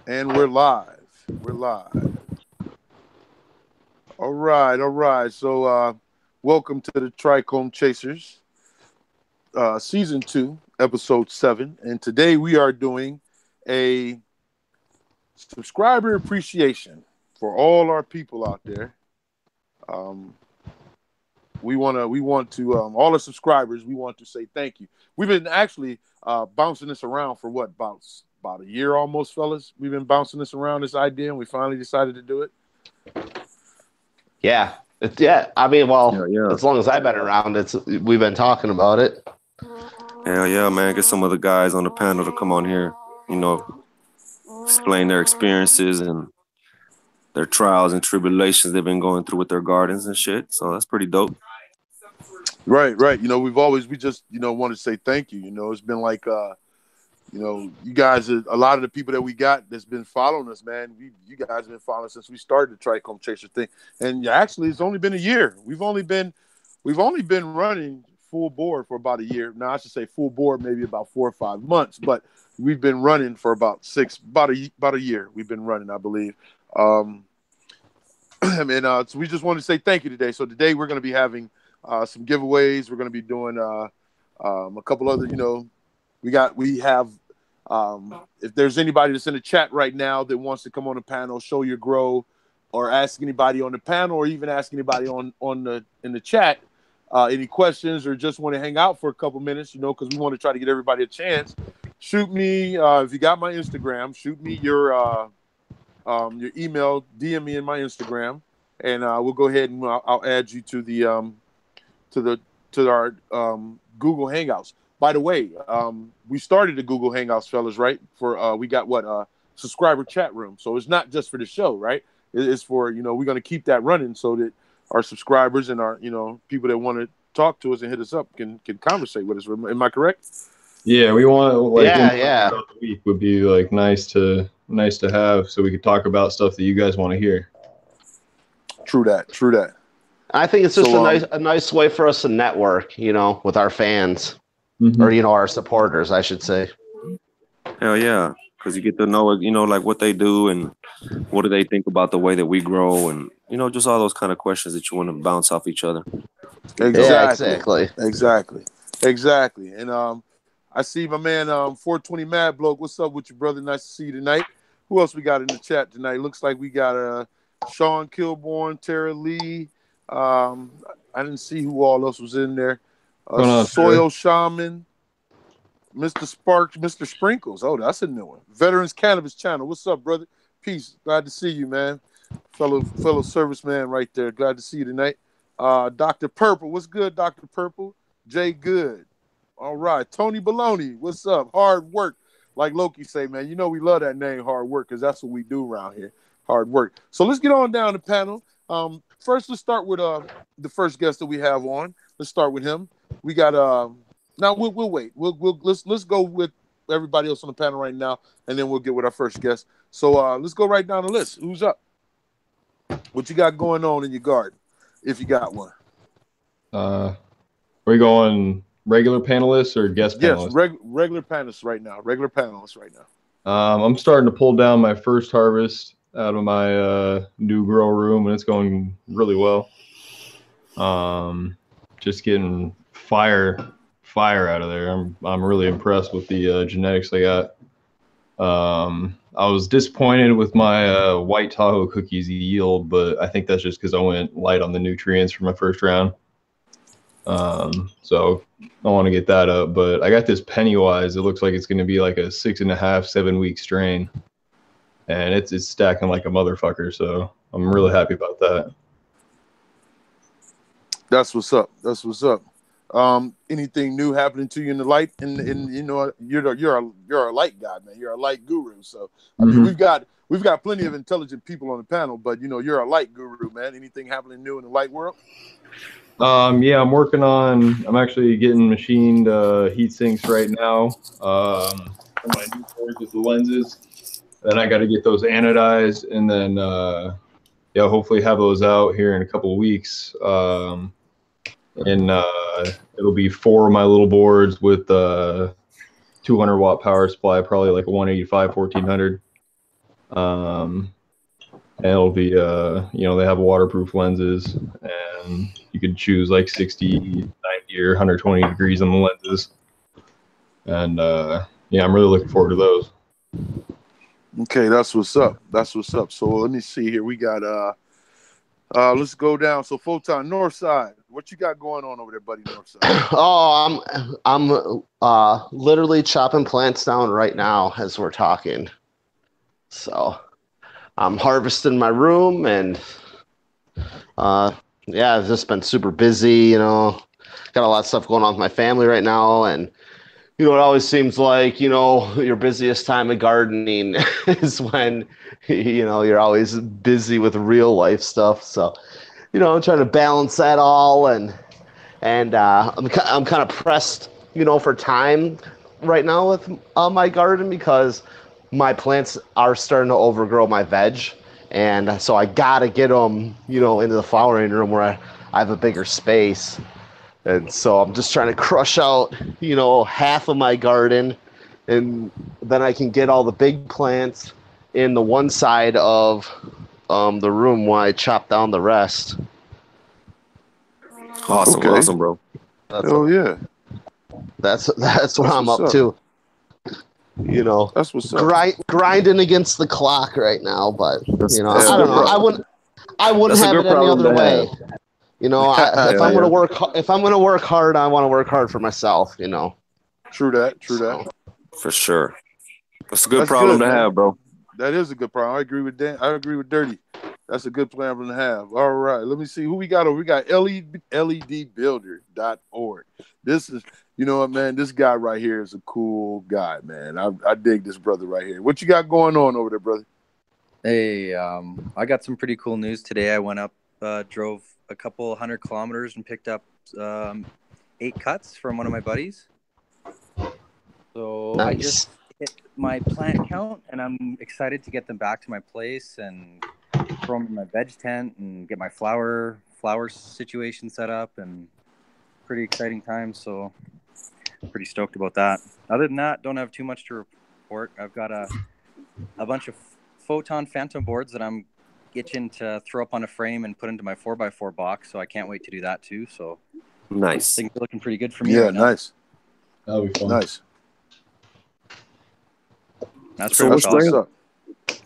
And we're live. We're live. All right, all right. So, welcome to the TrichomeChasers, Season 2, Episode 7. And today we are doing a subscriber appreciation for all our people out there. Um, we want to all the subscribers. We want to say thank you. We've been actually bouncing this around for what about a year almost, fellas. We've been bouncing this around, this idea, and we finally decided to do it. Yeah. I mean, as long as I've been around, we've been talking about it. Hell yeah, man. Get some of the guys on the panel to come on here, explain their experiences and their trials and tribulations they've been going through with their gardens and shit. So that's pretty dope. Right. We just want to say thank you. It's been like you guys, a lot of the people that we got that's been following us, man. You guys have been following us since we started the Trichome Chaser thing, and actually, it's only been a year. We've only been running full board for about a year. Now, I should say full board, maybe about 4 or 5 months, but we've been running for about a year. We've been running, I believe. So we just want to say thank you today. So today we're going to be having some giveaways. We're going to be doing a couple other, we have. If there's anybody that's in the chat right now that wants to come on the panel, show your grow, or ask anybody on the panel, or even ask anybody in the chat any questions, or just want to hang out for a couple minutes, because we want to try to get everybody a chance. Shoot me if you got my Instagram. Shoot me your email. DM me in my Instagram, and we'll go ahead and I'll add you to our Google Hangouts. By the way, we started the Google Hangouts, fellas, right? For we got subscriber chat room. So it's not just for the show, right? It's for we're going to keep that running so that our subscribers and our people that want to talk to us and hit us up can conversate with us. Am I correct? Yeah, we want Yeah. The week would be like nice to have, so we could talk about stuff that you guys want to hear. True that. I think it's just a nice way for us to network, with our fans. Mm-hmm. Or, our supporters, I should say. Hell yeah, because you get to know, like what they do and what do they think about the way that we grow and, just all those kind of questions that you want to bounce off each other. Exactly. And I see my man 420 Mad Bloke. What's up with you, brother? Nice to see you tonight. Who else we got in the chat tonight? Looks like we got Sean Kilborn, Tara Lee. I didn't see who all else was in there. Soil Shaman, Mr. Sparks, Mr. Sprinkles. Oh, that's a new one. Veterans Cannabis Channel. What's up, brother? Peace. Glad to see you, man. Fellow serviceman right there. Glad to see you tonight. Dr. Purple. What's good, Dr. Purple? Jay Good. All right. Tony Baloney. What's up? Hard work. Like Loki say, man. We love that name, hard work, because that's what we do around here. Hard work. So let's get on down the panel. First, let's start with the first guest that we have on. Let's start with him. We got now we'll wait. Let's go with everybody else on the panel right now, and then we'll get with our first guest. So let's go right down the list. Who's up? What you got going on in your garden, if you got one? Are we going regular panelists or guest panelists? Yes, regular panelists right now. I'm starting to pull down my first harvest out of my new grow room, and it's going really well. Just getting fire out of there. I'm really impressed with the genetics I got. I was disappointed with my white Tahoe cookies yield, but I think that's just because I went light on the nutrients for my first round. So I want to get that up, but I got this Pennywise. It looks like it's going to be like a 6.5, 7 week strain, and it's stacking like a motherfucker. So I'm really happy about that. That's what's up. Anything new happening to you in the light? And you're a light guy, man. You're a light guru. So I mean, we've got plenty of intelligent people on the panel, but you're a light guru, man. Anything happening new in the light world? Yeah, I'm actually getting machined heat sinks right now. For my new boards with the lenses. Then I got to get those anodized, and then hopefully have those out here in a couple of weeks. And it'll be 4 of my little boards with 200 watt power supply, probably like a 185 1400. And it'll be, they have waterproof lenses, and you can choose like 60, 90, or 120 degrees on the lenses. And I'm really looking forward to those. Okay, that's what's up. That's what's up. So let me see here. We got let's go down. So Photon, North Side. What you got going on over there, buddy, North Side? Oh, I'm literally chopping plants down right now as we're talking. So I'm harvesting my room, and I've just been super busy, got a lot of stuff going on with my family right now. And it always seems like, your busiest time of gardening is when, you're always busy with real life stuff. So, I'm trying to balance that all, and I'm kind of pressed, for time right now with my garden, because my plants are starting to overgrow my veg. And so I got to get them, into the flowering room where I have a bigger space. And so I'm just trying to crush out, half of my garden, and then I can get all the big plants in the one side of the room while I chop down the rest. Awesome, awesome, bro. Yeah. That's what I'm up to. That's what's up. Grinding against the clock right now, but I don't know. I wouldn't have it any other way. If I'm gonna work hard, I want to work hard for myself. True that. For sure. That's a good problem to have, bro. That is a good problem. I agree with Dan. I agree with Dirty. That's a good problem to have. All right. Let me see who we got over. We got ledbuilder.org. This is, you know what, man? This guy right here is a cool guy, man. I dig this brother right here. What you got going on over there, brother? Hey, I got some pretty cool news today. I went up, drove a couple 100 kilometers and picked up 8 cuts from one of my buddies. So nice. I just hit my plant count, and I'm excited to get them back to my place and throw them in my veg tent and get my flower situation set up, and pretty exciting time. So pretty stoked about that. Other than that, don't have too much to report. I've got a bunch of Photon Phantom boards that I'm itching to throw up on a frame and put into my 4x4 box, so I can't wait to do that too. So nice. Things are looking pretty good for me. Yeah, right now. Nice. That'll be fun. Nice. That's pretty much all.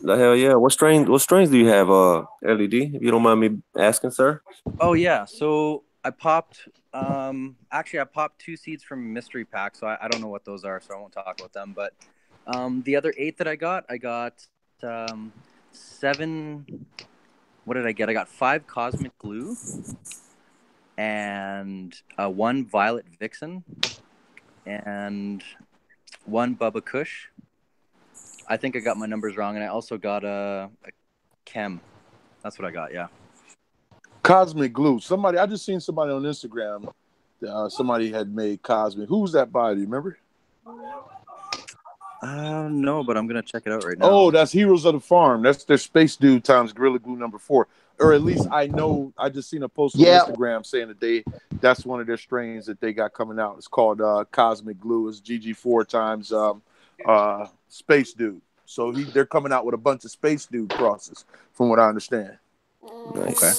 The hell yeah! What strains do you have, LED? If you don't mind me asking, sir. Oh yeah, so I popped. Actually, I popped 2 seeds from mystery pack, so I don't know what those are, so I won't talk about them. But the other 8 that I got 7. What did I get? I got 5 Cosmic Glue and 1 Violet Vixen and 1 Bubba Kush. I think I got my numbers wrong, and I also got a Chem. That's what I got, yeah. Cosmic Glue. I just seen somebody on Instagram. Somebody had made Cosmic. Who was that by? Do you remember? No, but I'm going to check it out right now. Oh, that's Heroes of the Farm. That's their Space Dude times Gorilla Glue number 4. Or at least I know, I just seen a post on Instagram saying that that's one of their strains that they got coming out. It's called Cosmic Glue. It's GG4 times Space Dude. So they're coming out with a bunch of Space Dude crosses, from what I understand. Nice. Okay.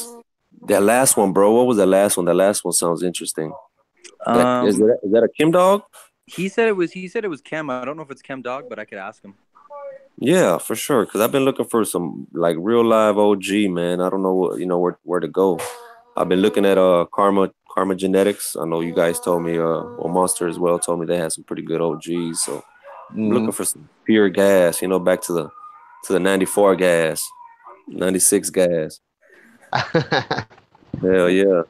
That last one, bro. What was that last one? That last one sounds interesting. Is that a Chem Dog? He said it was Chem. I don't know if it's Chem Dog, but I could ask him. Yeah, for sure. Because I've been looking for some like real live OG, man. I don't know where to go. I've been looking at Karma Genetics. I know you guys told me, or Monster as well told me they had some pretty good OGs. So I'm looking for some pure gas. Back to the 94 gas, 96 gas. Hell yeah.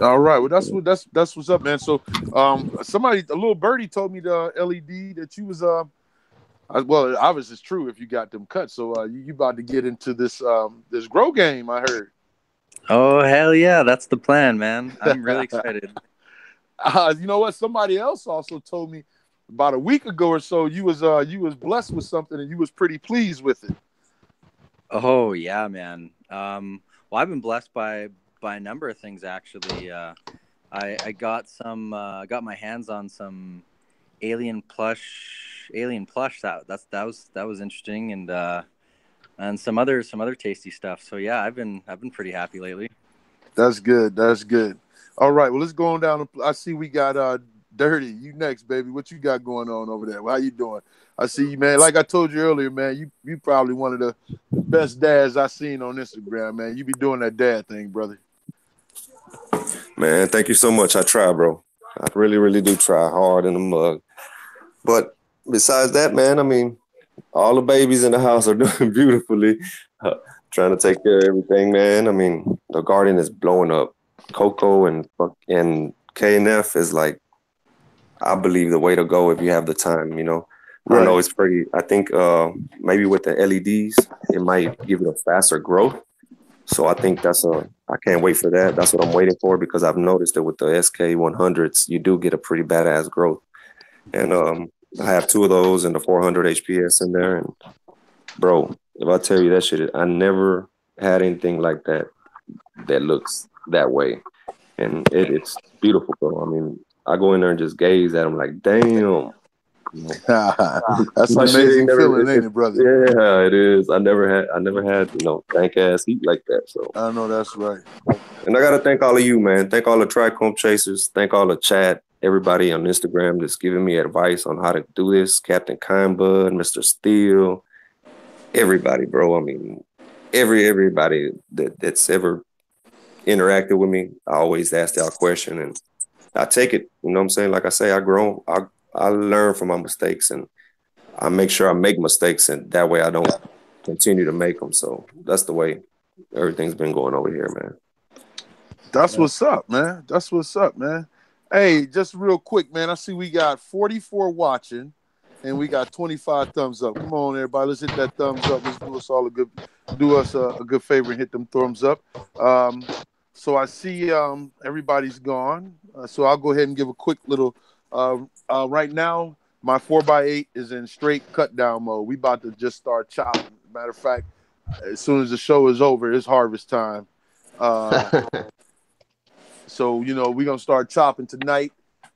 All right. Well, that's what's up, man. So, a little birdie told me the LED that you was well, obviously it's true if you got them cut. So, you about to get into this this grow game, I heard. Oh hell yeah, that's the plan, man. I'm really excited. You know what? Somebody else also told me about a week ago or so you was blessed with something and you was pretty pleased with it. Oh yeah, man. Well, I've been blessed by a number of things actually. I got my hands on some alien plush. That was interesting, and and some other tasty stuff. So yeah, I've been pretty happy lately. That's good. That's good. All right. Well, let's go on down. I see we got Dirty. You next, baby. What you got going on over there? How you doing? I see you, man. Like I told you earlier, man, you probably one of the best dads I seen on Instagram, man. You be doing that dad thing, brother. Man, thank you so much. I try, bro. I really, really do try hard in the mug. But besides that, man, I mean, all the babies in the house are doing beautifully. Trying to take care of everything, man. I mean, the garden is blowing up. Coco and KNF is like, I believe, the way to go if you have the time, you know. Right. I know it's pretty, I think maybe with the LEDs, it might give it a faster growth. So I think I can't wait for that. That's what I'm waiting for, because I've noticed that with the SK100s, you do get a pretty badass growth. And I have 2 of those and the 400 HPS in there. And bro, if I tell you that shit, I never had anything like that looks that way. And it's beautiful, bro. I mean, I go in there and just gaze at them like, damn. That's an amazing feeling, ain't it, brother? Yeah, it is. I never had, dank ass heat like that. So I know that's right. And I gotta thank all of you, man. Thank all the TrichomeChasers. Thank all the chat, everybody on Instagram that's giving me advice on how to do this. Captain Kindbud, Mr. Steele, everybody, bro. I mean, everybody that's ever interacted with me, I always ask that question and I take it. You know what I'm saying? Like I say, I learn from my mistakes, and I make sure I make mistakes, and that way I don't continue to make them. So that's the way everything's been going over here, man. That's what's up, man. That's what's up, man. Hey, just real quick, man. I see we got 44 watching, and we got 25 thumbs up. Come on, everybody. Let's hit that thumbs up. Let's do us all a good favor and hit them thumbs up. So I see everybody's gone. So I'll go ahead and give a quick little. Right now, my 4x8 is in straight cut down mode. We about to just start chopping. Matter of fact, as soon as the show is over, it's harvest time. So, we're going to start chopping tonight.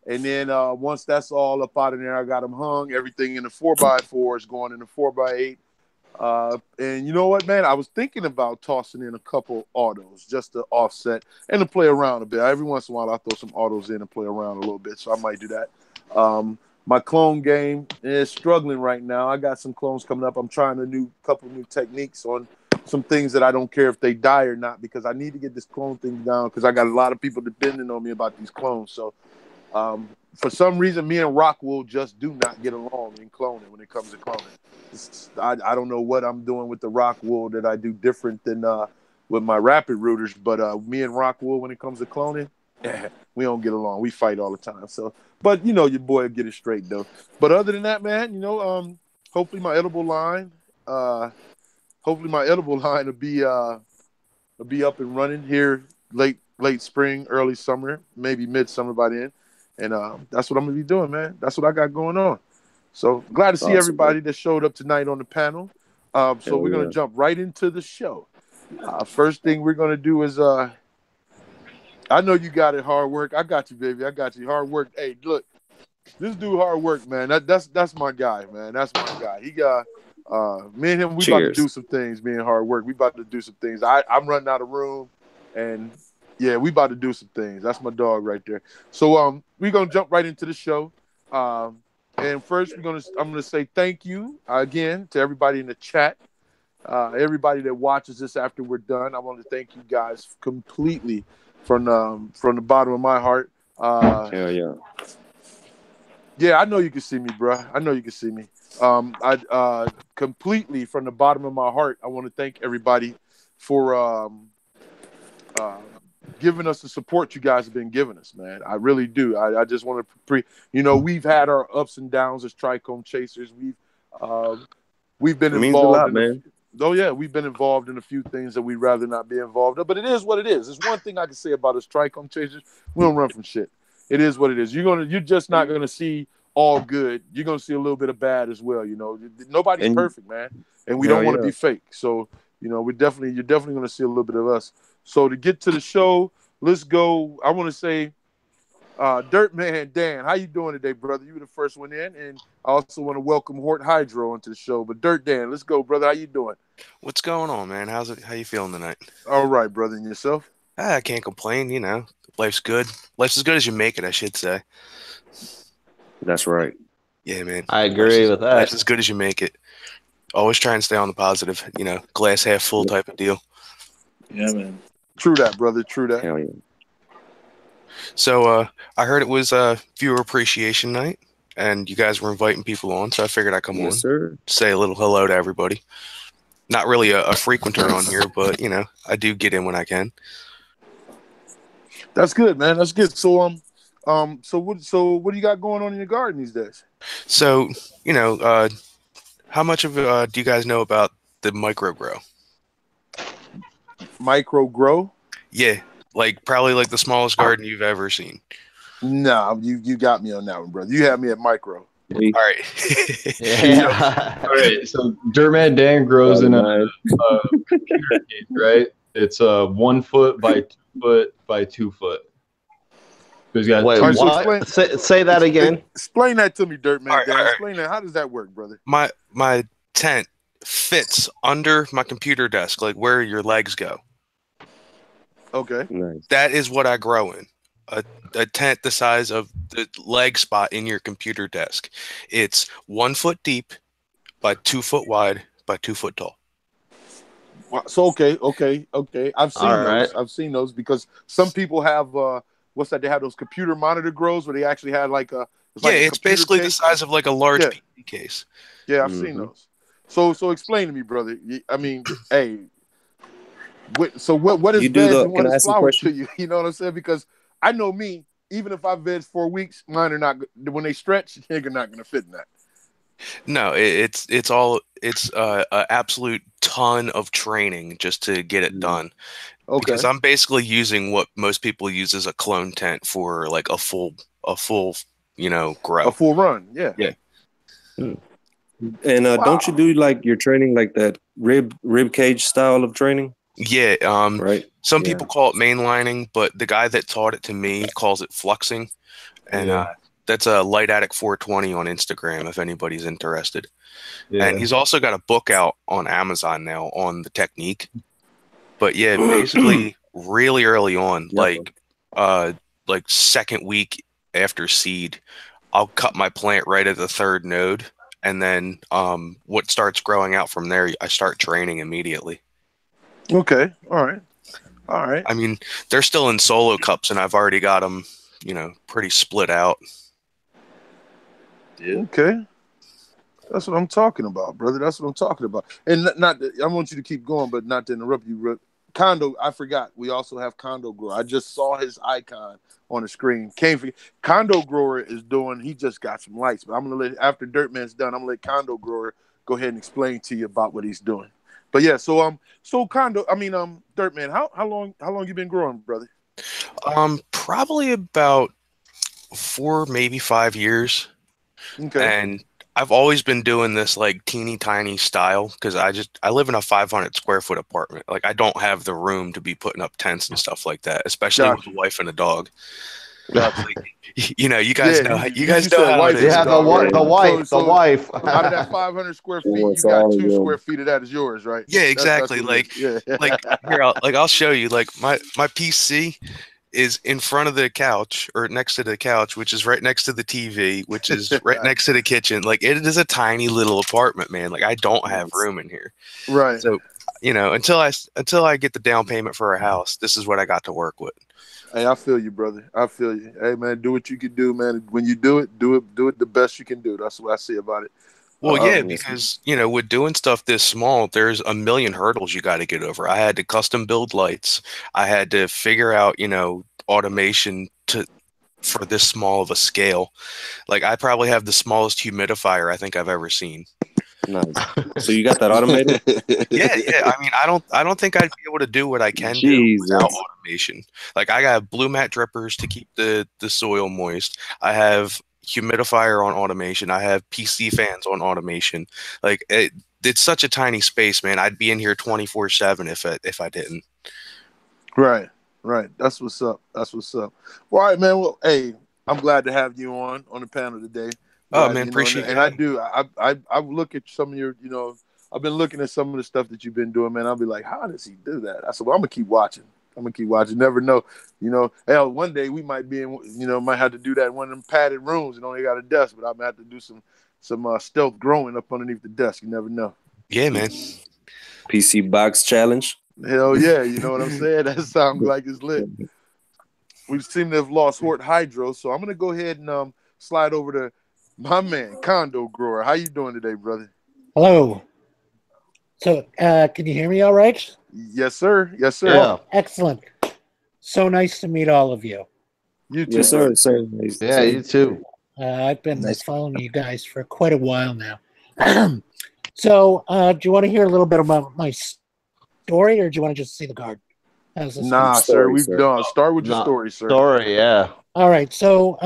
And then once that's all up out of there, I got them hung. Everything in the 4x4 is going in the 4x8. And you know what, man? I was thinking about tossing in a couple autos just to offset and to play around a bit. Every once in a while, I throw some autos in and play around a little bit, so I might do that. My clone game is struggling right now. I got some clones coming up. I'm trying a couple new techniques on some things that I don't care if they die or not, because I need to get this clone thing down, because I got a lot of people depending on me about these clones. So for some reason, me and Rockwool just do not get along in cloning when it comes to cloning. I don't know what I'm doing with the Rockwool that I do different than with my rapid rooters, but me and Rockwool, when it comes to cloning, we don't get along. We fight all the time. So, but your boy will get it straight though. But other than that, man, hopefully my edible line will be up and running here late spring, early summer, maybe midsummer by then. And that's what I'm gonna be doing, man. That's what I got going on. So glad to see everybody that showed up tonight on the panel. So we're gonna jump right into the show. First thing we're gonna do is I know you got it, hard work. I got you, baby. I got you. Hard work. Hey, look, this dude hard work, man. That's my guy, man. That's my guy. He got me and him, we about to do some things, me and hard work. We about to do some things. I'm running out of room, and yeah, we about to do some things. That's my dog right there. So we're gonna jump right into the show. And first I'm gonna say thank you again to everybody in the chat. Everybody that watches this after we're done. I want to thank you guys completely from the bottom of my heart. Hell yeah. Yeah, I know you can see me, bro. I know you can see me. I completely from the bottom of my heart, I want to thank everybody for giving us the support you guys have been giving us, man. I really do. I just want to we've had our ups and downs as TrichomeChasers. We've been involved man. We've been involved in a few things that we'd rather not be involved in, but it is what it is. There's one thing I can say about us TrichomeChasers: we don't run from shit. It is what it is. You're just not gonna see all good. You're gonna see a little bit of bad as well. Nobody's perfect, man, and we don't want to be fake. So you're definitely gonna see a little bit of us. So to get to the show, let's go. I want to say Dirt Man Dan, how you doing today, brother? You were the first one in, and I also want to welcome Hort Hydro into the show. But Dirt Dan, let's go, brother. How you doing? What's going on, man? How you feeling tonight? All right, brother, and yourself? I can't complain. Life's good. Life's as good as you make it, I should say. That's right. Yeah, man. I agree with that. Life's as good as you make it. Always try and stay on the positive. Glass half full type of deal. Yeah, man. True that, brother. True that. Hell yeah. So I heard it was Viewer Appreciation Night, and you guys were inviting people on, so I figured I'd come on, sir. say a little hello to everybody. Not really a frequenter on here, but I do get in when I can. That's good, man. That's good. So what do you got going on in your garden these days? So how much of do you guys know about the micro grow? Micro grow? Yeah, probably the smallest garden you've ever seen. No, you got me on that one, brother. You had me at micro. All right. Yeah. All right. So Dirtman Dan grows in a computer case, right? It's 1 foot by 2 foot by 2 foot. Wait, what? Say that again. Explain that to me, Dirtman. All right. Explain that. How does that work, brother? My tent fits under my computer desk, like where your legs go. Okay. Nice. That is what I grow in. A tent the size of the leg spot in your computer desk. It's 1 foot deep by 2 foot wide by 2 foot tall. So okay. I've seen All those. right. I've seen those because some people have what's that? They have those computer monitor grows where they actually had it's basically the size of a large PC case. Yeah, I've seen those. So explain to me, brother. I mean, hey, what is veg and what is flowers to you? You know what I'm saying? Because I know me, even if I veg 4 weeks, mine are not. When they stretch, they're not going to fit in that. No, it's an absolute ton of training just to get it done. Okay. Because I'm basically using what most people use as a clone tent for a full grow. A full run, yeah. Yeah. And don't you do your training that rib cage style of training? Yeah. Right. Some people call it mainlining, but the guy that taught it to me calls it fluxing. And that's a Light Addict 420 on Instagram if anybody's interested. Yeah. And he's also got a book out on Amazon now on the technique. But yeah, basically really early on, second week after seed, I'll cut my plant right at the third node. And then what starts growing out from there, I start training immediately. Okay. All right. I mean, they're still in solo cups, and I've already got them, pretty split out. Yeah. Okay. That's what I'm talking about, brother. That's what I'm talking about. And I want you to keep going, but not to interrupt you. Condo, I forgot. We also have Condo Grower. I just saw his icon on the screen. Condo Grower is doing. He just got some lights, but I'm gonna after Dirtman's done, I'm gonna let Condo Grower go ahead and explain to you about what he's doing. But yeah, so Dirtman, how long you been growing, brother? Probably about 4, maybe 5 years. Okay. And I've always been doing this teeny tiny style because I live in a 500 square foot apartment. I don't have the room to be putting up tents and stuff like that, especially with a wife and a dog. You guys know how it is. Yeah, the wife. Out of that 500 square feet, you got 2 square feet of that is yours, right? Yeah, exactly. Here, I'll show you. My PC is in front of the couch or next to the couch, which is right next to the TV, which is right next to the kitchen. It is a tiny little apartment, man. I don't have room in here. Right. So, until I get the down payment for a house, this is what I with. Hey, I feel you, brother. I feel you. Hey, man, do what you can do, man. When you do it the best you can do. That's what I say about it. Well, because, with doing stuff this small, there's a million hurdles you got to get over. I had to custom build lights. I had to figure out, automation for this small of a scale. I probably have the smallest humidifier I think I've ever seen. Nice. So you got that automated? Yeah. I mean, I don't think I'd be able to do what I can do without automation. I got blue mat drippers to keep the soil moist. I have humidifier on automation. I have PC fans on automation. It's such a tiny space, man. I'd be in here 24/7 if I didn't. Right. That's what's up. Well, all right, man. Well, hey, I'm glad to have you on the panel today. Oh man, appreciate it. And I do. I look at some of your, I've been looking at some of the stuff that you've been doing, man. I'll be like, how does he do that? I said, well, I'm gonna keep watching. Never know. Hell, one day we might be in, might have to do that in one of them padded rooms and only got a desk, but I'm gonna have to do some stealth growing up underneath the desk. You never know. Yeah, man. PC box challenge. Hell yeah, you know what I'm saying? That sounds like it's lit. We seem to have lost Hort Hydro, so I'm gonna go ahead and slide over to my man, Condo Grower. How you doing today, brother? Hello. So, can you hear me all right? Yes, sir. Yes, sir. Yeah. Excellent. So nice to meet all of you. You too. Yes, sir. Yeah, you too. I've been following you guys for quite a while now. So, do you want to hear a little bit about my story, or do you want to just see the card? Nah, sir. We've done. Start with your story, sir. Story, yeah. All right. So,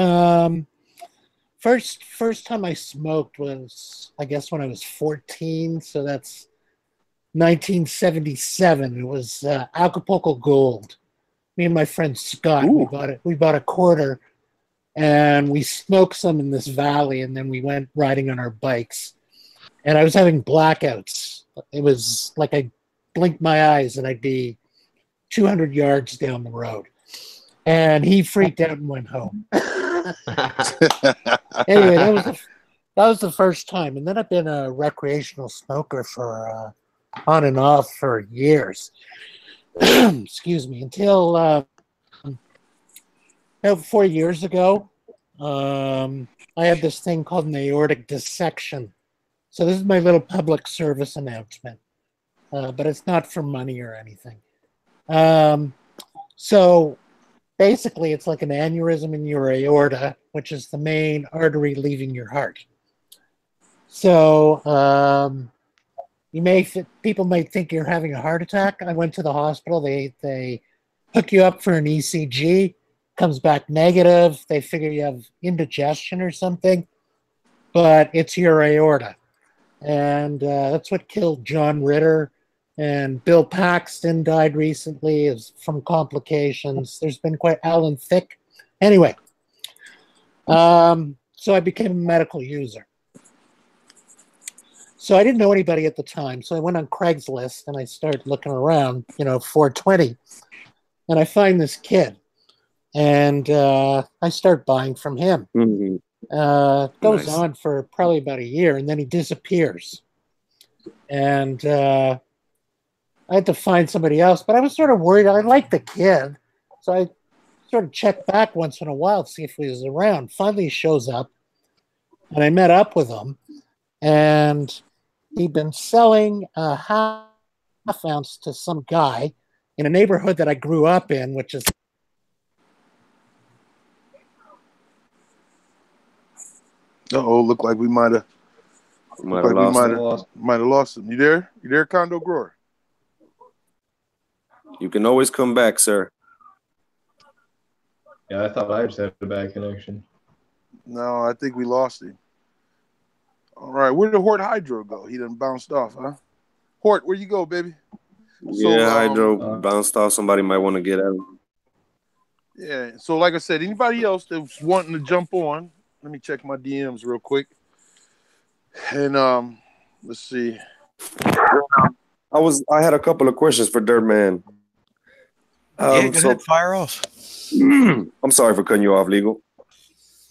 first time I smoked was, I guess, when I was 14. So that's 1977. It was Acapulco Gold. Me and my friend Scott, we bought a quarter, and we smoked some in this valley, and then we went riding on our bikes. And I was having blackouts. It was like I blinked my eyes and I'd be 200 yards down the road. And he freaked out and went home. Anyway, that was the first time. And then I've been a recreational smoker for on and off for years. Excuse me. Until about 4 years ago, I had this thing called an aortic dissection. So this is my little public service announcement, but it's not for money or anything. So basically, it's like an aneurysm in your aorta, which is the main artery leaving your heart. So people might think you're having a heart attack. I went to the hospital. They hook you up for an ECG. Comes back negative. They figure you have indigestion or something, but it's your aorta. And that's what killed John Ritter. And Bill Paxton died recently from complications. There's been quite Alan Thicke. Anyway, so I became a medical user. So I didn't know anybody at the time. So I went on Craigslist and I started looking around, 420. And I find this kid. And I start buying from him. Mm-hmm. Goes on for probably about a year, and then he disappears. And I had to find somebody else, but I was sort of worried. I liked the kid, so I sort of checked back once in a while to see if he was around. Finally, he shows up, and I met up with him, and he'd been selling a half ounce to some guy in a neighborhood that I grew up in, which is look like we might have lost him. You there, Condo Grower? You can always come back, sir. Yeah, I thought I just had a bad connection. No, I think we lost him. All right, where did Hort Hydro go? He done bounced off, huh? Hort, where you go, baby? Yeah, Hydro bounced off. Somebody might want to get at him. Yeah, so like I said, anybody else that's wanting to jump on, let me check my DMs real quick. And let's see. I had a couple of questions for Dirtman. Go ahead, fire off. I'm sorry for cutting you off, Legal.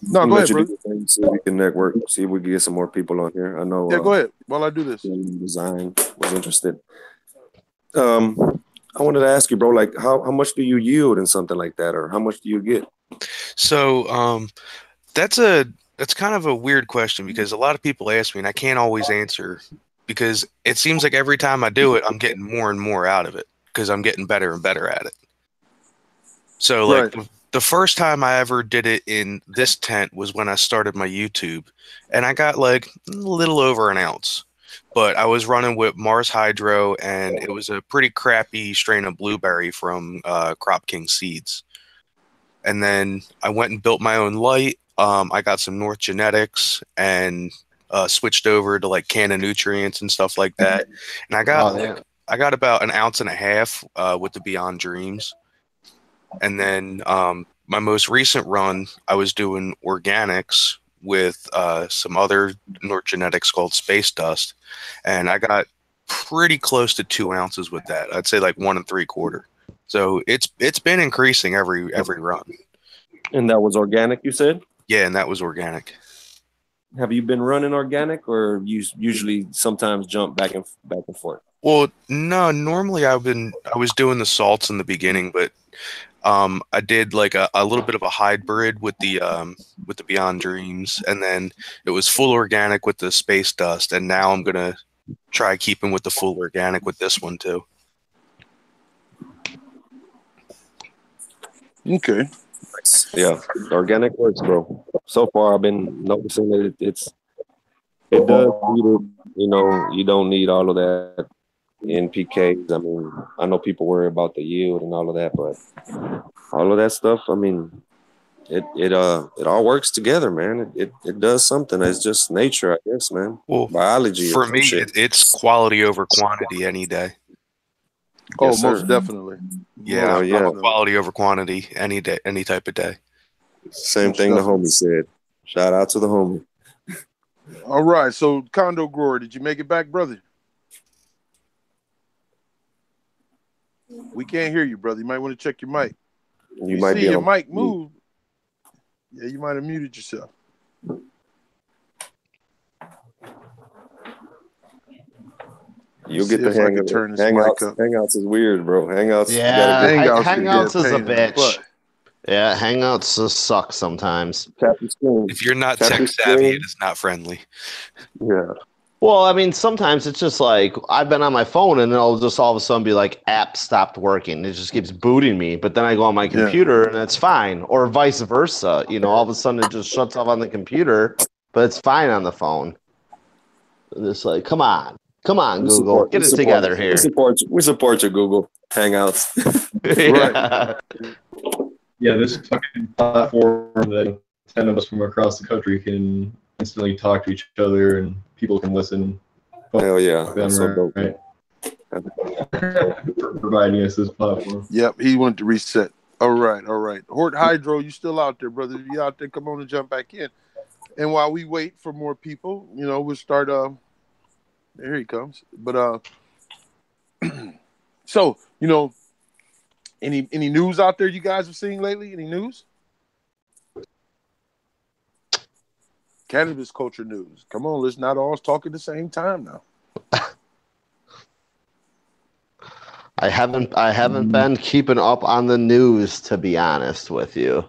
No, go ahead, bro. See if we can network. See if we can get some more people on here. I know. Yeah, go ahead. While I do this, design was interested. I wanted to ask you, bro. Like, how much do you yield in something like that, or how much do you get? So, that's kind of a weird question because a lot of people ask me, and I can't always answer because it seems like every time I do it, I'm getting more and more out of it because I'm getting better and better at it. So, like. Right. The first time I ever did it in this tent was when I started my YouTube, and I got like a little over an ounce, but I was running with Mars Hydro, and it was a pretty crappy strain of blueberry from Crop King Seeds. And then I went and built my own light. I got some North Genetics and switched over to like Canna Nutrients and stuff like that. And I got about an ounce and a half with the Beyond Dreams. And then my most recent run, I was doing organics with some other genetics called Space Dust, and I got pretty close to 2 ounces with that. I'd say like 1 3/4. So it's been increasing every run. And that was organic, you said? Yeah, and that was organic. Have you been running organic, or you usually sometimes jump back and forth? Well, no, normally I was doing the salts in the beginning, but I did like a little bit of a hybrid with the Beyond Dreams, and then it was full organic with the Space Dust, and now I'm gonna try keeping with the full organic with this one too. Okay. Yeah, organic works, bro. So far, I've been noticing that it does. You don't need all of that NPKs. I mean, I know people worry about the yield and all of that, but all of that stuff, I mean, it all works together, man. It does something. It's just nature, I guess, man. Well, biology. For me, it's quality over quantity any day. Oh, Yes, most sir. definitely. Yeah, yeah. Quality over quantity any day, any type of day. Same thing the homie said. Shout out to the homie. All right, so Condo Grower, did you make it back, brother? We can't hear you, brother. You might want to check your mic. You might see be your on mic move. Yeah, you might have muted yourself. You'll get the hang of it. Hangouts is weird, bro. Hangouts. Yeah, Hangouts is a bitch. Yeah, Hangouts just suck sometimes. If you're not tech savvy, it is not friendly. Yeah. Well, I mean, sometimes it's just like I've been on my phone and it'll just all of a sudden be like app stopped working. It just keeps booting me. But then I go on my computer and it's fine. Or vice versa. You know, all of a sudden it just shuts off on the computer, but it's fine on the phone. It's like, come on, Google, get it together here. We support you, Google Hangouts. Right. Yeah, this fucking platform that 10 of us from across the country can instantly talk to each other and people can listen. Hell yeah. That's so dope. right. For providing us this platform. Yep, he wanted to reset. All right. Hort Hydro, you still out there, brother? You out there? Come on and jump back in. And while we wait for more people, we'll start. Here he comes. But so any news out there you guys have seen lately? Any news? Cannabis culture news. Come on, let's not all talk at the same time now. I haven't been keeping up on the news, to be honest with you.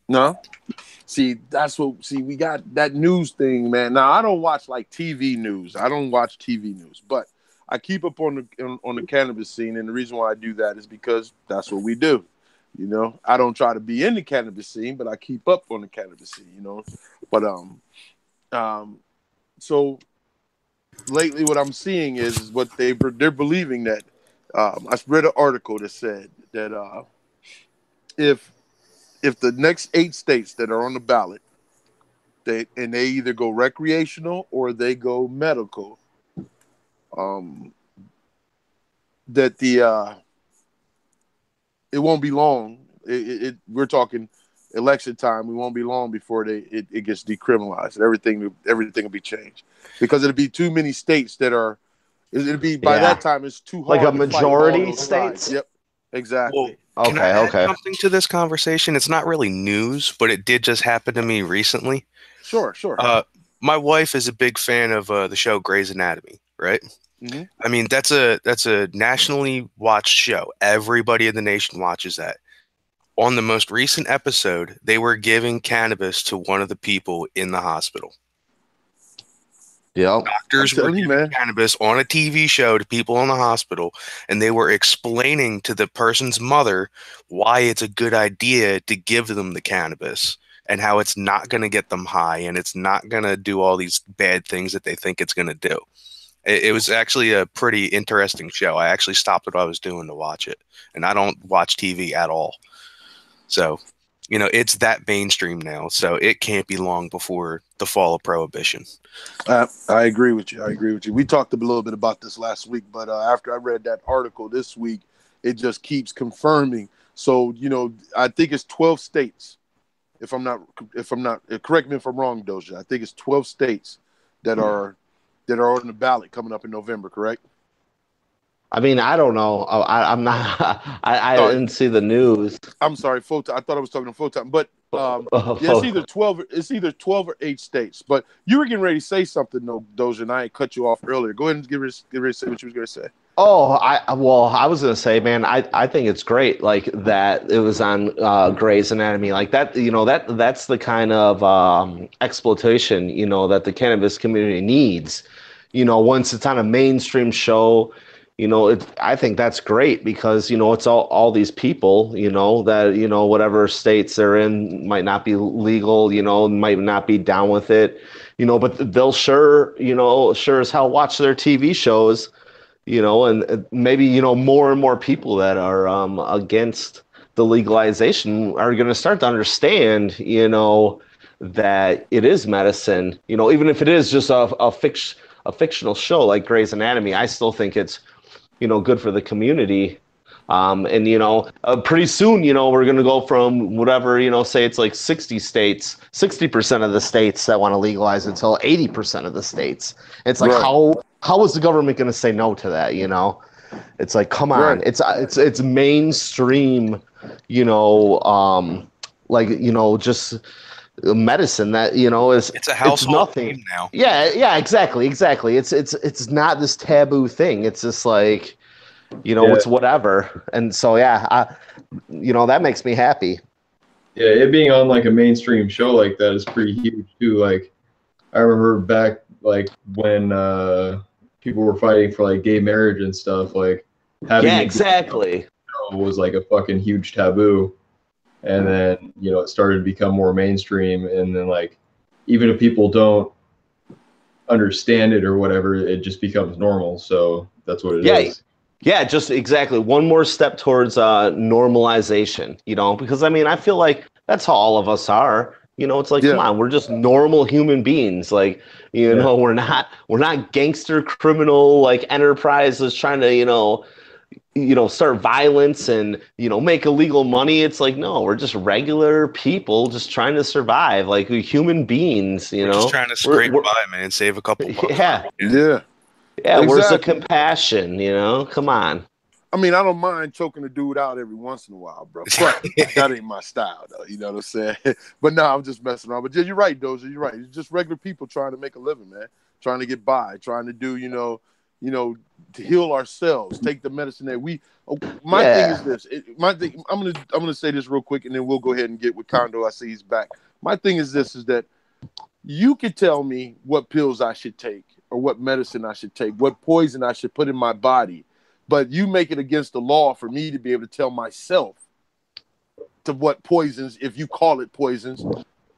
No. See, we got that news thing, man. Now I don't watch like TV news. I don't watch TV news, but I keep up on the cannabis scene, and the reason why I do that is because that's what we do. I don't try to be in the cannabis scene, but I keep up on the cannabis scene. But so lately, what I'm seeing is what they're believing that. I read an article that said that if the next 8 states that are on the ballot, they either go recreational or they go medical, that it won't be long. We're talking election time. We won't be long before it gets decriminalized. Everything will be changed because it'll be too many states that are. It'll be by that time it's too hard. Like a majority states. Sides. Yep, exactly. Well, can I add something to this conversation? It's not really news, but it did just happen to me recently. Sure. My wife is a big fan of the show Grey's Anatomy, right? Mm-hmm. I mean, that's a nationally watched show. Everybody in the nation watches that. On the most recent episode, they were giving cannabis to one of the people in the hospital. Yeah, doctors were giving cannabis on a TV show to people in the hospital, and they were explaining to the person's mother why it's a good idea to give them the cannabis and how it's not going to get them high and it's not going to do all these bad things that they think it's going to do. It was actually a pretty interesting show. I actually stopped what I was doing to watch it, and I don't watch TV at all. So, it's that mainstream now, so it can't be long before the fall of prohibition. I agree with you. We talked a little bit about this last week, but after I read that article this week, it just keeps confirming So, I think it's 12 states. If I'm not, correct me if I'm wrong, Doja. I think it's 12 states that are on the ballot coming up in November, correct? I mean, I don't know. I'm not. I didn't see the news. I'm sorry, full time. I thought I was talking to full time, but it's either 12. It's either 12 or 8 states. But you were getting ready to say something, though, Doja, and I cut you off earlier. Go ahead and get ready to say what you was going to say. Oh, I was gonna say, man, I think it's great, like that it was on Grey's Anatomy, like that, that's the kind of exploitation, that the cannabis community needs, once it's on a mainstream show, I think that's great because, it's all these people, that, whatever states they're in might not be legal, might not be down with it, but they'll sure as hell watch their TV shows. And maybe, more and more people that are against the legalization are going to start to understand, that it is medicine, even if it is just a fictional show like Grey's Anatomy. I still think it's, good for the community. And, pretty soon, we're going to go from whatever, say it's like 60% of the states that want to legalize it until 80% of the states. It's like, right. How is the government going to say no to that? It's like, come on, right. it's mainstream, just medicine that, is, it's a household nothing name now. Yeah, exactly. It's not this taboo thing. It's just like, it's whatever. And so, that makes me happy. Yeah, it being on like a mainstream show like that is pretty huge too. Like, I remember back like when people were fighting for like gay marriage and stuff, like having exactly was like a fucking huge taboo. And then, it started to become more mainstream, and then like even if people don't understand it or whatever, it just becomes normal. So that's what it is. Yeah, just exactly. One more step towards normalization, because I mean, I feel like that's how all of us are. It's like, come on, we're just normal human beings. Like, we're not gangster criminal like enterprises trying to, start violence and, make illegal money. It's like, no, we're just regular people just trying to survive, like human beings, We're just trying to scrape by, man, save a couple bucks. Yeah. Exactly. Where's the compassion, Come on. I mean, I don't mind choking a dude out every once in a while, bro. But that ain't my style, though. You know what I'm saying? But no, I'm just messing around. But yeah, you're right, Doja. You're right. It's just regular people trying to make a living, man. Trying to get by. Trying to do, to heal ourselves. Take the medicine that we. My thing is this. I'm gonna say this real quick, and then we'll go ahead and get with Kondo. I see he's back. My thing is this: is that you could tell me what pills I should take, or what medicine I should take, what poison I should put in my body. But you make it against the law for me to be able to tell myself to what poisons, if you call it poisons,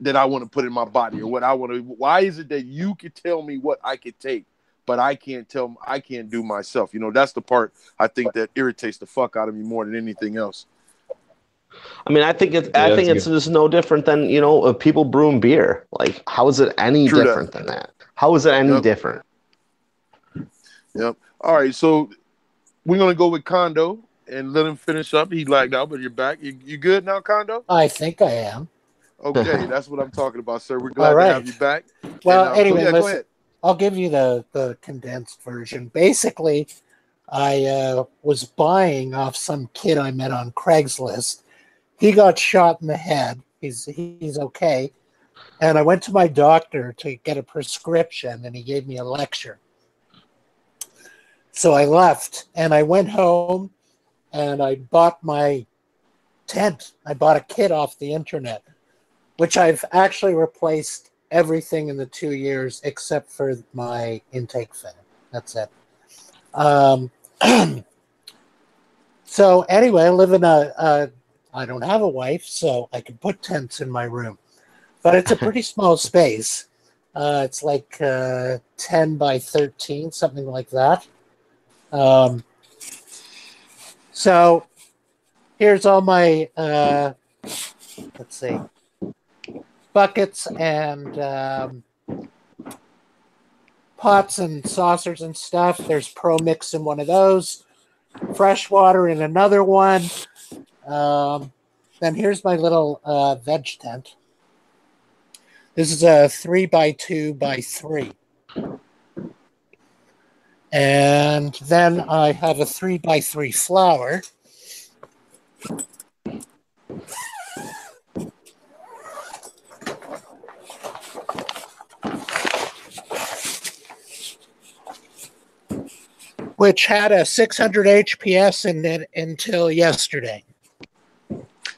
that I want to put in my body or what I want to. Why is it that you could tell me what I could take, but I can't do myself? That's the part I think that irritates the fuck out of me more than anything else. I mean, I think it's just no different than, people brewing beer. Like, how is it any different than that? How is it any different? Yep. All right, so we're going to go with Kondo and let him finish up. He lagged out, but you're back. You good now, Kondo? I think I am. Okay, that's what I'm talking about, sir. We're glad to have you back. Well, anyway, listen, go ahead. I'll give you the condensed version. Basically, I was buying off some kid I met on Craigslist. He got shot in the head. He's okay. And I went to my doctor to get a prescription, and he gave me a lecture. So I left, and I went home, and I bought my tent. I bought a kit off the internet, which I've actually replaced everything in the 2 years except for my intake fan. That's it. So anyway, I live in I don't have a wife, so I can put tents in my room. But it's a pretty small space. It's like 10 by 13, something like that. So here's all my, let's see, buckets and pots and saucers and stuff. There's Pro Mix in one of those, fresh water in another one, Then here's my little veg tent. This is a 3x2x3. And then I have a 3x3 flower. Which had a 600 HPS in it until yesterday.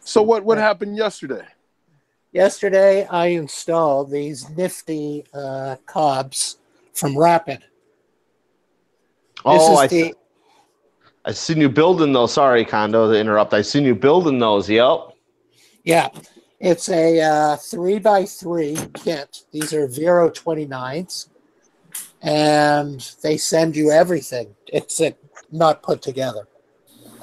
So what happened yesterday? Yesterday, I installed these nifty cobs from Rapid. Oh, I seen you building those. Sorry, Kondo, to interrupt. I seen you building those. Yep. Yeah, it's a 3x3 kit. These are Vero 29s, and they send you everything. It's not put together.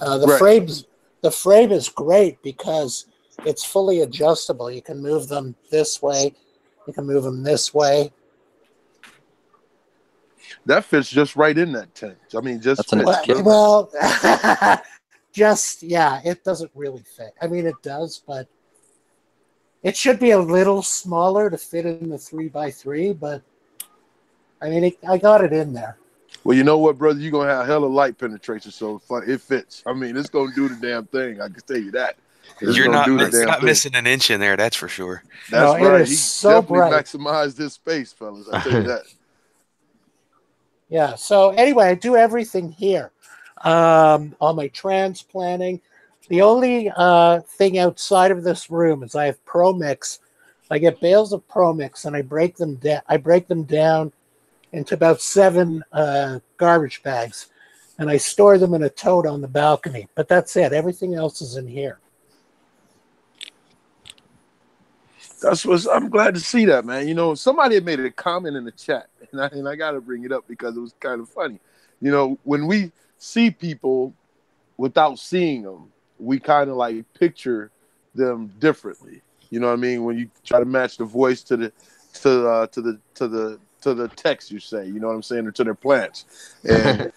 The frame is great because it's fully adjustable. You can move them this way. You can move them this way. That fits just right in that tent. I mean, just well, it doesn't really fit. I mean, it does, but it should be a little smaller to fit in the 3x3. But I mean, I got it in there. Well, you know what, brother? You're gonna have hella light penetration, so it fits. I mean, it's gonna do the damn thing. I can tell you that. You're not missing an inch in there, that's for sure. That's right. He so definitely maximized his space, fellas. I tell you that. Yeah. So anyway, I do everything here. All my transplanting. The only thing outside of this room is I have Pro Mix. I get bales of Pro Mix and I break them down. I break them down into about 7 garbage bags, and I store them in a tote on the balcony. But that's it. Everything else is in here. I'm glad to see that, man. You know, somebody had made a comment in the chat, and I got to bring it up because it was kind of funny. You know, when we see people without seeing them, we kind of like picture them differently. You know what I mean? When you try to match the voice to the text you say, you know what I'm saying, or to their plants. And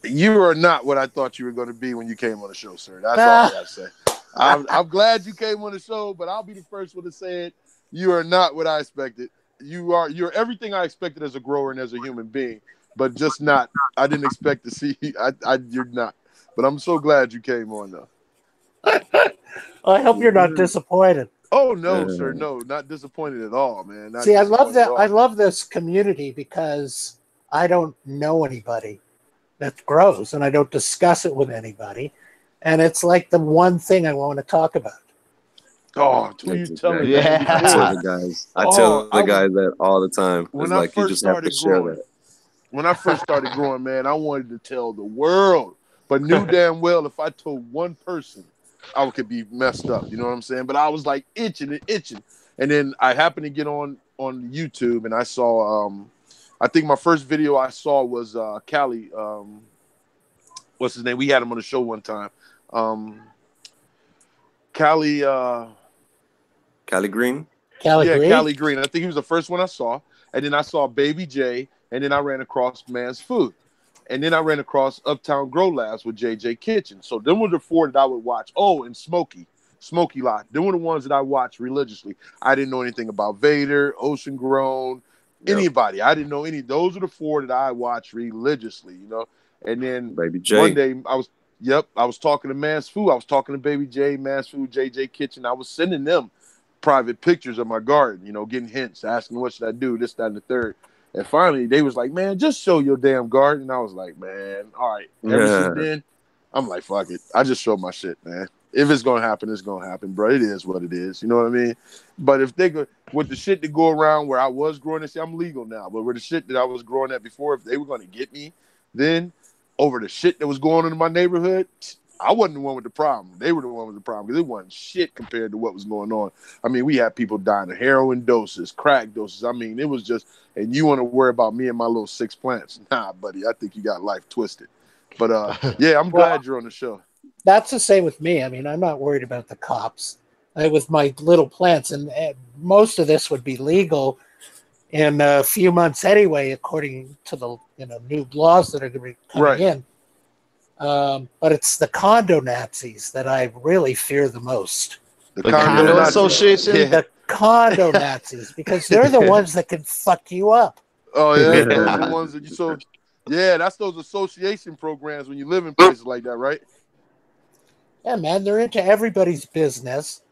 you are not what I thought you were going to be when you came on the show, sir. That's all I got to say. I'm glad you came on the show, but I'll be the first one to say it. You are not what I expected. You're everything I expected as a grower and as a human being, but just not. I didn't expect to see. You're not. But I'm so glad you came on, though. I hope you're not disappointed. Oh no, sir, no, not disappointed at all, man. See, I love that. I love this community because I don't know anybody that grows, and I don't discuss it with anybody. And it's like the one thing I want to talk about. Oh, you tell me. Yeah. I tell the guys that all the time. It's like you just have to share that. When I first started growing, man, I wanted to tell the world, but knew damn well if I told one person, I could be messed up. You know what I'm saying? But I was like itching. And then I happened to get on YouTube, and I saw, I think my first video I saw was Callie. What's his name? We had him on the show one time. Callie Green? Callie Green. I think he was the first one I saw. And then I saw Baby J, and then I ran across Man's Food. And then I ran across Uptown Grow Labs with JJ Kitchen. So them were the 4 that I would watch. Oh, and Smokey Lot. Them were the ones that I watched religiously. I didn't know anything about Vader, Ocean Grown, anybody. I didn't know any. Those are the 4 that I watched religiously, you know. And then Baby J. One day I was talking to Man's Food. I was talking to Baby J, Man's Food, JJ Kitchen. I was sending them private pictures of my garden, you know, getting hints, asking what should I do, this, that, and the third. And finally, they was like, man, just show your damn garden. And I was like, man, all right. Ever since then, I'm like, fuck it. I just show my shit, man. If it's going to happen, it's going to happen, bro. It is what it is. You know what I mean? But if they go with the shit that go around where I was growing this, I'm legal now. But with the shit that I was growing at before, if they were going to get me then over the shit that was going on in my neighborhood, I wasn't the one with the problem. They were the one with the problem because it wasn't shit compared to what was going on. I mean, we had people dying of heroin doses, crack doses. I mean, it was just, and you want to worry about me and my little 6 plants. Nah, buddy, I think you got life twisted. But yeah, I'm glad you're on the show. That's the same with me. I mean, I'm not worried about the cops with my little plants, and most of this would be legal in a few months anyway, according to the new laws that are going to be coming in. But it's the condo Nazis that I really fear the most. The condo association? Yeah. The condo Nazis, because they're the ones that can fuck you up. Oh, yeah. Those are the ones that you so. Yeah, that's those association programs when you live in places like that, right? Yeah, man, they're into everybody's business.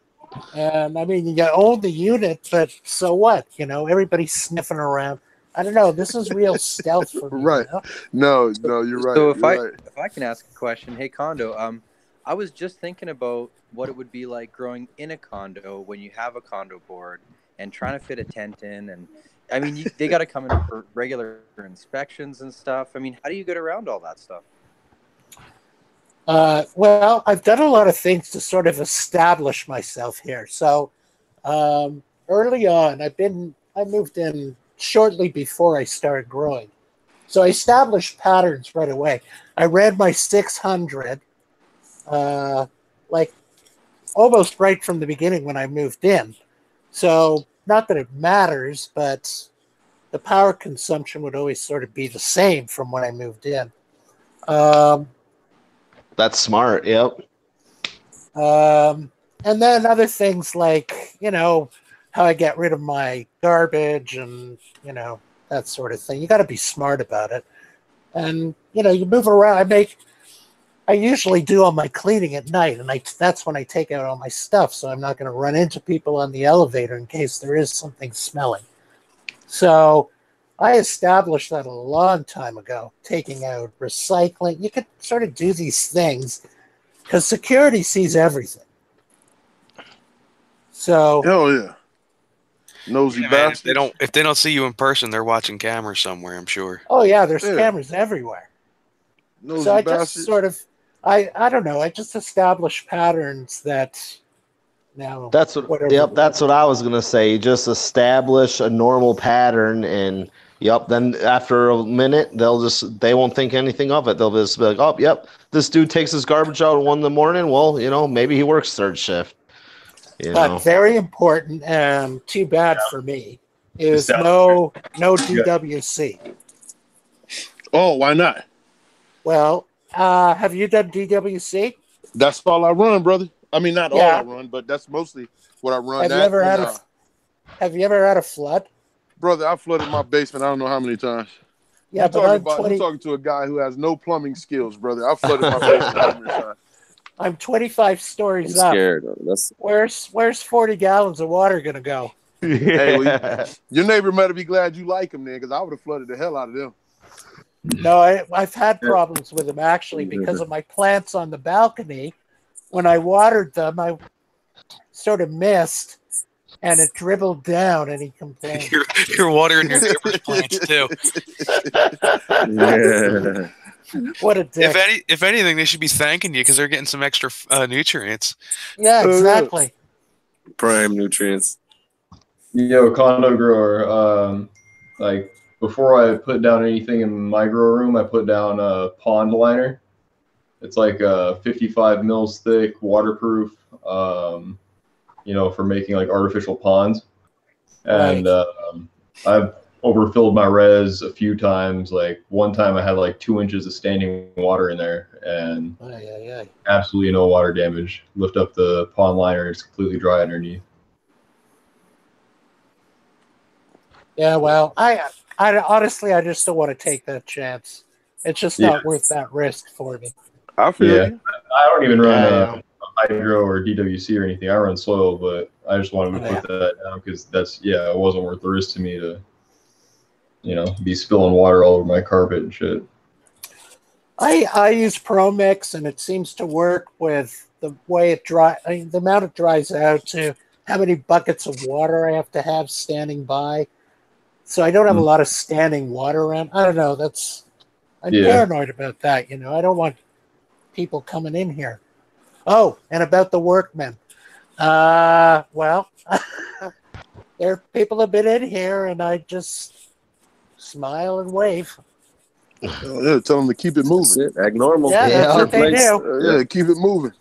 And I mean, you own the unit, but so what? You know, everybody's sniffing around. I don't know. This is real stealth for me. Right. You know? No, you're right. So if you're if I can ask a question, hey Condo, I was just thinking about what it would be like growing in a condo when you have a condo board and trying to fit a tent in, and I mean they got to come in for regular inspections and stuff. I mean, how do you get around all that stuff? Well, I've done a lot of things to sort of establish myself here. So early on, I moved in shortly before I started growing. So I established patterns right away. I ran my 600, like almost right from the beginning when I moved in. So not that it matters, but the power consumption would always sort of be the same from when I moved in. That's smart. Yep. And then other things like, you know, how I get rid of my garbage and, you know, that sort of thing. You got to be smart about it. And, you know, you move around. I usually do all my cleaning at night, and that's when I take out all my stuff. So I'm not going to run into people on the elevator in case there is something smelling. So I established that a long time ago, taking out recycling. You could sort of do these things because security sees everything. So hell yeah, nosy bastards. If they don't see you in person, they're watching cameras somewhere, I'm sure. Oh yeah, there's cameras everywhere. Nosy so I bastards. just sort of, I don't know. I just established patterns that. Now, that's what I was gonna say. You just establish a normal pattern, and then after a minute, they won't think anything of it. They'll just be like, oh, yep, this dude takes his garbage out at 1 a.m. Well, you know, maybe he works third shift. But very important, and too bad for me, is no DWC. Oh, why not? Well, have you done DWC? That's all I run, brother. I mean, not all I run, but that's mostly what I run. Have you ever had a flood? Brother, I flooded my basement I don't know how many times. Yeah, you're talking to a guy who has no plumbing skills, brother. I flooded my basement how many times? I'm 25 stories up. Scared. Where's 40 gallons of water gonna go? Hey, your neighbor better be glad you like him then, because I would have flooded the hell out of them. No, I've had problems with him actually because of my plants on the balcony. When I watered them, I sort of missed, and it dribbled down, and he complained. You're watering your neighbor's plants too. Yeah. What a dick. If anything, they should be thanking you because they're getting some extra nutrients. Yeah, exactly. Prime nutrients. Yo, condo grower. Like before I put down anything in my grow room, I put down a pond liner. It's like 55 mils thick, waterproof. You know, for making like artificial ponds. And I've overfilled my res a few times. Like one time I had like 2 inches of standing water in there, and absolutely no water damage. Lift up the pond liner, it's completely dry underneath. Yeah, well, I honestly, I just don't want to take that chance. It's just not worth that risk for me. I feel you. I don't even run hydro or DWC or anything. I run soil, but I just wanted to put that down because it wasn't worth the risk to me to, you know, be spilling water all over my carpet and shit. I use ProMix, and it seems to work with the way it the amount it dries out to how many buckets of water I have to have standing by. So I don't have a lot of standing water around. I don't know. I'm paranoid about that. You know, I don't want people coming in here. Oh, and about the workmen. Well, people have been in here, and I just smile and wave. Yeah, tell them to keep it moving. Act normal. Yeah, that's what they do. Keep it moving.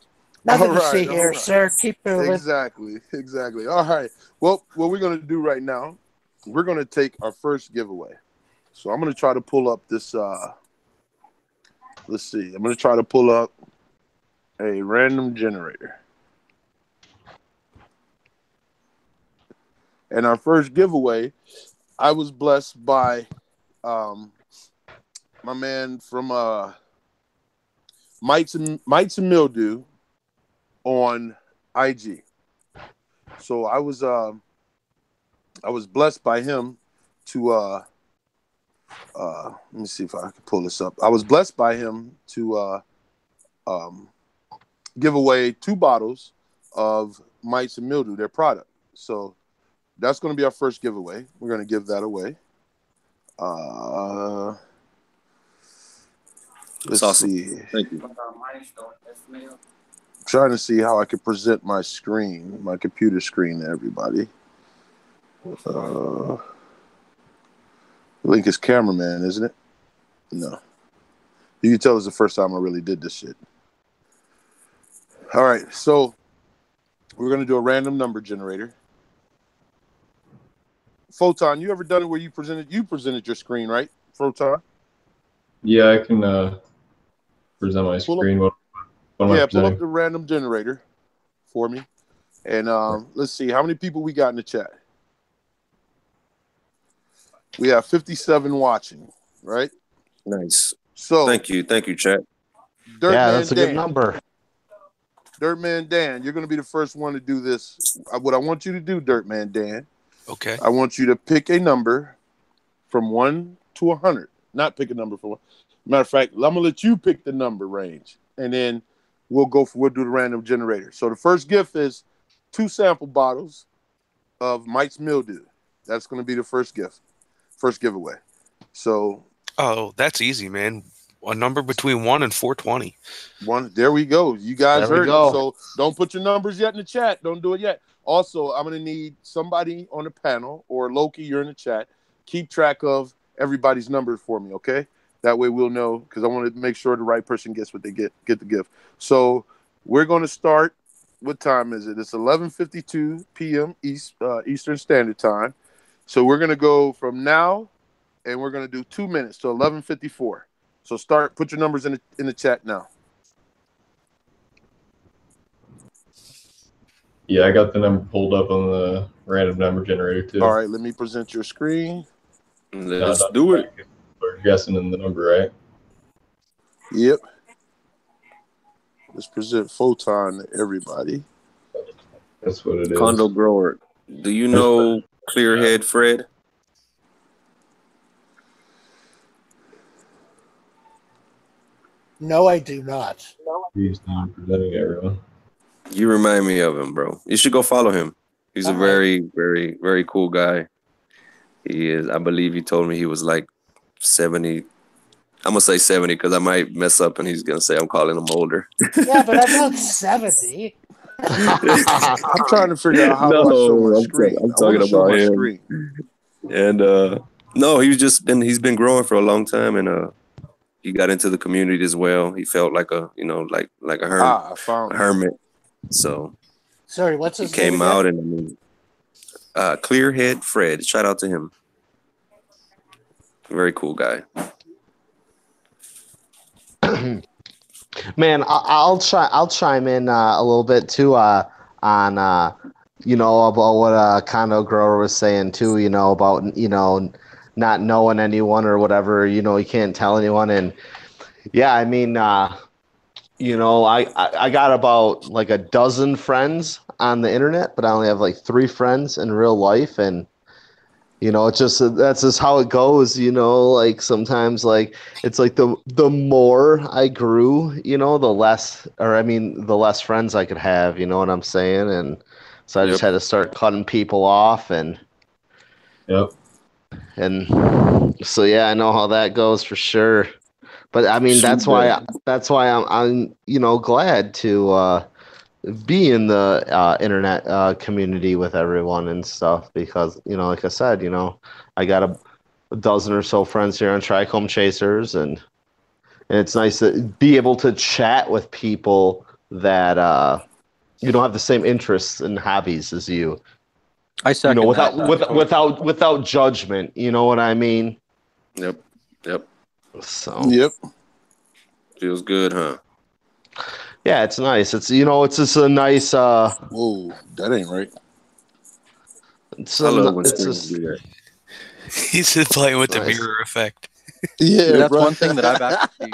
Nothing to see here, sir. Keep moving. Exactly. All right. Well, what we're going to do right now, we're going to take our first giveaway. So I'm going to try to pull up this let's see. I'm going to try to pull up a random generator. And our first giveaway, I was blessed by my man from Mites and Mildew on IG. So I was blessed by him to let me see if I can pull this up. I was blessed by him to give away 2 bottles of Mites and Mildew, their product. So that's going to be our first giveaway. We're going to give that away. Let's awesome. see. Thank you. I'm trying to see how I can present my screen, my computer screen to everybody. Link is cameraman, isn't it? No. You can tell it's the first time I really did this shit. All right, so we're going to do a random number generator. Photon, you ever done it where you presented your screen, right, Photon? Yeah, I can present my screen. What am I pull up the random generator for me. And let's see, how many people we got in the chat? We have 57 watching, right? Nice. So thank you, chat. That's a good number. Dirtman Dan, you're going to be the first one to do this. What I want you to do, Dirtman Dan. Okay. I want you to pick a number from 1 to 100. Not pick a number for one. Matter of fact, I'm going to let you pick the number range, and then we'll do the random generator. So the first gift is 2 sample bottles of Mite's Mildew. That's going to be the first giveaway. So. Oh, that's easy, man. A number between 1 and 420. There we go. You guys heard it. Go. So don't put your numbers yet in the chat. Don't do it yet. Also, I'm going to need somebody on the panel, or Loki, you're in the chat. Keep track of everybody's numbers for me, okay? That way we'll know, because I want to make sure the right person gets what they get the gift. So we're going to start. What time is it? It's 11:52 p.m. Eastern Standard Time. So we're going to go from now, and we're going to do 2 minutes to 11:54. So put your numbers in the chat now. Yeah, I got the number pulled up on the random number generator too. All right, let me present your screen. Let's do it. We're guessing in the number, right? Yep. Let's present Photon to everybody. That's what it is. Condo grower. Do you know Clearhead Fred? No, I do not. He's not presenting everyone. You remind me of him, bro. You should go follow him. He's a very, very, very cool guy. He is. I believe he told me he was like 70. I'm going to say 70 because I might mess up and he's going to say I'm calling him older. Yeah, but I'm not 70. I'm trying to figure out how to show my screen. I'm talking about him. Screen. And no, he's been growing for a long time, and he got into the community as well. He felt like a hermit. So sorry, what's his name? He came again? out and Clearhead Fred. Shout out to him. Very cool guy. Man, I'll chime in a little bit too on about what Condo Grower was saying too. About not knowing anyone or whatever. You can't tell anyone, and yeah, I mean, I got about like a dozen friends on the internet, but I only have like 3 friends in real life, and it's just that's just how it goes. Like sometimes like it's like the more I grew, the less friends I could have. You know what I'm saying? And so I just had to start cutting people off, and and so yeah, I know how that goes for sure. But I mean, that's why I'm glad to be in the internet community with everyone and stuff, because like I said, I got a dozen or so friends here on TrichomeChasers, and it's nice to be able to chat with people that don't have the same interests and hobbies as you. I second without judgment. You know what I mean? Yep. So. Yep. Feels good, huh? Yeah, it's nice. It's it's just a nice. Whoa, that ain't right. I love when screens do that. He's just playing with the mirror effect. Yeah, that's bro. one thing that I've actually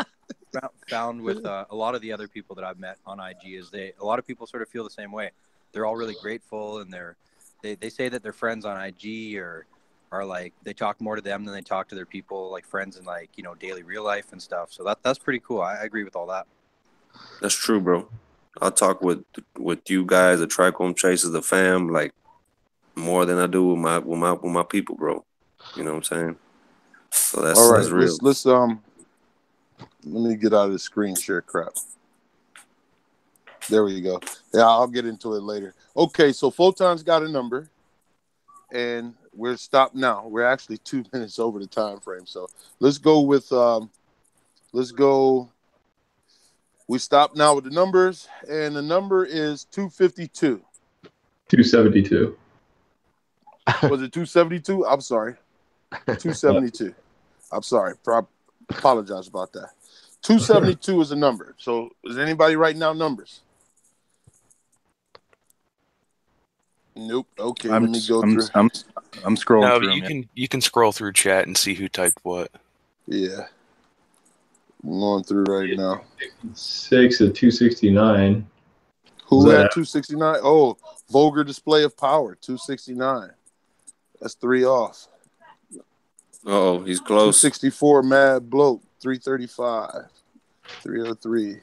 found with a lot of the other people that I've met on IG is a lot of people sort of feel the same way. They're all really grateful, and they say that their friends on IG are like they talk more to them than they talk to their people, like friends in like daily real life and stuff. So that's pretty cool. I agree with all that. That's true, bro. I talk with you guys, the TrichomeChasers, the fam, like more than I do with my people, bro. You know what I'm saying? So that's all right. That's real. Let's let me get out of the screen share crap. There we go. Yeah, I'll get into it later. Okay, so Photon's got a number, and we're stopped now. We're actually 2 minutes over the time frame. So let's go with we stop now with the numbers, and the number is 252. 272. Was it 272? I'm sorry. 272. I'm sorry. Apologize about that. 272 is a number. So is anybody writing down numbers? Nope. Okay, let me go through. I'm scrolling No, through. But you can scroll through chat and see who typed what. Yeah. I'm going through right now. 6 at 269. Who had 269? Oh, vulgar display of power, 269. That's 3 off. Oh, he's close. 264 mad bloke, 335. 303.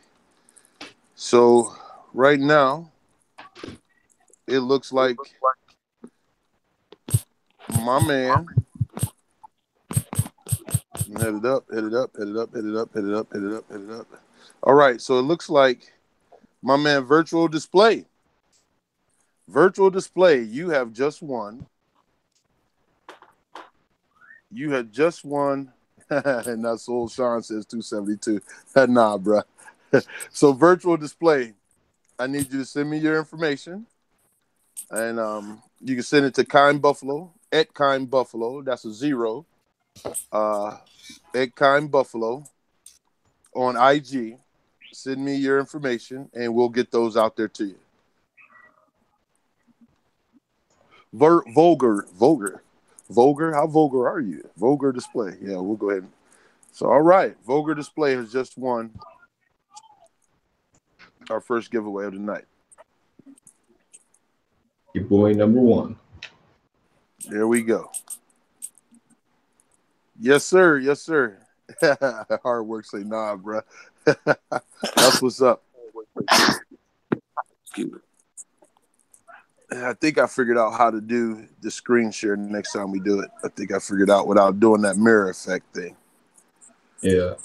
So right now, it looks like my man hit it up. All right, so it looks like my man Virtual Display, you have just won. You had just won, and that's old Sean says 272. Nah, bro. So Virtual Display, I need you to send me your information, and you can send it to Kind Buffalo at Kind Buffalo. That's a 0. At Kind Buffalo on IG. Send me your information, and we'll get those out there to you. Vulgar. How vulgar are you? Vulgar Display. Yeah, we'll go ahead. So, all right. Vulgar Display has just won our first giveaway of the night. Your boy number 1. There we go. Yes, sir. Yes, sir. Hard work say nah, bro. That's what's up. I think I figured out how to do the screen share next time we do it. I think I figured out without doing that mirror effect thing. Yeah.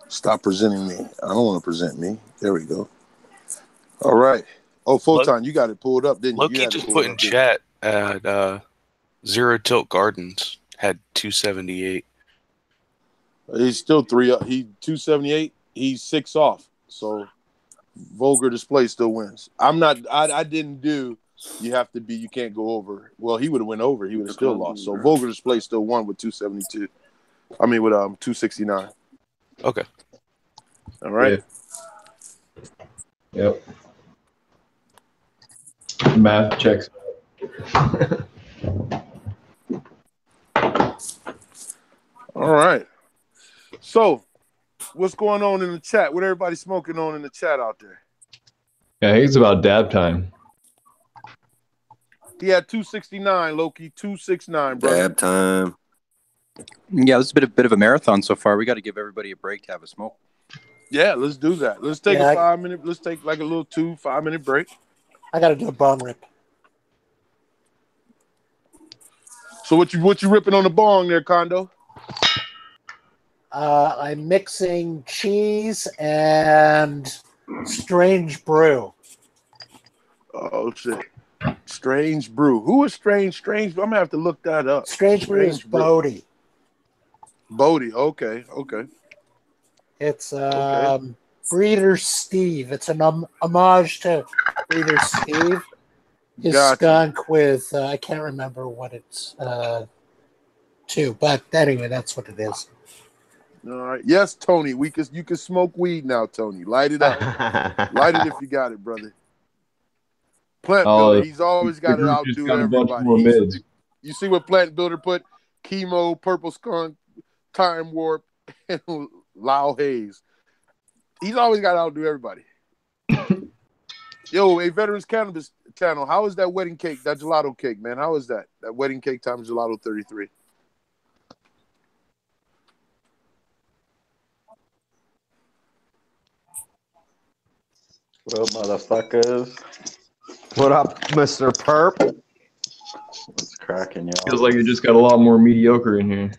Stop presenting me. I don't want to present me. There we go. All right. Oh, Photon, you got it pulled up, didn't you? Loki just put in chat at Zero Tilt Gardens had 278. He's still 3 up. He 278. He's 6 off. So Vulgar Display still wins. I didn't do. You have to be. You can't go over. Well, he would have went over. He would have still lost. So Vulgar Display still won with 272. I mean with 269. Okay. All right. Yeah. Yep. Math checks. All right. So, what's going on in the chat? What everybody smoking on in the chat out there? Yeah, I think it's about dab time. He had 269, Loki. 269, bro. Dab time. Yeah, this is a bit of a marathon so far. We got to give everybody a break to have a smoke. Yeah, let's do that. Let's take a 5 minute. Let's take like a little 5 minute break. I got to do a bong rip. So what you ripping on the bong there, Kondo? I'm mixing cheese and Strange Brew. Oh shit! Strange Brew. Who is Strange? I'm gonna have to look that up. Strange Brew is Bodie. Bodie. Okay. It's Breeder Steve. It's an homage to Breeder Steve. his skunk with I can't remember what it's to, but anyway, that's what it is. All right. Yes, Tony. You can smoke weed now, Tony. Light it up. Light it if you got it, brother. Plant Builder. He's always got to outdo everybody. You see what Plant Builder put? Chemo, Purple Skunk, Time Warp, and Lao Haze. He's always got to outdo everybody. Yo, a Veterans Cannabis channel. How is that wedding cake, that gelato cake, man? How is that? That wedding cake times gelato 33. What up, motherfuckers? What up, Mr. Perp? What's cracking, y'all? Feels like it just got a lot more mediocre in here.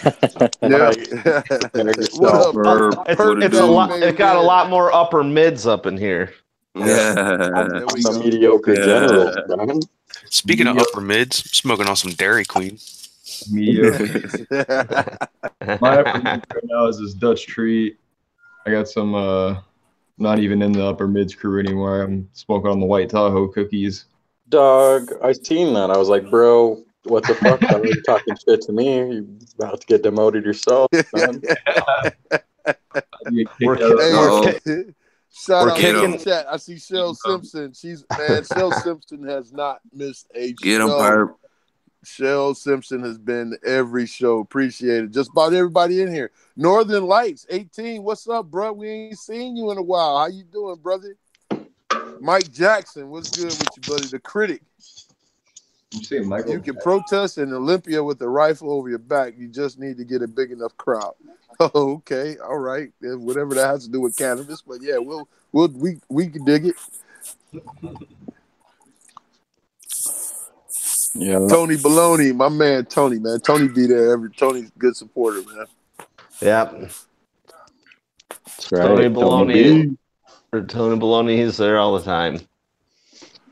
Yeah. What up, Perp? It got a lot more upper mids up in here. Yeah. Some mediocre generals, man. Speaking of upper mids, I'm smoking on some Dairy Queen. Mediocre. My upper mid right now is this Dutch treat. I got some not even in the upper mids crew anymore. I'm smoking on the White Tahoe cookies. Dog, I seen that. I was like, bro, what the fuck? Why are you talking shit to me? You about to get demoted yourself, man. Shout out to the chat. I see Shell Simpson. Shell Simpson has not missed a show. Shell Simpson has been every show. Appreciate it. Just about everybody in here. Northern Lights, 18. What's up, bro? We ain't seen you in a while. How you doing, brother? Mike Jackson, what's good with you, buddy? The Critic. You can protest in Olympia with a rifle over your back. You just need to get a big enough crowd. Oh, okay, all right. Whatever that has to do with cannabis, but yeah, we can dig it. Yeah. Tony Baloney, my man Tony, man. Tony be there Tony's a good supporter, man. Yep. That's right. Tony Baloney. Tony Baloney, he's there all the time.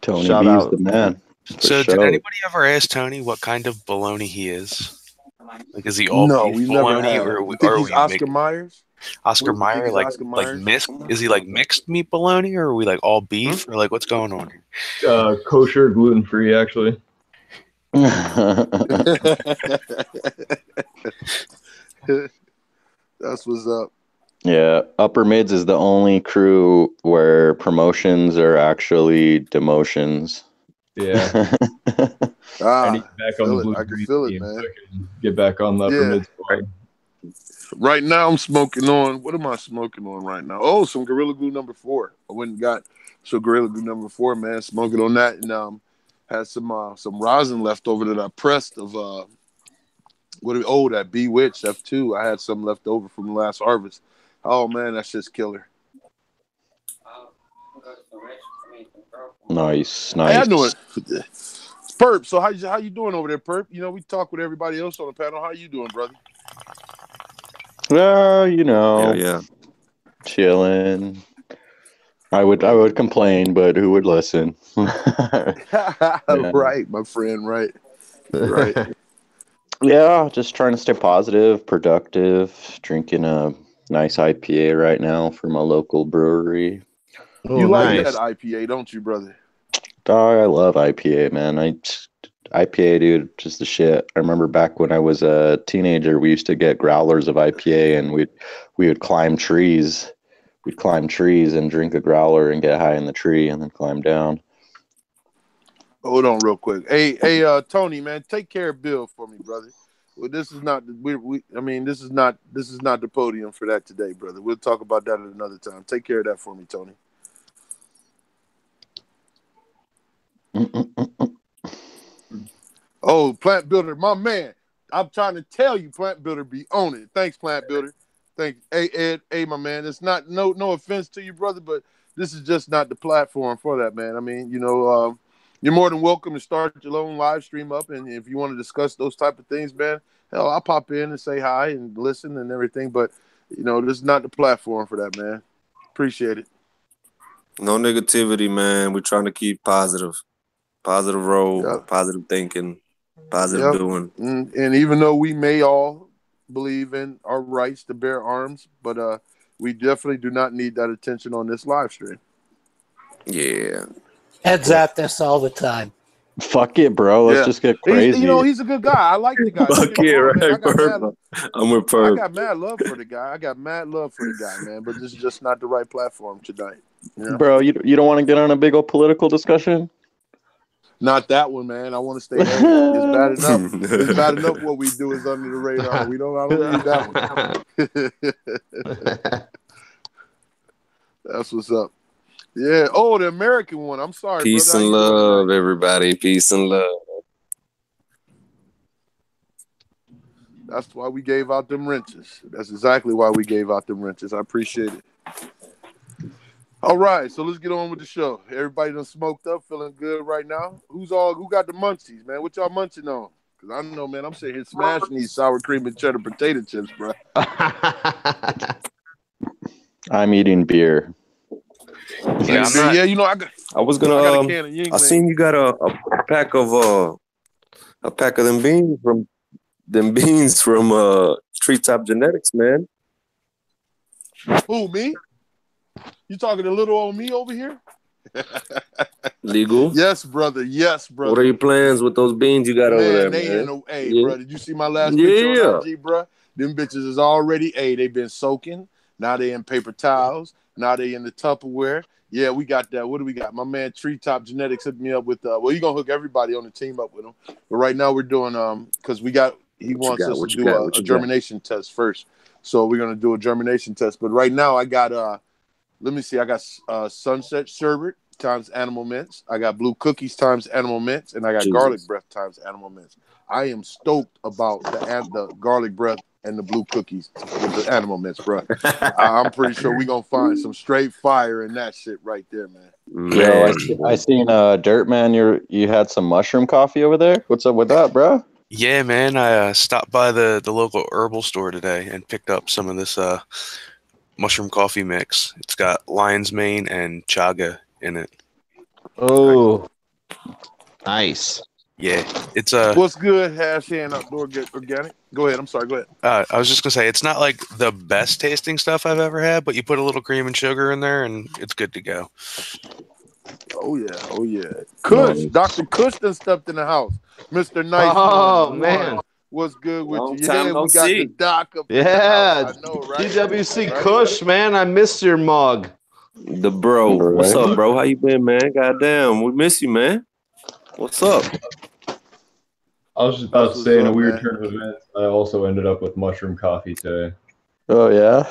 Tony B's the man. So did anybody ever ask Tony what kind of baloney he is? Like, is he all beef baloney, or are we Oscar Myers? Oscar Mayer, like mixed? Is he like mixed meat baloney, or are we like all beef, or like what's going on here? Kosher, gluten free, actually. That's what's up. Yeah, Upper Mids is the only crew where promotions are actually demotions. Yeah. I need back on the blue. I can feel it, man. Get back on the Upper Mids. Right now, I'm smoking on. What am I smoking on right now? Oh, some Gorilla Glue number 4. I went and got some Gorilla Glue number 4, man. Smoking on that, and had some rosin left over that I pressed of that Bewitch F2. I had some left over from the last harvest. Oh man, that's just killer. Nice. Hey, I know it. Perp, so how you doing over there, Perp? You know, we talk with everybody else on the panel. How you doing, brother? Yeah. Chilling. I would complain, but who would listen? Right, my friend, right. Yeah, just trying to stay positive, productive, drinking a nice IPA right now from a local brewery. You like that IPA, don't you, brother? Dog, I love IPA, man. IPA, dude, just the shit. I remember back when I was a teenager, we used to get growlers of IPA, and we would climb trees. We'd climb trees and drink a growler and get high in the tree and then climb down. Hold on real quick. Hey, Tony, man, take care of Bill for me, brother. Well, this is not this is not the podium for that today, brother. We'll talk about that at another time. Take care of that for me, Tony. Oh, Plant Builder, my man. I'm trying to tell you, Plant Builder be on it. Thanks, Plant Builder. Thanks. Hey, Ed, hey, my man. It's not no offense to you, brother, but this is just not the platform for that, man. I mean, you're more than welcome to start your own live stream up, and if you want to discuss those type of things, man, hell, I'll pop in and say hi and listen and everything. But this is not the platform for that, man. Appreciate it. No negativity, man. We're trying to keep positive road, positive thinking, positive doing. And even though we may all believe in our rights to bear arms, but we definitely do not need that attention on this live stream. Yeah. Heads at this all the time. Fuck it, bro. Let's just get crazy. He's a good guy. I like the guy. Fuck yeah, right, I'm with Perp. I got mad love for the guy. Man. But this is just not the right platform tonight. You know? Bro, you don't want to get on a big old political discussion? Not that one, man. I want to stay home. It's bad enough. It's bad enough what we do is under the radar. I don't need that one. That's what's up. Yeah. Oh, the American one. I'm sorry. Peace brother. and love, everybody. Peace and love. That's why we gave out them wrenches. That's exactly why we gave out them wrenches. I appreciate it. All right, so let's get on with the show. Everybody done smoked up, feeling good right now. Who got the munchies, man? What y'all munching on? Because I know, man, I'm sitting here smashing these sour cream and cheddar potato chips, bro. I'm eating beer. Yeah, I was gonna. I seen you got a pack of them beans from Treetop Genetics, man. Who, me? You talking to little old me over here? Legal? Yes, brother. What are your plans with those beans you got over there, man? Bro, did you see my last picture on IG, bro? Them bitches is already, they've been soaking. Now they in paper towels. Now they in the Tupperware. Yeah, we got that. What do we got? My man Treetop Genetics hooked me up with, he going to hook everybody on the team up with him. But right now we're doing, because he wants us to do a germination test first. So we're going to do a germination test. But right now I got, let me see. I got Sunset Sherbet times Animal Mints. I got Blue Cookies times Animal Mints. And I got Garlic Breath times Animal Mints. I am stoked about the Garlic Breath and the Blue Cookies with the Animal Mints, bro. I'm pretty sure we're going to find some straight fire in that shit right there, man. Yo, I seen Dirt Man, you had some mushroom coffee over there? What's up with that, bro? Yeah, man. I stopped by the local herbal store today and picked up some of this mushroom coffee mix. It's got lion's mane and chaga in it. Oh, nice. Yeah, it's What's good, Hand Outdoor Organic? Go ahead. I'm sorry. Go ahead. I was just gonna say it's not like the best tasting stuff I've ever had, but you put a little cream and sugar in there, and it's good to go. Oh yeah. Kush, Dr. Kush done stepped in the house. Mr. Nice. Oh man. What's good with Long you? time Yeah, no we got see. the doc up. Yeah, I know, right? TWC Kush, man. I missed your mug. The bro. What's up, bro? How you been, man? Goddamn, we miss you, man. What's up? I was just about to say, in a weird turn of events, I also ended up with mushroom coffee today. Oh yeah.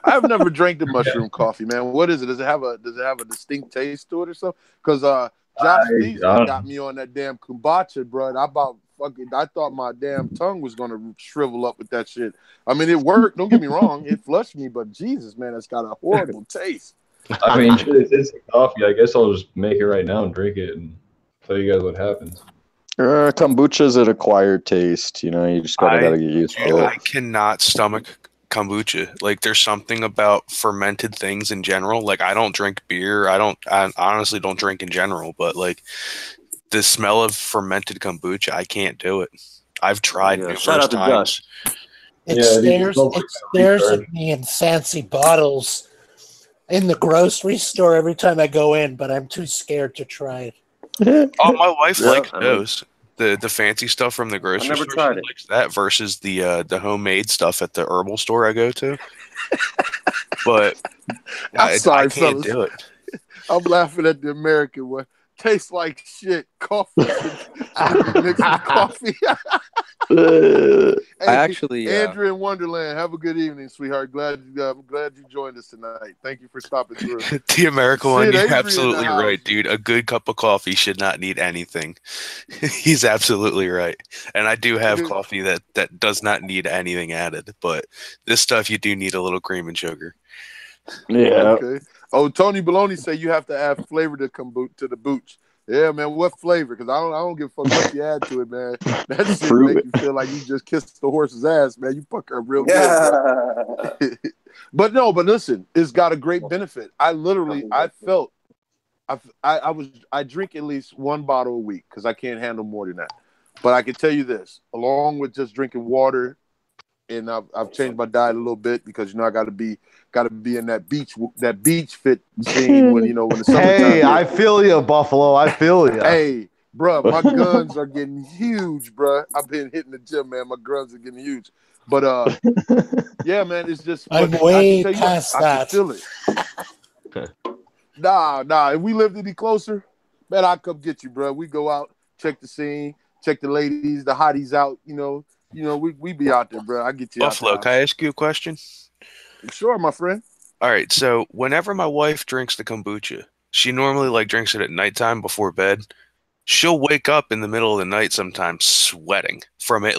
I've never drank the mushroom coffee, man. What is it? Does it have a distinct taste to it or something? Because Josh Stevenson got me on that damn kombucha, bro. And I thought my damn tongue was gonna shrivel up with that shit. I mean, it worked. Don't get me wrong, it flushed me, but Jesus, man, it's got a horrible taste. I mean, it's coffee. I guess I'll just make it right now and drink it and tell you guys what happens. Kombucha's an acquired taste. You know, you just gotta get used to it. I cannot stomach kombucha. Like, there's something about fermented things in general. Like, I don't drink beer. I honestly don't drink in general. But like, the smell of fermented kombucha, I can't do it. I've tried numerous times. It stares at me in fancy bottles in the grocery store every time I go in, but I'm too scared to try it. Oh, my wife likes those. The fancy stuff from the grocery store. She likes that versus the homemade stuff at the herbal store I go to. But I'm sorry, I can't do it. I'm laughing at the American one. Tastes like shit. Coffee mixed with coffee. Hey, I actually, Andrew in Wonderland. Have a good evening, sweetheart. I'm glad you joined us tonight. Thank you for stopping through. The American one, you're absolutely right, dude. A good cup of coffee should not need anything. He's absolutely right. And I do have coffee that does not need anything added, but this stuff you do need a little cream and sugar. Yeah. Okay. Oh, Tony Baloney said you have to add flavor to the booch. Yeah, man. What flavor? Because I don't give a fuck what you add to it, man. That shit make you feel like you just kissed the horse's ass, man. You fuck her real good. But listen, it's got a great benefit. I drink at least one bottle a week because I can't handle more than that. But I can tell you this, along with just drinking water, and I've changed my diet a little bit because I got to be in that beach fit scene when when the summertime. Hey, I feel you, Buffalo. I feel you. Hey, bro, my guns are getting huge, bro. I've been hitting the gym, man. My guns are getting huge. But yeah, man, it's just I'm way past that. I can feel it. Nah. If we lived any closer, man, I'd come get you, bro. We go out, check the scene, check the ladies, the hotties out. We be out there, bro. I get you. Buffalo, can I ask you a question? Sure, my friend. All right. So whenever my wife drinks the kombucha, she normally drinks it at nighttime before bed. She'll wake up in the middle of the night sometimes sweating from it,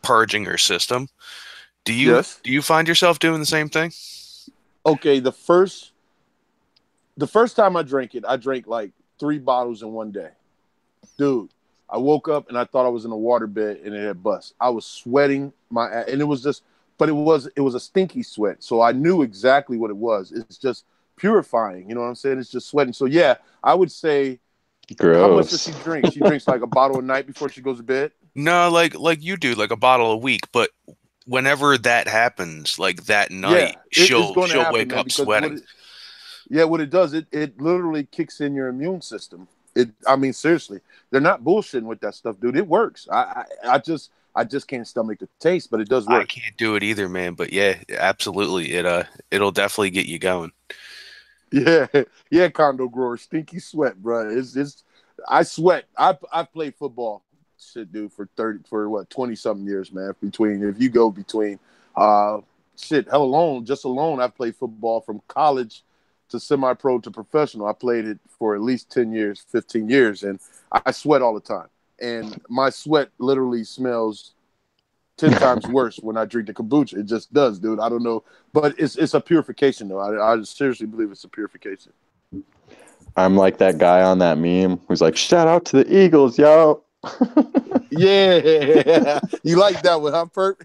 purging her system. Do you find yourself doing the same thing? Okay, the first time I drank it, I drank 3 bottles in one day. Dude, I woke up and I thought I was in a waterbed and it had bust. I was sweating and it was just, but it was a stinky sweat. So I knew exactly what it was. It's just purifying. You know what I'm saying? It's just sweating. So yeah, I would say, gross. How much does she drink? She drinks a bottle a night before she goes to bed? No, like you do, a bottle a week. But whenever that happens, that night, she'll wake up sweating. What it does, it literally kicks in your immune system. Seriously, they're not bullshitting with that stuff, dude. It works. I just can't stomach the taste, but it does work. I can't do it either, man. But yeah, absolutely, it'll definitely get you going. Yeah, condo grower, stinky sweat, bro. I sweat. I played football, shit, dude, for 20 something years, man. If you go between, hell alone, I've played football from college to semi-pro to professional. I played it for at least 10 years, 15 years, and I sweat all the time. And my sweat literally smells 10 times worse when I drink the kombucha. It just does, dude. I don't know. But it's a purification, though. I seriously believe it's a purification. I'm like that guy on that meme who's like, shout out to the Eagles, yo. Yeah. You like that one, huh, Perp?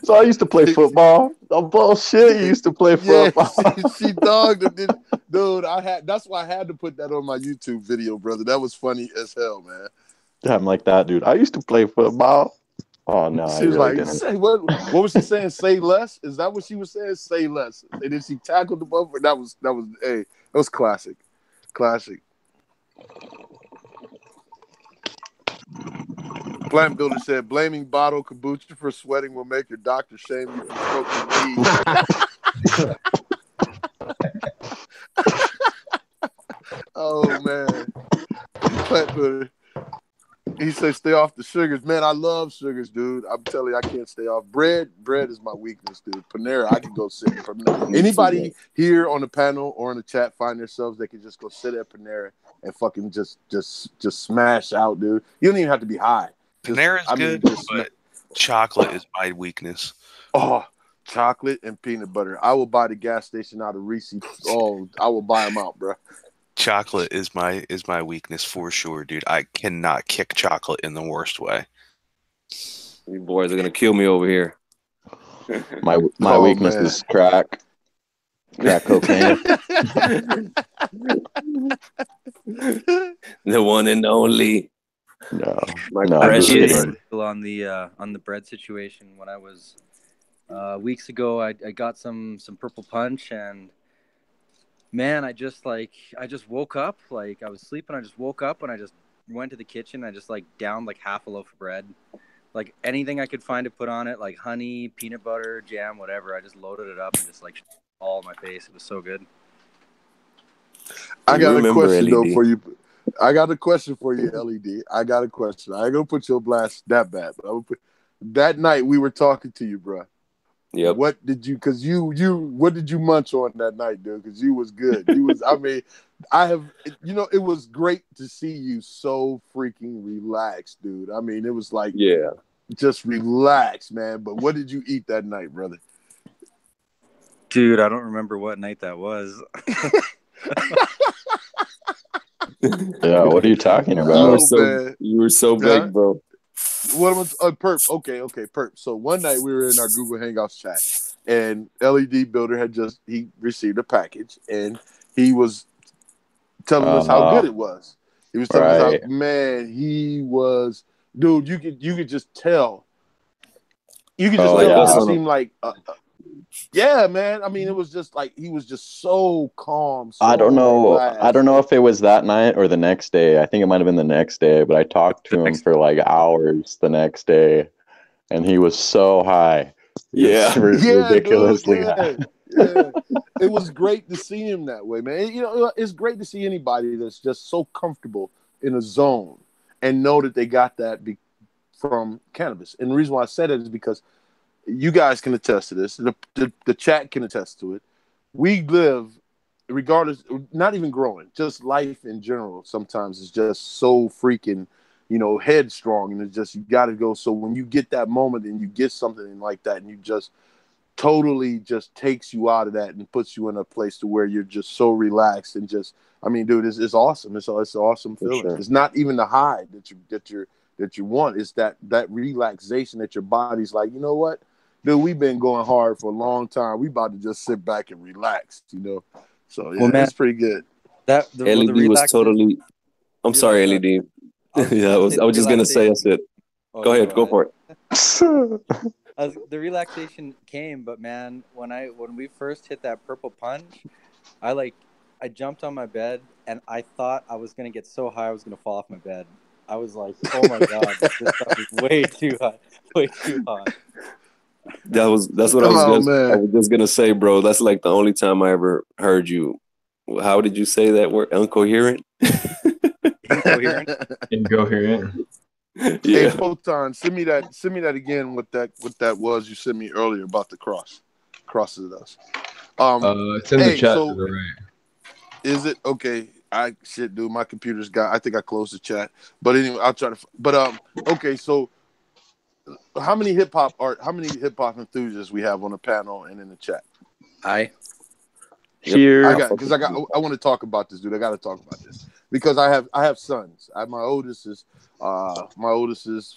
So I used to play football. Oh, bullshit. You used to play football. Yeah, she dogged it. Dude, that's why I had to put that on my YouTube video, brother. That was funny as hell, man. Yeah, I'm like that, dude. I used to play football. Oh no, she was really didn't. What was she saying? Say less? Is that what she was saying? Say less. And then she tackled the bumper. That was classic. Classic. Plant Builder said, blaming bottle kombucha for sweating will make your doctor shame you for smoking weed. Oh, man. Plant Builder. He said, stay off the sugars. Man, I love sugars, dude. I'm telling you, I can't stay off. Bread is my weakness, dude. Panera, I can go sit. Anybody here on the panel or in the chat find themselves, they can just go sit at Panera and fucking just smash out, dude. You don't even have to be high. Panera's good, but chocolate is my weakness. Oh, chocolate and peanut butter. I will buy the gas station out of Reese. Oh, I will buy them out, bro. Chocolate is my weakness for sure, dude. I cannot kick chocolate in the worst way. You boys are gonna kill me over here. My weakness is crack cocaine. The one and only. No, precious. On the bread situation, when I was weeks ago, I got some purple punch, and man, I just woke up, I was sleeping. I just woke up and I just went to the kitchen. I just downed half a loaf of bread, anything I could find to put on it, honey, peanut butter, jam, whatever. I just loaded it up and just all in my face. It was so good. I got a question though for you. I got a question for you, LED. I got a question. I ain't gonna put your blast that bad, but that night we were talking to you, bro. Yep. What did you munch on that night, dude? Because you was good. You was. I mean, it was great to see you so freaking relaxed, dude. I mean, it was just relax, man. But what did you eat that night, brother? Dude, I don't remember what night that was. Yeah, what are you talking about? You were so big, bro. What was Perp? Okay, Perp. So one night we were in our Google Hangouts chat, and LED Builder had he received a package, and he was telling us how good it was. He was telling us how he was, dude. You could just tell You could just tell it seemed like, yeah, man. I mean, it was just like he was just so calm. So I don't know. relaxed. I don't know if it was that night or the next day. I think it might have been the next day. But I talked to him for like hours the next day, and he was so high. Ridiculously high. Yeah. It was great to see him that way, man. You know, it's great to see anybody that's just so comfortable in a zone and know that they got that from cannabis. And the reason why I said it is because you guys can attest to this. The chat can attest to it. We live, regardless, not even growing, just life in general sometimes is just so freaking, headstrong. And it's just, you got to go. So when you get that moment and you get something like that and you just totally just takes you out of that and puts you in a place to where you're just so relaxed and just, I mean, dude, it's awesome. It's an awesome feeling. Sure. It's not even the high that you want. It's that relaxation that your body's like, you know what, dude, we've been going hard for a long time. We about to just sit back and relax, So yeah, man, it's pretty good. That LED was totally. I'm sorry, LED. I was just gonna say that's it. Go ahead, go for it. The relaxation came, but man, when we first hit that purple punch, I jumped on my bed and I thought I was gonna get so high I was gonna fall off my bed. I was like, oh my god, this stuff is way too hot, way too hot. That's what I was just gonna say, bro. That's like the only time I ever heard you. How did you say that word? Incoherent. Incoherent. Yeah. Hey, Photon, send me that again. What that was you sent me earlier about the crosses us. It's in the chat to the right. Is it okay? Dude, my computer's I think I closed the chat. But anyway, I'll try to. But okay. So, how many hip hop enthusiasts we have on the panel and in the chat? Here, I want to talk about this, dude. I got to talk about this because I have sons. My oldest is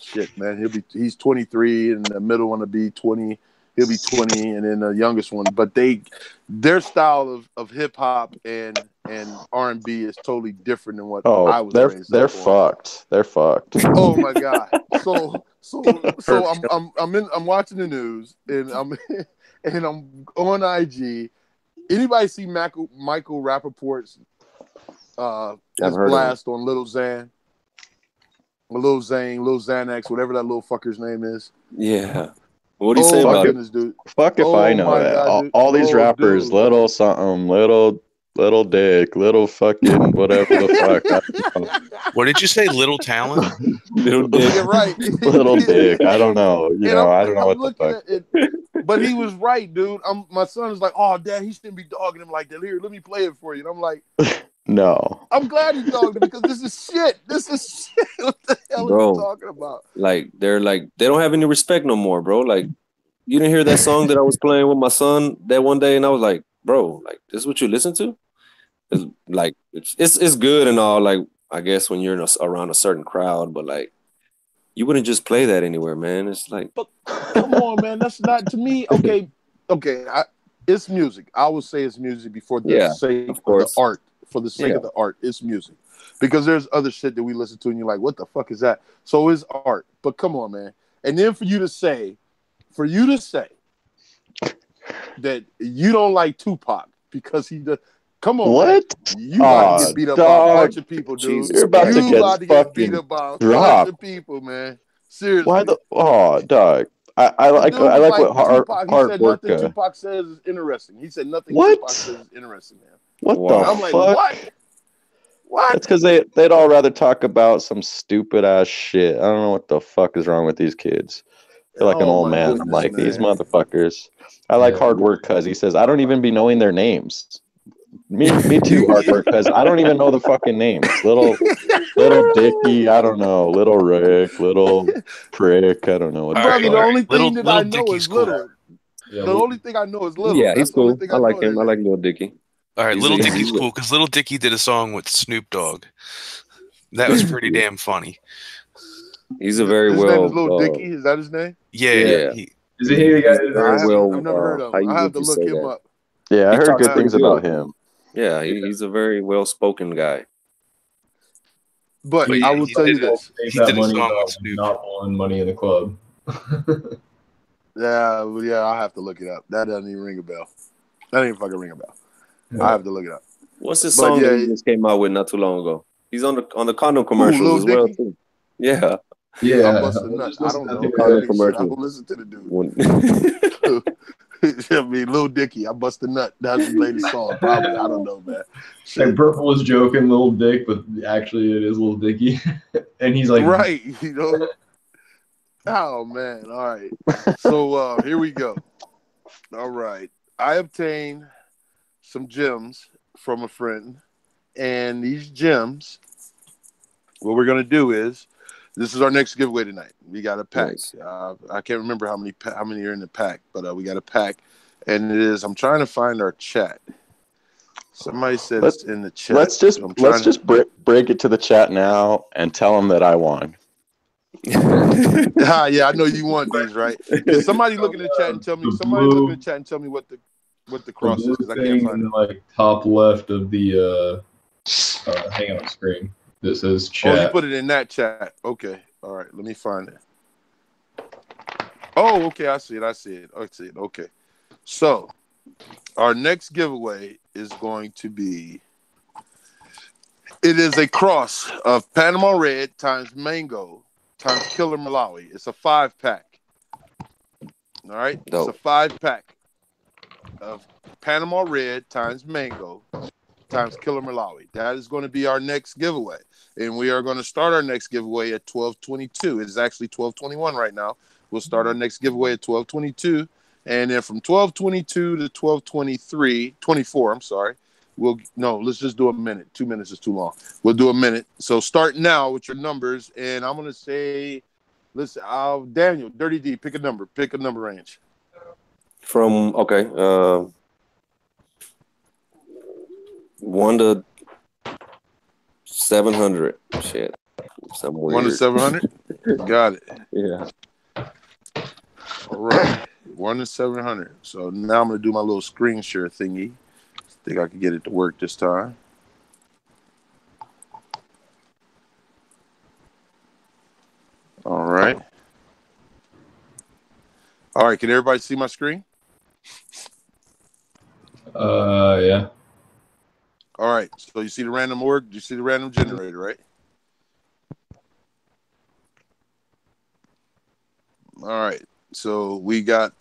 shit, man. He's 23, and the middle one will be 20. He'll be 20, and then the youngest one. But their style of hip hop and R&B is totally different than what I was raised. They're fucked. They're fucked. Oh my god. So I'm watching the news and I'm on IG. Anybody see Michael Rappaport's his blast on Lil Xan? Lil Xanax, whatever that little fucker's name is. Yeah. What do you say about it? Dude. Fuck if I know that. God, all these rappers, dude. Little something, little dick, little fucking whatever the fuck. What did you say? Little talent? Little dick. You're right. Little dick. I don't know. I don't know what the fuck. But he was right, dude. My son is like, oh, Dad, he shouldn't be dogging him like that. Here, let me play it for you. And I'm like, no. I'm glad he dogged him because this is shit. What the hell are you talking about? Like, they don't have any respect no more, bro. Like, you didn't hear that song that I was playing with my son that one day, and I was like, bro, like, this is what you listen to? It's like, it's good and all, like, I guess when you're around a certain crowd, but like, you wouldn't just play that anywhere, man. It's like, but come on, man. That's not to me. Okay. It's music. I would say it's music before the sake of the art. For the sake of the art, it's music. Because there's other shit that we listen to, and you're like, what the fuck is that? So it's art. But come on, man. And then for you to say that you don't like Tupac because he does. Come on, what? Man. You about to get beat up by a bunch of people, dude. You're about to get beat up by a bunch of people, man. Seriously. Why dog? I like what hard work. Nothing Tupac says is interesting. He said nothing Tupac says is interesting, man. What the I'm fuck? Like, what? It's because they'd all rather talk about some stupid ass shit. I don't know what the fuck is wrong with these kids. I feel like an old man. I'm like, these motherfuckers. I like hard work because he says I don't even be knowing their names. Me too, hard work because I don't even know the fucking names. Little Dicky, I don't know. Little Rick, little Prick, I don't know. What the only thing that I know is Little. Yeah, the only thing I know is Little. Yeah, he's cool. I like him. I like Little Dicky. All right, Little Dicky's cool because Little Dicky did a song with Snoop Dogg. That was pretty damn funny. He's a very his name is Little Dicky. Is that his name? Yeah. Is he here, guys? I've never heard of him. I have to look him up. Yeah, I heard good things about him. Yeah, he's a very well-spoken guy. But I will tell you this: he did a song with Snoop. Not on Money in the Club. Yeah, I'll have to look it up. That doesn't even ring a bell. That ain't fucking ring a bell. I have to look it up. What's his song that he just came out with not too long ago? He's on the condom commercials as well too. Yeah. Yeah. I bust a nut. I don't know. I don't listen to the dude. I mean, Lil Dicky. I bust a nut. That's the latest song. Probably. I don't know, man. Like Purple was joking, Lil Dick, but actually it is Lil Dicky. And he's like, right, you know. Oh man. All right. So here we go. All right. I obtained some gems from a friend, and these gems, what we're gonna do is, this is our next giveaway tonight. We got a pack. Nice. I can't remember how many are in the pack, but we got a pack, and it is. I'm trying to find our chat. Somebody said it's in the chat. Let's just break it to the chat now and tell them that I won. Yeah, I know you want these, right? Can somebody look in the chat and tell me? Somebody look in the chat and tell me what the cross is, because I can't find it. Like top left of the hangout screen. That says chat. Oh, you put it in that chat. Okay. All right. Let me find it. Oh, okay. I see it. Okay. So, our next giveaway is going to be, it is a cross of Panama Red times Mango times Killer Malawi. It's a 5-pack. All right. Dope. It's a 5-pack of Panama Red times Mango times Killer Malawi. That is going to be our next giveaway. And we are going to start our next giveaway at 12:22. It is actually 12:21 right now. We'll start our next giveaway at 12:22. And then from 12:22 to 24, let's just do a minute. 2 minutes is too long. We'll do a minute. So start now with your numbers. And I'm going to say, listen, Daniel, Dirty D, pick a number range. From, 1 to 700. Shit. Some weird. 1 to 700? Got it. Yeah. All right. 1 to 700. So now I'm going to do my little screen share thingy. Think I can get it to work this time. All right. All right. Can everybody see my screen? Yeah. All right. So you see the random org? You see the random generator, right? All right. So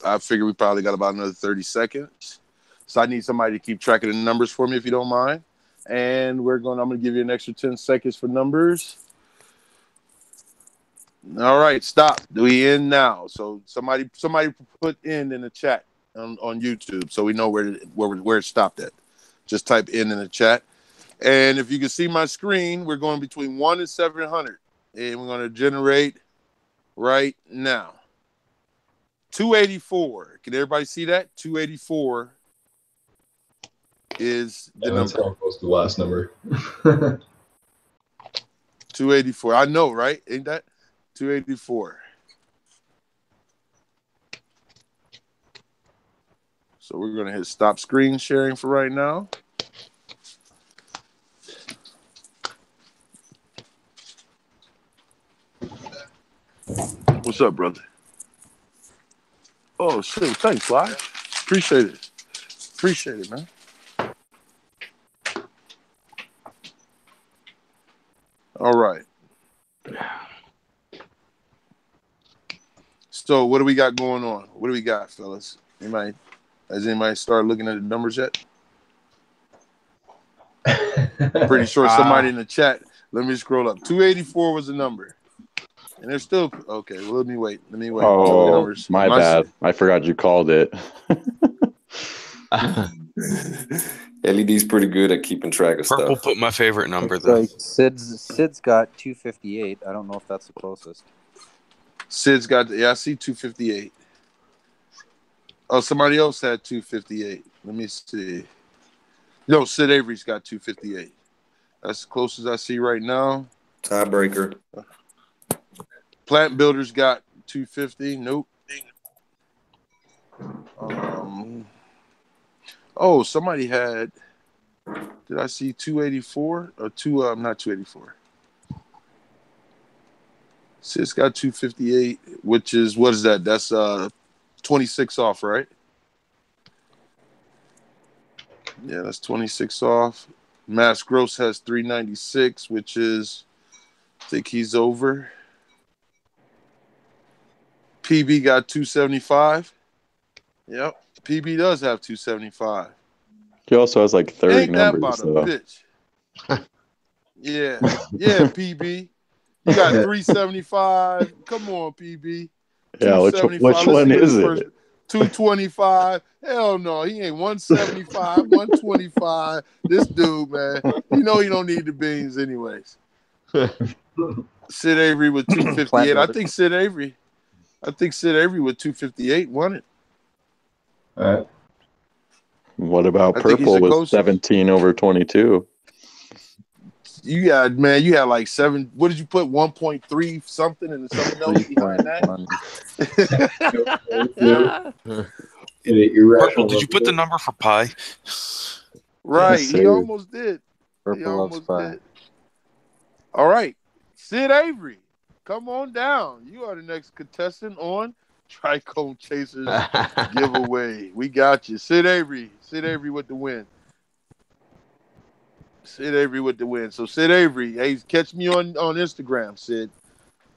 I figure we probably got about another 30 seconds. So I need somebody to keep track of the numbers for me, if you don't mind. And I'm going to give you an extra 10 seconds for numbers. All right. Stop. We in now. So somebody put in the chat on YouTube, so we know where it stopped at. Just type in the chat. And if you can see my screen, we're going between 1 and 700. And we're going to generate right now. 284. Can everybody see that? 284 is the number. That's how close to the last number. 284. I know, right? Ain't that? 284. So we're going to hit stop screen sharing for right now. What's up, brother? Oh, shit. Thanks, Fly. Appreciate it, man. All right. So what do we got going on? What do we got, fellas? Has anybody started looking at the numbers yet? Pretty sure somebody in the chat. Let me scroll up. 284 was the number. And they're still okay. Well, let me wait. Oh, my bad. I forgot you called it. LED's pretty good at keeping track of Purple stuff. Put my favorite number It's though. like Sid's got 258. I don't know if that's the closest. Sid's got I see 258. Oh, somebody else had 258. Let me see. No, Sid Avery's got 258. That's the closest I see right now. Tiebreaker. Plant Builder's got 250. Nope. Somebody had. Did I see 284 or not 284? Sid's got 258, which is what is that? That's 20 26 off, right? Yeah, that's 26 off. Mass gross has 396, which is, I think he's over. PB got 275. Yep, PB does have 275. He also has like 30 Ain't that numbers. about a bitch? Yeah, PB. You got 375. Come on, PB. Yeah, which one is it? 225. Hell no, he ain't 175, 125. This dude, man, you know he don't need the beans anyways. Sid Avery with 258. I think Sid Avery with 258 won it. All right. What about Purple with 17 over 22? You had like 7. What did you put? 1.3 something and something else behind that. Purple, did you put the number for pi? Right, yes, he almost did. He almost did. All right, Sid Avery, come on down. You are the next contestant on TrichomeChasers giveaway. We got you, Sid Avery. Sid Avery with the win. Sid Avery with the win. So Sid Avery, hey, catch me on Instagram, Sid.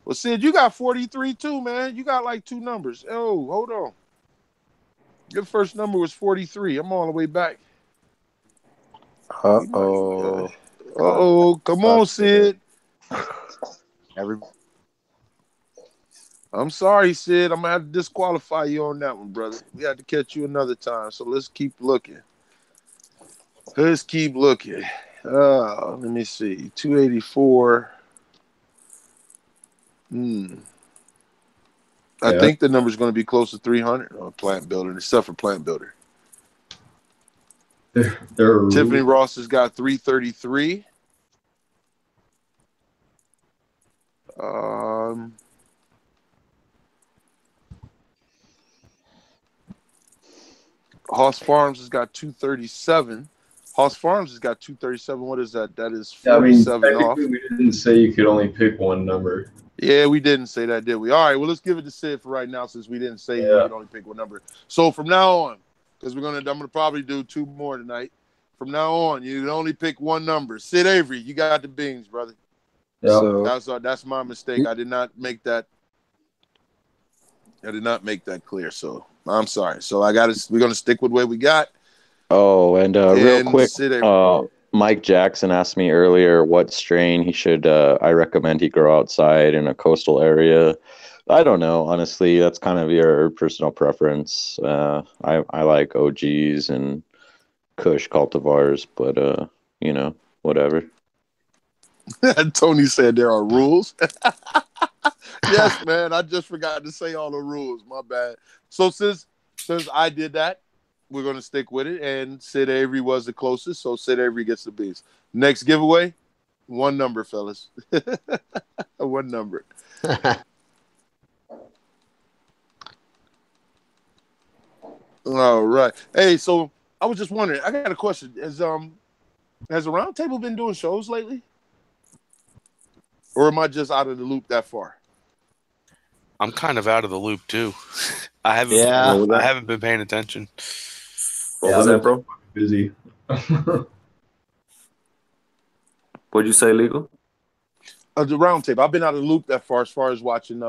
Well, Sid, you got 43 too, man. You got like 2 numbers. Oh, hold on. Your first number was 43. I'm all the way back. Uh-oh. Come on, Sid. I'm sorry, Sid. I'm going to have to disqualify you on that one, brother. We have to catch you another time. So let's keep looking. Let me see. 284. I think the number's going to be close to 300 on Plant Builder, except for Plant Builder. Tiffany Ross has got 333. Hoss Farms has got 237. Hoss Farms has got 237. What is that? That is 47 off. We didn't say you could only pick one number. Yeah, we didn't say that, did we? All right, well, let's give it to Sid for right now since we didn't say you could only pick one number. So from now on, because I'm gonna probably do 2 more tonight. From now on, you can only pick one number. Sid Avery, you got the beans, brother. Yeah. So that's my mistake. I did not make that clear. So I'm sorry. So we're gonna stick with what we got. Oh, and real quick, Mike Jackson asked me earlier what strain he should. I recommend he grow outside in a coastal area. I don't know, honestly. That's kind of your personal preference. I like OGs and Kush cultivars, but whatever. Tony said there are rules. Yes, man. I just forgot to say all the rules. My bad. So since I did that, we're going to stick with it. And Sid Avery was the closest, so Sid Avery gets the beats. Next giveaway, 1 number, fellas. 1 number. All right. Hey, so I was just wondering. I got a question. Has the Round Table been doing shows lately? Or am I just out of the loop that far? I'm kind of out of the loop too. I haven't been paying attention. What was that, bro? Busy. What'd you say, Legal? The Round Table. I've been out of the loop that far as watching.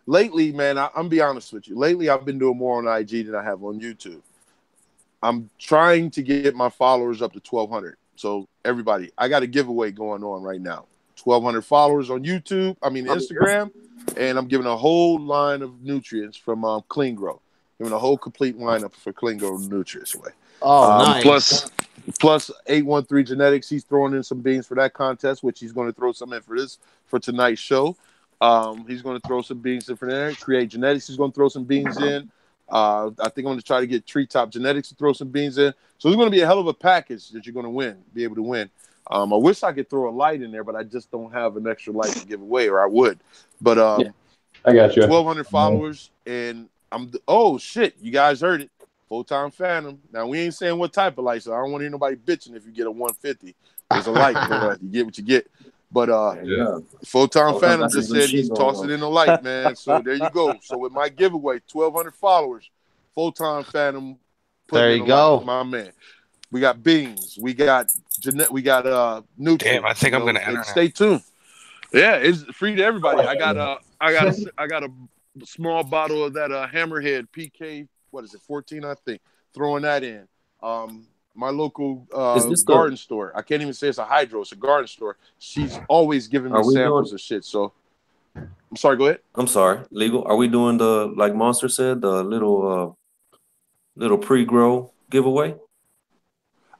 Lately, man, I'm be honest with you. Lately, I've been doing more on IG than I have on YouTube. I'm trying to get my followers up to 1,200. So everybody, I got a giveaway going on right now. 1,200 followers on Instagram, and I'm giving a whole line of nutrients from Clean Grow. Giving a whole complete lineup for Clean Grow nutrients away. Oh, nice. Plus 813 Genetics, he's throwing in some beans for that contest, which he's going to throw some in for tonight's show. He's going to throw some beans in for there. Create Genetics, he's going to throw some beans in. I think I'm going to try to get Treetop Genetics to throw some beans in. So it's going to be a hell of a package that you're going to be able to win. I wish I could throw a light in there, but I just don't have an extra light to give away, or I would. But I got you. 1,200 followers, and oh shit, you guys heard it. Full-time Phantom. Now we ain't saying what type of light, so I don't want to hear nobody bitching if you get a 150. There's a light, you get what you get. But Yeah. Photon Phantom just said he's tossing in the light, man. So there you go. So with my giveaway, 1,200 followers, Photon Phantom. There you go, my man. We got beans. We got Jeanette. We got nutrients. Damn, I think I'm gonna enter. Stay tuned. Yeah, it's free to everybody. I got a small bottle of that Hammerhead PK. What is it? 14, I think. Throwing that in. My local garden store. I can't even say it's a hydro. It's a garden store. She's always giving me samples of shit. So I'm sorry. Go ahead. I'm sorry. Legal. Are we doing the, like Monster said, the little pre-grow giveaway?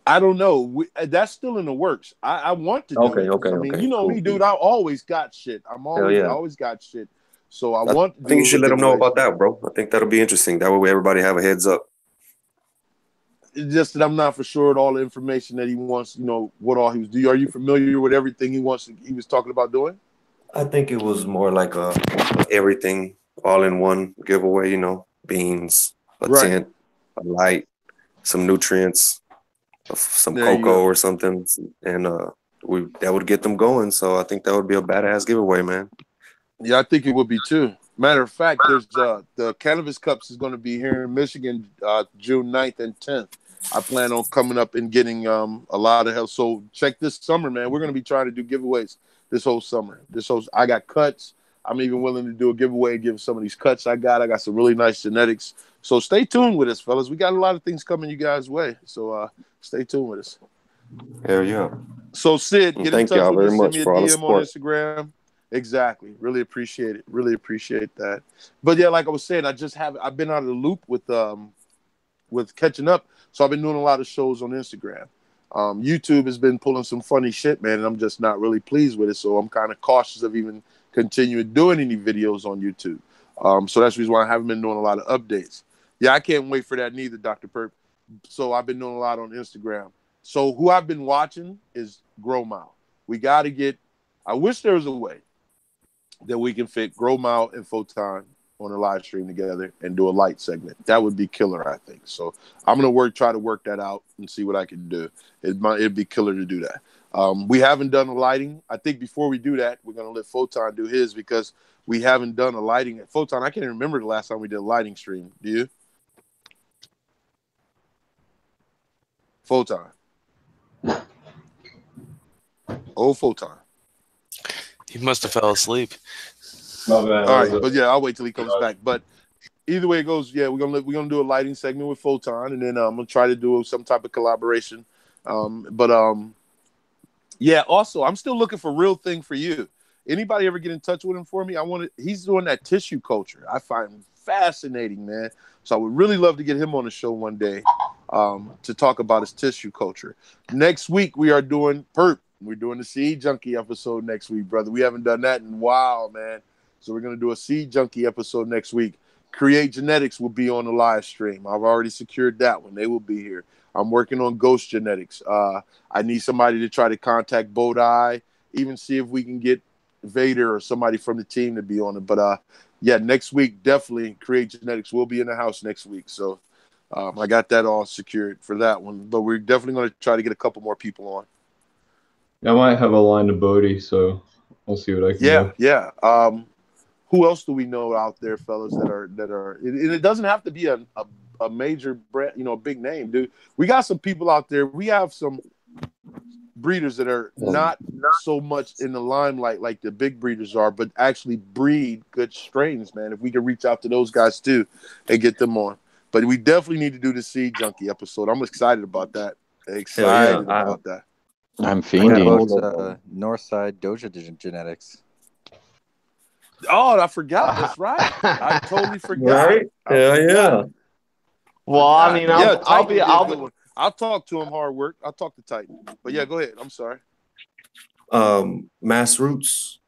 I don't know. That's still in the works. I want to do it. Okay. I mean, you know me, dude. I always got shit. I always got shit. So I think you should let them know about that, bro. I think that'll be interesting. That way everybody have a heads up. It's just that I'm not for sure at all the information that he wants, you know, what all he was doing. Are you familiar with everything he was talking about doing? I think it was more like everything all in one giveaway, you know, beans, a tent, a light, some nutrients, some cocoa or something. And that would get them going. So I think that would be a badass giveaway, man. Yeah, I think it would be too. Matter of fact, there's the Cannabis Cups is going to be here in Michigan June 9th and 10th. I plan on coming up and getting a lot of help. So check this summer, man. We're going to be trying to do giveaways this whole summer. I got cuts. I'm even willing to do a giveaway and give some of these cuts I got. I got some really nice genetics. So stay tuned with us, fellas. We got a lot of things coming you guys' way. So stay tuned with us. Hell yeah. So Sid, get in touch with us. Send me a DM on Instagram. Exactly. Really appreciate it. Really appreciate that. But yeah, like I was saying, I've been out of the loop with catching up. So I've been doing a lot of shows on Instagram. YouTube has been pulling some funny shit, man, and I'm just not really pleased with it. So I'm kind of cautious of even continuing doing any videos on YouTube. So that's the reason why I haven't been doing a lot of updates. Yeah, I can't wait for that neither, Dr. Perp. So I've been doing a lot on Instagram. So who I've been watching is Grow Mile. I wish there was a way that we can fit Grow Mile and Photon on a live stream together and do a light segment. That would be killer, I think. So I'm going to try to work that out and see what I can do. It'd be killer to do that. We haven't done a lighting. I think before we do that, we're going to let Photon do his because we haven't done a lighting. Photon, I can't even remember the last time we did a lighting stream. Do you? Photon. Oh, Photon. He must have fell asleep. My bad. All right, but yeah, I'll wait till he comes back. But either way it goes, yeah, we're gonna do a lighting segment with Photon, and then I'm gonna try to do some type of collaboration. Yeah. Also, I'm still looking for Real Thing for You. Anybody ever get in touch with him for me? He's doing that tissue culture. I find him fascinating, man. So I would really love to get him on the show one day to talk about his tissue culture. Next week we are doing Perp. We're doing the Seed Junkie episode next week, brother. We haven't done that in a while, man. So we're going to do a Seed Junkie episode next week. Create Genetics will be on the live stream. I've already secured that one. They will be here. I'm working on Ghost Genetics. I need somebody to try to contact Bodai, even see if we can get Vader or somebody from the team to be on it. But yeah, next week, definitely Create Genetics will be in the house next week. So I got that all secured for that one. But we're definitely going to try to get a couple more people on. I might have a line to Bodie, so I'll see what I can do. Yeah. Who else do we know out there, fellas, that are? And it doesn't have to be a major brand, a big name, dude. We got some people out there. We have some breeders that are not so much in the limelight like the big breeders are, but actually breed good strains, man. If we can reach out to those guys too and get them on. But we definitely need to do the Seed Junkie episode. I'm excited about that. About that. I'm fiending. Northside Doja Genetics. Oh, I forgot. That's right. I totally forgot. Right? Yeah. Well, I mean, I'll talk to him hard work. I'll talk to Titan. But yeah, go ahead. I'm sorry. Mass Roots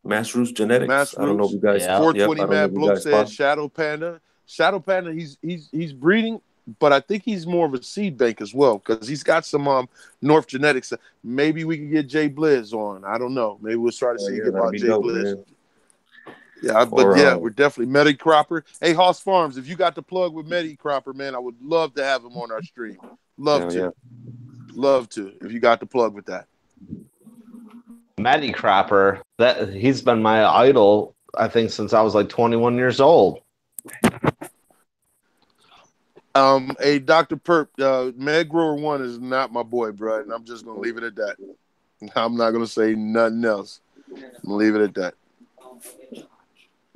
Genetics. I don't know if you guys. 420 Mad Bloke said Shadow Panda. Shadow Panda. He's breeding, but I think he's more of a seed bank as well because he's got some North Genetics. Maybe we can get Jay Blizz on. I don't know. Maybe we'll try to see about Jay Blizz. Man. Yeah, but we're definitely Medi Cropper. Hey, Hoss Farms, if you got the plug with Medi Cropper, man, I would love to have him on our stream. Love to. If you got the plug with that. Matty Cropper, that he's been my idol, I think, since I was like 21 years old. Hey, Dr. Perp, Meg Grower 1 is not my boy, bro, and I'm just gonna leave it at that. I'm not gonna say nothing else. I'm gonna leave it at that.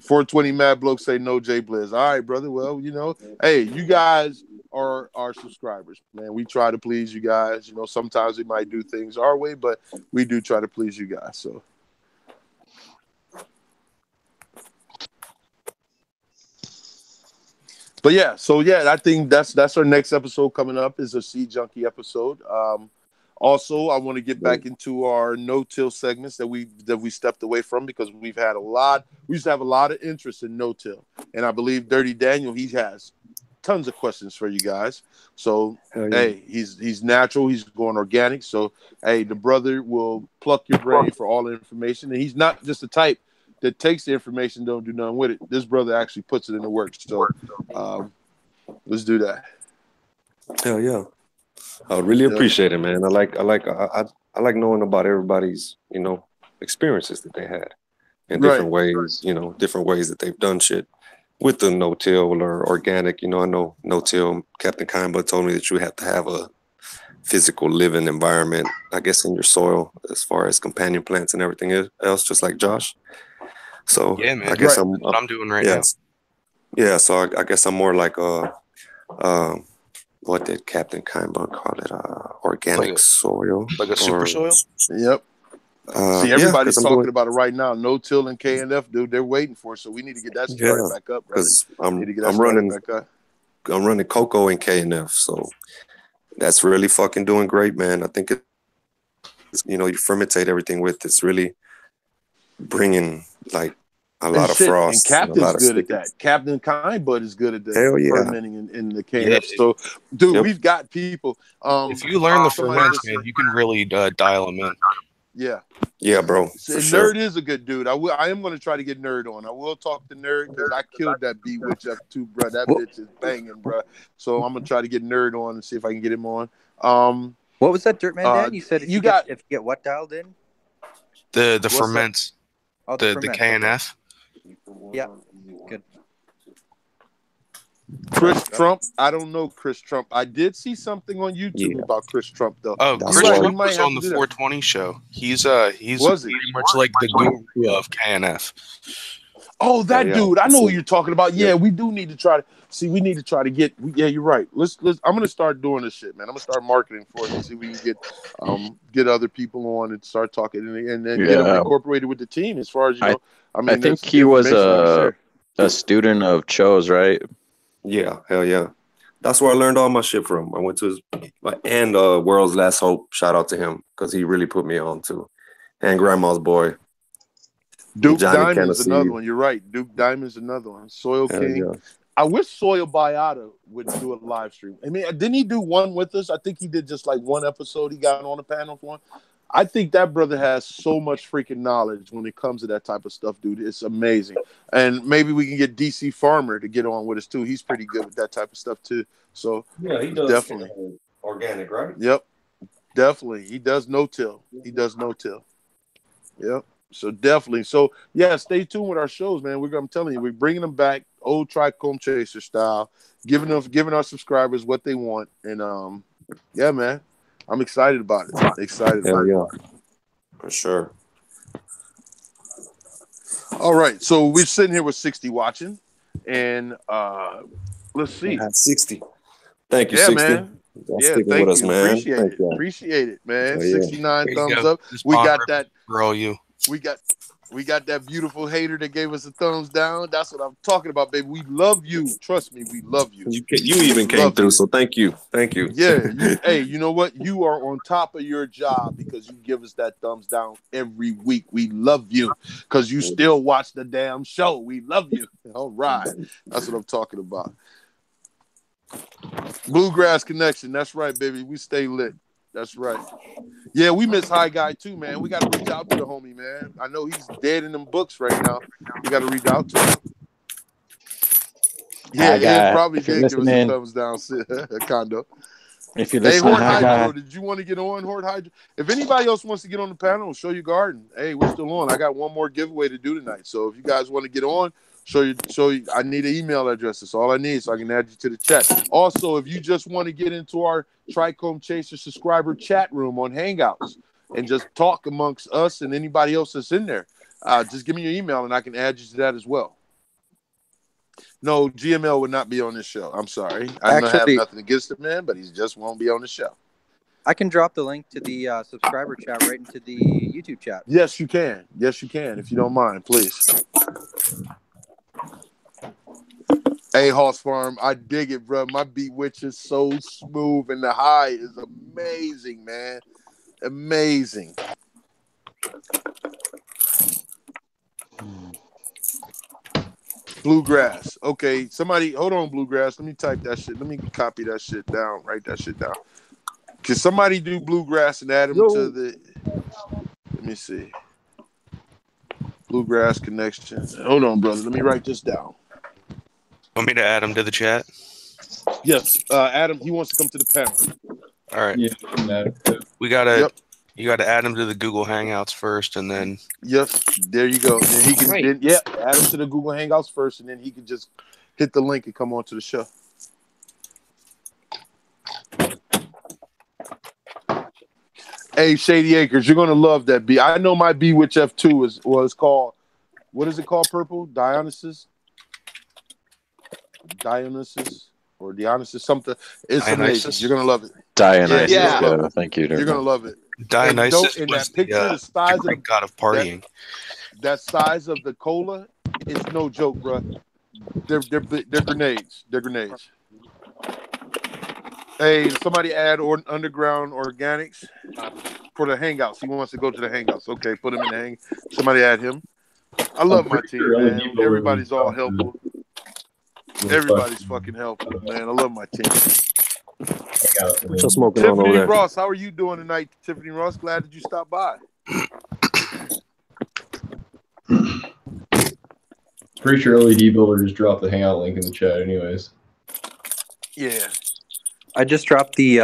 420 Mad Bloke say no Jay Blizz. All right, brother. Well, you know, hey, you guys are our subscribers, man. We try to please you guys. You know, sometimes we might do things our way, but we do try to please you guys. So. But yeah, I think that's our next episode coming up is a Sea Junkie episode. Also, I want to get back into our no-till segments that we stepped away from because we used to have a lot of interest in no-till, and I believe Dirty Daniel he has tons of questions for you guys. So hey, he's natural, he's going organic. So hey, the brother will pluck your brain for all the information, and he's not just the type that takes the information, don't do nothing with it. This brother actually puts it into work. So let's do that. Hell yeah. I really appreciate it, man. I like knowing about everybody's, you know, experiences that they had in different ways, you know, different ways that they've done shit with the no-till or organic. You know, I know no-till, Captain Kindbud told me that you have to have a physical living environment, I guess, in your soil as far as companion plants and everything else, just like Josh. So yeah, man. I guess what I'm doing right now. Yeah, so I guess I'm more like what did Captain Kindbud call it? Organic soil, like a super soil. Yep. See, everybody's talking about it right now. No till and KNF, dude. They're waiting for it, so we need to get that started back up. Because I'm running cocoa and KNF, so that's really fucking doing great, man. I think it's, you know, you fermentate everything with, it's really bringing like a lot of frost. And Captain's good at that. Captain Kindbud is good at the fermenting in the KNF. So, dude, we've got people. If you learn the ferments, man, you can really dial them in. Yeah, bro. Nerd is a good dude. I am going to try to get Nerd on. I will talk to Nerd because I killed that B Witch up too, bro. That bitch is banging, bro. So I'm going to try to get Nerd on and see if I can get him on. What was that, Dirtman Dan? You said if you get what dialed in? The ferments. Oh, the KNF. Yeah, good. Chris Trump. I don't know Chris Trump. I did see something on YouTube about Chris Trump, though. Oh, Chris Trump was on the 420 show. He's pretty much like the guru of KNF. Oh, that dude. I know what you're talking about. Yeah, we do need to try to see. We need to try to get. Yeah, you're right. Let's. I'm gonna start doing this shit, man. I'm gonna start marketing for it and see if we can get other people on and start talking and then get them incorporated with the team. As far as you know, I think he was a student of Cho's, right? Yeah, hell yeah. That's where I learned all my shit from. I went to his World's Last Hope. Shout out to him because he really put me on too. And Grandma's Boy. Duke Diamond's another one. You're right. Duke Diamond's another one. Soil King. Yeah. I wish Soil Bayada would do a live stream. I mean, didn't he do one with us? I think he did just like one episode. He got on the panel for one. I think that brother has so much freaking knowledge when it comes to that type of stuff, dude. It's amazing. And maybe we can get DC Farmer to get on with us too. He's pretty good with that type of stuff too. So yeah, he does definitely organic, right? Yep, definitely. He does no-till. Yep. So definitely. So yeah, stay tuned with our shows, man. I'm telling you, we're bringing them back, old TrichomeChasers style, giving our subscribers what they want, and yeah, man. I'm excited about it. Excited about it. For sure. All right. So we're sitting here with 60 watching. And let's see. 60. Thank you, 60. Man. Thank you. Us, man. Appreciate it, man. 69 thumbs up. We got that. For all you. We got that beautiful hater that gave us a thumbs down. That's what I'm talking about, baby. We love you. Trust me, we love you. You even came through, so thank you. Thank you. Yeah. Hey, you know what? You are on top of your job because you give us that thumbs down every week. We love you because you still watch the damn show. We love you. All right. That's what I'm talking about. Bluegrass Connection. That's right, baby. We stay lit. That's right. Yeah, we miss High Guy too, man. We got to reach out to the homie, man. I know he's dead in them books right now. We got to reach out to him. Yeah, he probably did give us a thumbs down, Condo. If you Hey, listen to Horde Hydro, Haggai, did you want to get on, Horde Hydro? If anybody else wants to get on the panel, show your garden. Hey, we're still on. I got one more giveaway to do tonight. So if you guys want to get on, I need an email address. That's all I need so I can add you to the chat. Also, if you just want to get into our TrichomeChasers subscriber chat room on Hangouts and just talk amongst us and anybody else that's in there, just give me your email and I can add you to that as well. No, GML would not be on this show. I'm sorry. I don't have nothing against the man, but he just won't be on the show. I can drop the link to the subscriber chat right into the YouTube chat. Yes, you can. Yes, you can. If you don't mind, please. Hey, Hoss Farm, I dig it, bro. My beat witch is so smooth, and the high is amazing, man. Amazing. Bluegrass. Okay, somebody, hold on, Bluegrass. Let me type that shit. Let me copy that shit down. Write that shit down. Can somebody do Bluegrass and add him to the... Let me see. Bluegrass connection. Hold on, brother. Let me write this down. Want me to add him to the chat? Yes, Adam. He wants to come to the panel. All right. Yeah, we gotta. Yep. You got to add him to the Google Hangouts first, and then. Yep. There you go. And then he can. Add him to the Google Hangouts first, and then he can just hit the link and come on to the show. Hey, Shady Acres, you're gonna love that beat. I know my B Witch F2 was called. What is it called? Purple Dionysus. Or Dionysus, something. It's amazing. You're gonna love it. Dionysus. Yeah. Thank you. You're gonna love it. Dionysus in that picture, the size of the god of partying. That size of the cola is no joke, bro. They're grenades. They're grenades. Hey, somebody add Underground Organics for the Hangouts. He wants to go to the Hangouts. Okay, put him in the hang. Somebody add him. I love my team, man. Everybody's all helpful. Everybody's fucking helpful, man. I love my team. Tiffany Ross, how are you doing tonight, Tiffany Ross? Glad that you stopped by. Pretty sure LED Builder just dropped the Hangout link in the chat anyways. Yeah. I just dropped the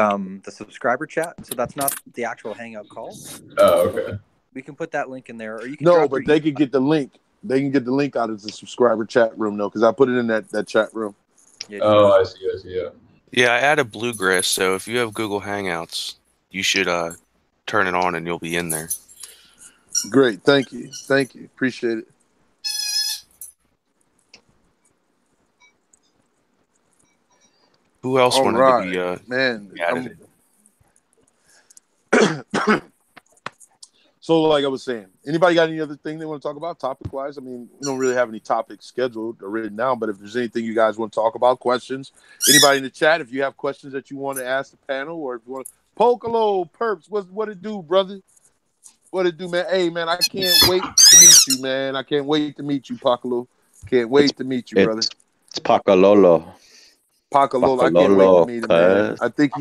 subscriber chat, so that's not the actual Hangout call. Oh, okay. We can put that link in there, or you can. No, but they could get the link. They can get the link out of the subscriber chat room, though, because I put it in that chat room. Yeah, I see. Yeah. Yeah, I added Bluegrass, so if you have Google Hangouts, you should turn it on, and you'll be in there. Great, thank you, appreciate it. Who else wanted to be man? So, like I was saying, anybody got any other thing they want to talk about topic-wise? I mean, we don't really have any topics scheduled or written down, but if there's anything you guys want to talk about, questions, anybody in the chat, if you have questions that you want to ask the panel, or if you want to Pokalo Perps, what it do, brother? What it do, man? Hey, man, I can't wait to meet you, man. I can't wait to meet you, Pokalo. Can't wait to meet you, brother. It's Pakalolo. Pakalolo. I can't wait to meet him, man. I think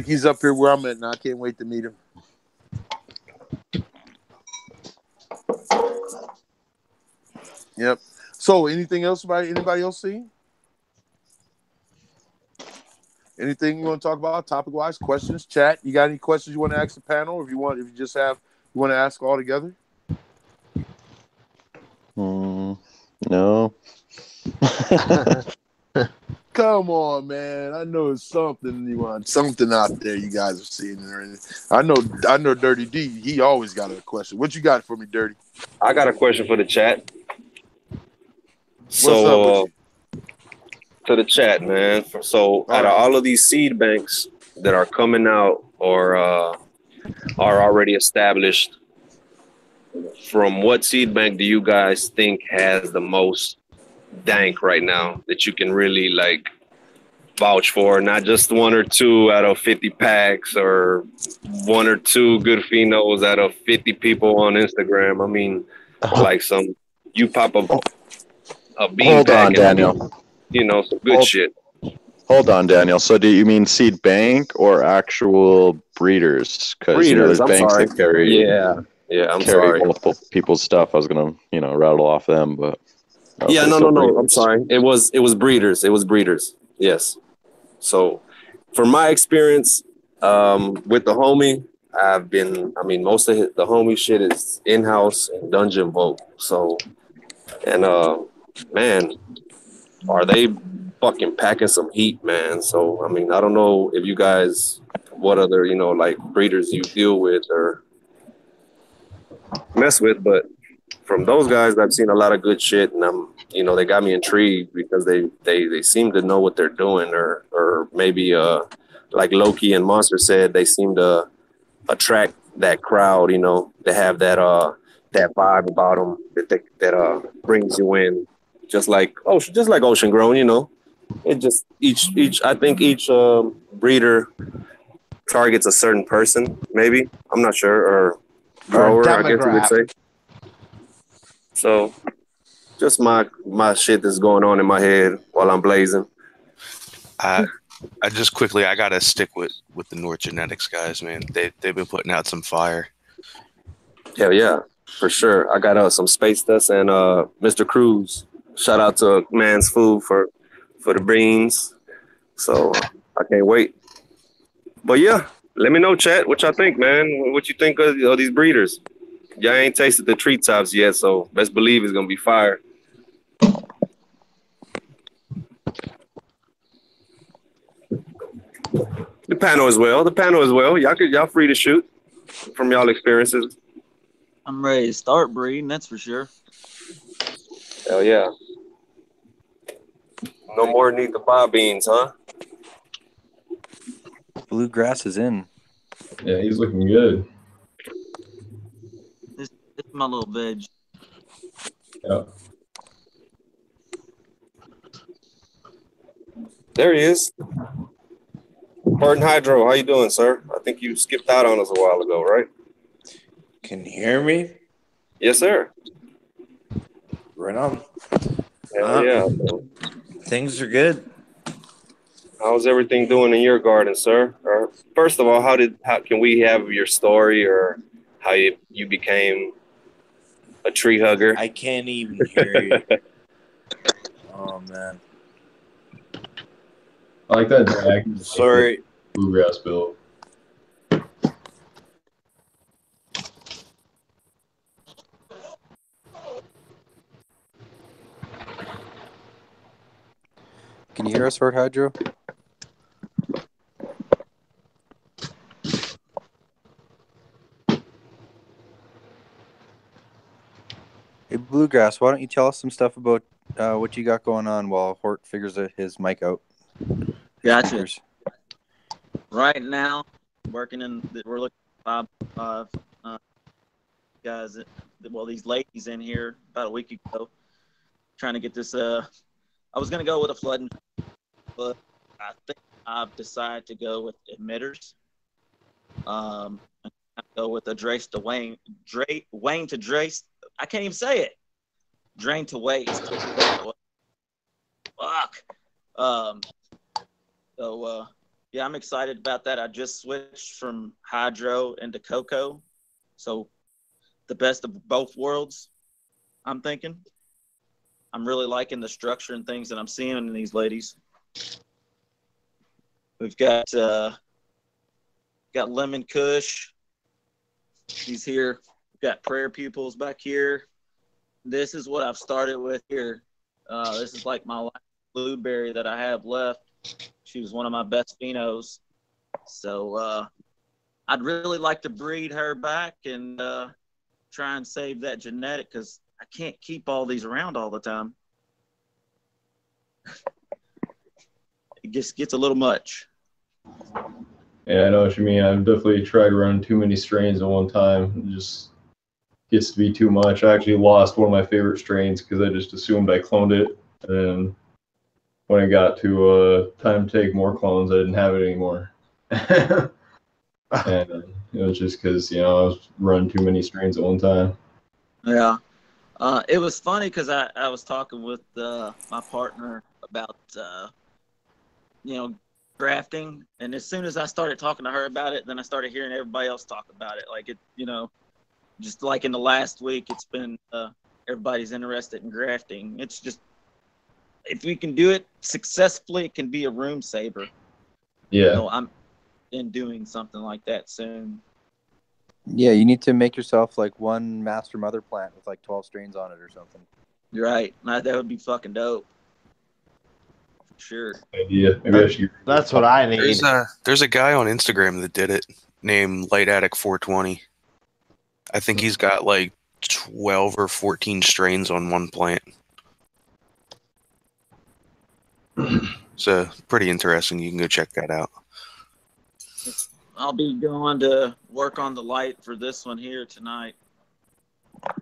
he's up here where I'm at now. I can't wait to meet him. Yep. So, anything else about anybody else see? Anything you want to talk about, topic wise? Questions, chat. You got any questions you want to ask the panel, or if you want to ask all together? No. Come on, man. I know it's something out there you guys are seeing. I know Dirty D. He always got a question. What you got for me, Dirty? I got a question for the chat. What's up with you? To the chat, man. So out of all of these seed banks that are coming out or are already established, from what seed bank do you guys think has the most dank right now that you can really like vouch for? Not just one or two out of 50 packs or one or two good phenos out of 50 people on Instagram. I mean, like you pop a bean. Hold on, Daniel. Some good shit. Hold on, Daniel. So do you mean seed bank or actual breeders? Because there's banks that carry multiple people's stuff. I was gonna rattle off them, but no. I'm sorry. It was breeders. Yes. So from my experience with the homie, most of the homie shit is in-house and dungeon vote. So, and man, are they fucking packing some heat, man. So, I mean, I don't know if you guys, what other, like breeders you deal with or mess with, but from those guys, I've seen a lot of good shit, and they got me intrigued because they seem to know what they're doing, or maybe like Loki and Monster said, they seem to attract that crowd, to have that vibe about them that brings you in, just like Ocean Grown, It just I think each breeder targets a certain person, maybe, I'm not sure, or grower, I guess you would say. So just my shit that's going on in my head while I'm blazing. I just quickly, I gotta stick with the North Genetics guys, man. They've been putting out some fire. Hell yeah, for sure. I got some Space Dust and Mr. Cruz. Shout out to Man's Food for the beans. So I can't wait. But yeah, let me know, chat, what y'all think, man. What you think of these breeders? Y'all ain't tasted the treetops yet, so best believe it's gonna be fire. The panel as well. Y'all free to shoot from y'all experiences. I'm ready to start breeding, that's for sure. Hell yeah. No more need to buy beans, huh? Bluegrass is in. Yeah, he's looking good. This is my little veg. Yeah. There he is. Barton Hydro, how you doing, sir? I think you skipped out on us a while ago, right? Can you hear me? Yes, sir. Right on. Hell yeah. Things are good. How's everything doing in your garden, sir? First of all, how can we have your story or how you became a tree hugger? I can't even hear you. Oh man. I like that. Sorry. Bluegrass build. Can you hear us, Horde Hydro? Hey, Bluegrass, why don't you tell us some stuff about what you got going on while Hort figures his mic out? Gotcha. Speakers. Right now, we're looking at five guys, these ladies in here about a week ago, trying to get this. I was going to go with a flooding, but I think I've decided to go with emitters. I'm go with a Drace to Wayne to Drace. I can't even say it. Drain to waste. Fuck. Yeah, I'm excited about that. I just switched from hydro into cocoa, so the best of both worlds. I'm thinking. I'm really liking the structure and things that I'm seeing in these ladies. We've got Lemon Kush. He's here. We've got prayer pupils back here. This is what I've started with here. This is like my last blueberry that I have left. She was one of my best phenos. So I'd really like to breed her back and try and save that genetic because I can't keep all these around all the time. It just gets a little much. Yeah, I know what you mean. I've definitely tried to run too many strains at one time. It just gets to be too much. I actually lost one of my favorite strains because I just assumed I cloned it. And when I got to time to take more clones, I didn't have it anymore. And it was just because, I was running too many strains at one time. Yeah. It was funny because I was talking with my partner about, grafting. And as soon as I started talking to her about it, then I started hearing everybody else talk about it. Like, just like in the last week, it's been everybody's interested in grafting. It's just, if we can do it successfully, it can be a room saver. Yeah. No, I'm in doing something like that soon. Yeah, you need to make yourself like one master mother plant with like 12 strains on it or something. You're right. That would be fucking dope. For sure. Idea. Maybe I should. That's what I need. There's a guy on Instagram that did it named Light Attic 420. I think he's got like 12 or 14 strains on one plant. So pretty interesting. You can go check that out. I'll be going to work on the light for this one here tonight.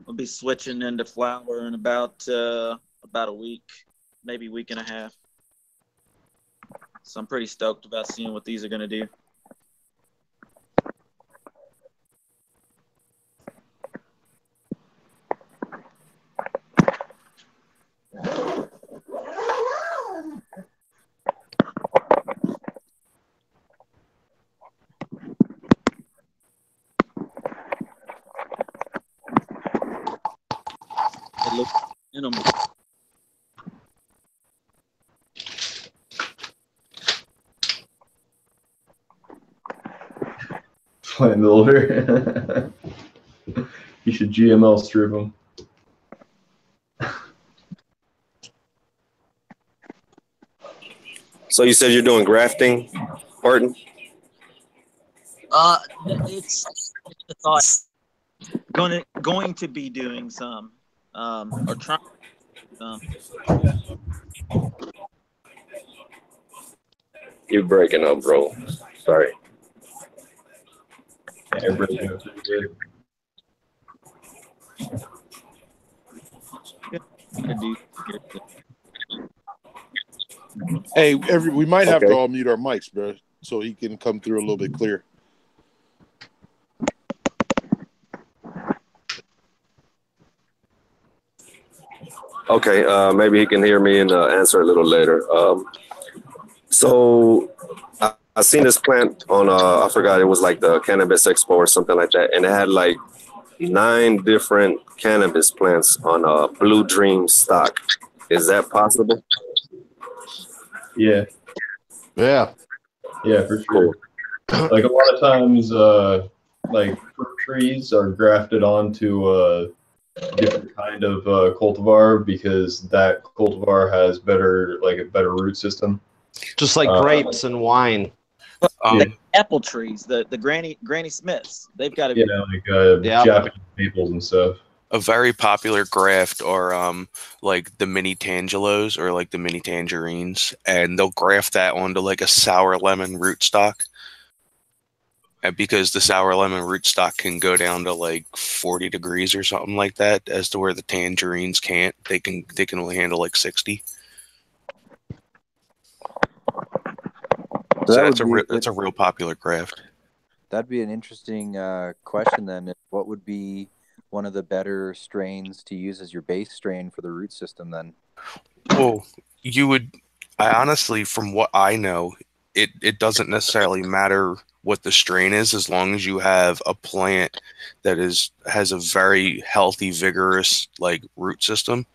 I'll be switching into flower in about a week, maybe week and a half. So I'm pretty stoked about seeing what these are going to do. It looks in them. Plant builder. You should GML strip them. So you said you're doing grafting, Barton? It's a thought. Going to be doing some, or trying some. You're breaking up, bro. Sorry. Yeah, everybody's doing pretty good. Hey, we might have to all mute our mics, bro, so he can come through a little bit clear. Okay, maybe he can hear me and answer a little later. So I seen this plant on, I forgot, it was like the Cannabis Expo or something like that, and it had like 9 different cannabis plants on a Blue Dream stock. Is that possible? Yeah. Yeah. Yeah, for sure. Like a lot of times, like fruit trees are grafted onto a different kind of cultivar because that cultivar has a better root system. Just like grapes and wine. The apple trees, the Granny Smiths, they've got to be. Japanese maples and stuff. A very popular graft are like the mini tangelos or like the mini tangerines, and they'll graft that onto like a sour lemon rootstock. And because the sour lemon rootstock can go down to like 40 degrees or something like that, as to where the tangerines can't, they can only handle like 60. So that's a real popular graft. That'd be an interesting question then. What would be one of the better strains to use as your base strain for the root system then? Well, I honestly, from what I know, it doesn't necessarily matter what the strain is, as long as you have a plant that has a very healthy, vigorous like root system.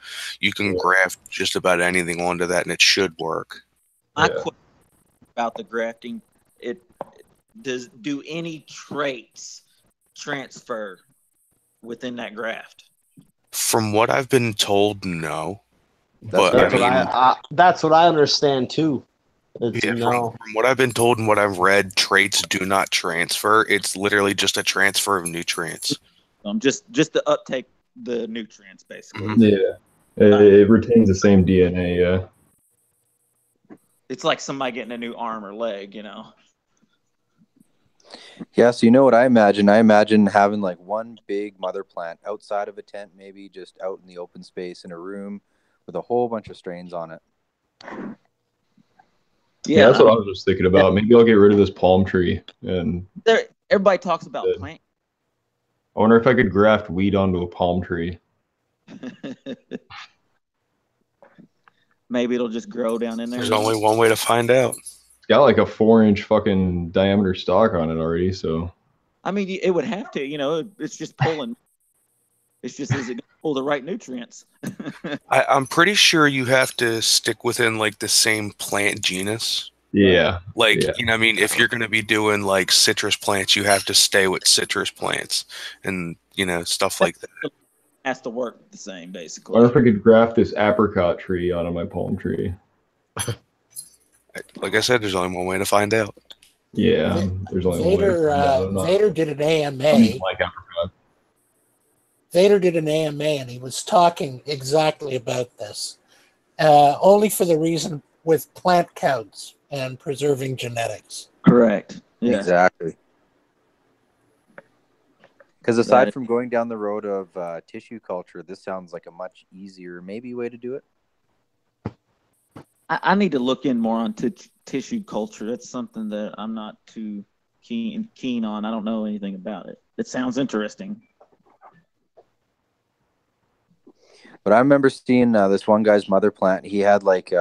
You can graft just about anything onto that, and it should work. My question about the grafting: do any traits transfer within that graft? From what I've been told, no. That's what I understand too. From what I've been told and what I've read, traits do not transfer. It's literally just a transfer of nutrients. Just to uptake the nutrients, basically. Yeah, it retains the same DNA. Yeah, it's like somebody getting a new arm or leg, Yeah, so you know what I imagine? I imagine having like one big mother plant outside of a tent, maybe just out in the open space in a room with a whole bunch of strains on it. Yeah, that's what I was just thinking about. Maybe I'll get rid of this palm tree. And everybody talks about plant. I wonder if I could graft weed onto a palm tree. Maybe it'll just grow down in there. There's only one way to find out. It's got like a 4-inch fucking diameter stalk on it already, so. I mean, it would have to, it's just pulling. It's just, is it going to pull the right nutrients? I'm pretty sure you have to stick within like the same plant genus Yeah. Like, you know what I mean? If you're going to be doing like citrus plants, you have to stay with citrus plants and, you know, stuff like that. Has to work the same, basically. I wonder if I could graft this apricot tree onto my palm tree. Like I said, there's only one way to find out. Yeah, there's only one way to find out. Vader did an AMA. Like apricot. Vader did an AMA, and he was talking exactly about this. Only for the reason with plant counts and preserving genetics. Correct. Yeah. Exactly. Because aside from going down the road of tissue culture, this sounds like a much easier, maybe, way to do it. I need to look in more on tissue culture. That's something that I'm not too keen on. I don't know anything about it. It sounds interesting. But I remember seeing this one guy's mother plant. He had like,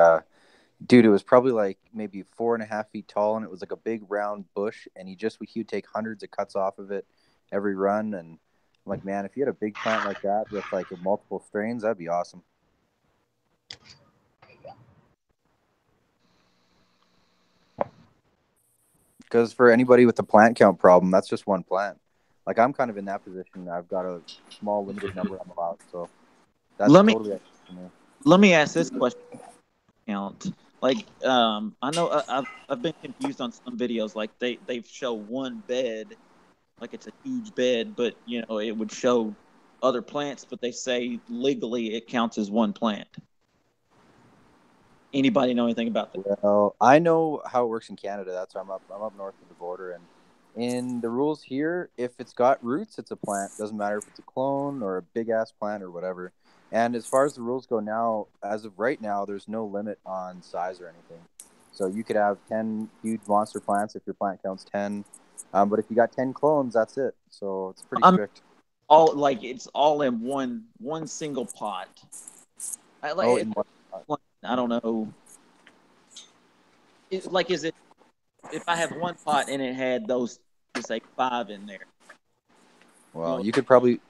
dude, it was probably like maybe 4.5 feet tall, and it was like a big round bush. And he would take hundreds of cuts off of it every run. And I'm like, man, if you had a big plant like that with like multiple strains, that'd be awesome. Because for anybody with the plant count problem, that's just one plant. Like I'm kind of in that position. I've got a small limited number I'm allowed, so that's totally. Let me ask this question. Count. Like, I know I've been confused on some videos. Like they show one bed, like it's a huge bed, but you know it would show other plants, but they say legally it counts as one plant. Anybody know anything about that? Well, I know how it works in Canada. That's why I'm up north of the border, and in the rules here, if it's got roots, it's a plant. Doesn't matter if it's a clone or a big ass plant or whatever. And as far as the rules go now, as of right now, there's no limit on size or anything. So you could have 10 huge monster plants if your plant counts 10. But if you got 10 clones, that's it. So it's pretty strict. It's all in one single pot. I don't know. Is it if I have one pot and it had those, let's say 5 in there? Well, you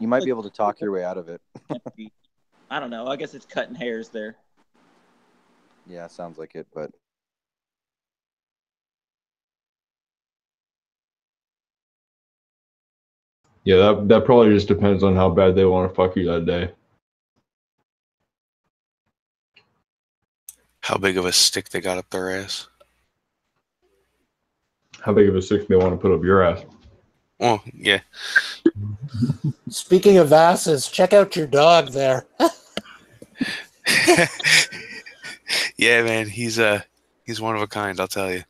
might be able to talk your way out of it. I don't know. I guess it's cutting hairs there. Yeah, sounds like it, but. Yeah, that probably just depends on how bad they want to fuck you that day. How big of a stick they got up their ass? How big of a stick they want to put up your ass? Oh, yeah. Speaking of asses, check out your dog there. Yeah, man, he's one of a kind, I'll tell you.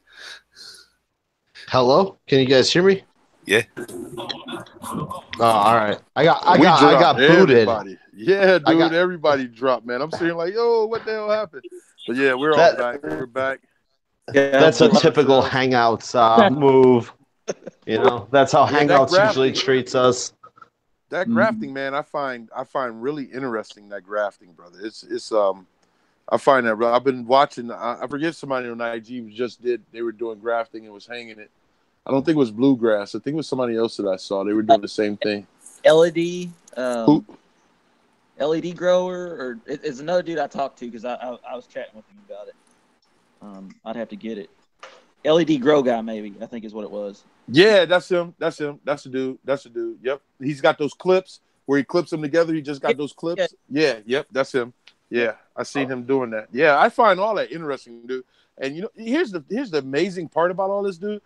Hello? Can you guys hear me? Yeah. Oh, all right. I got booted. Yeah, dude, everybody dropped, man. I'm sitting like, yo, what the hell happened? But yeah, we're all back. We're back. Yeah, that's a typical Hangouts move. You know, that's how Hangouts usually treats us. That grafting, man, I find really interesting. That grafting, brother. I find that I've been watching. I forget somebody on IG they were doing grafting and was hanging it. I don't think it was bluegrass. I think it was somebody else that I saw. They were doing the same thing. LED grower, or it's another dude I talked to because I was chatting with him about it. I'd have to get it. LED grow guy, maybe, I think is what it was. Yeah, that's him. That's the dude. Yep. He's got those clips where he clips them together. He just got those clips. Yeah. Yep. That's him. Yeah. I seen him doing that. Yeah. I find all that interesting, dude. And you know, here's the amazing part about all this, dude.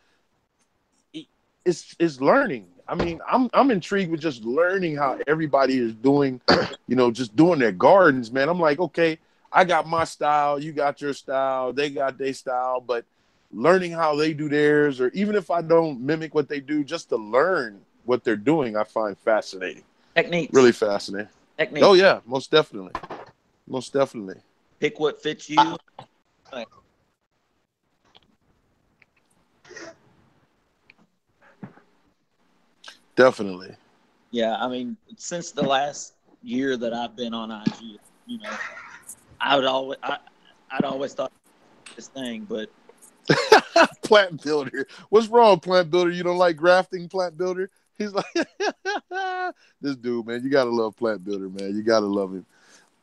It's learning. I mean, I'm intrigued with just learning how everybody is doing, you know, just doing their gardens, man. I'm like, okay, I got my style, you got your style, they got their style, but learning how they do theirs, or even if I don't mimic what they do, just to learn what they're doing, I find fascinating. Techniques. Really fascinating. Techniques. Oh yeah, most definitely. Most definitely. Pick what fits you. Definitely. Yeah, I mean, since the last year that I've been on IG, you know, I'd always thought this thing, but Plant builder. What's wrong, plant builder? You don't like grafting, plant builder? He's like, this dude, man. You gotta love plant builder, man. You gotta love him.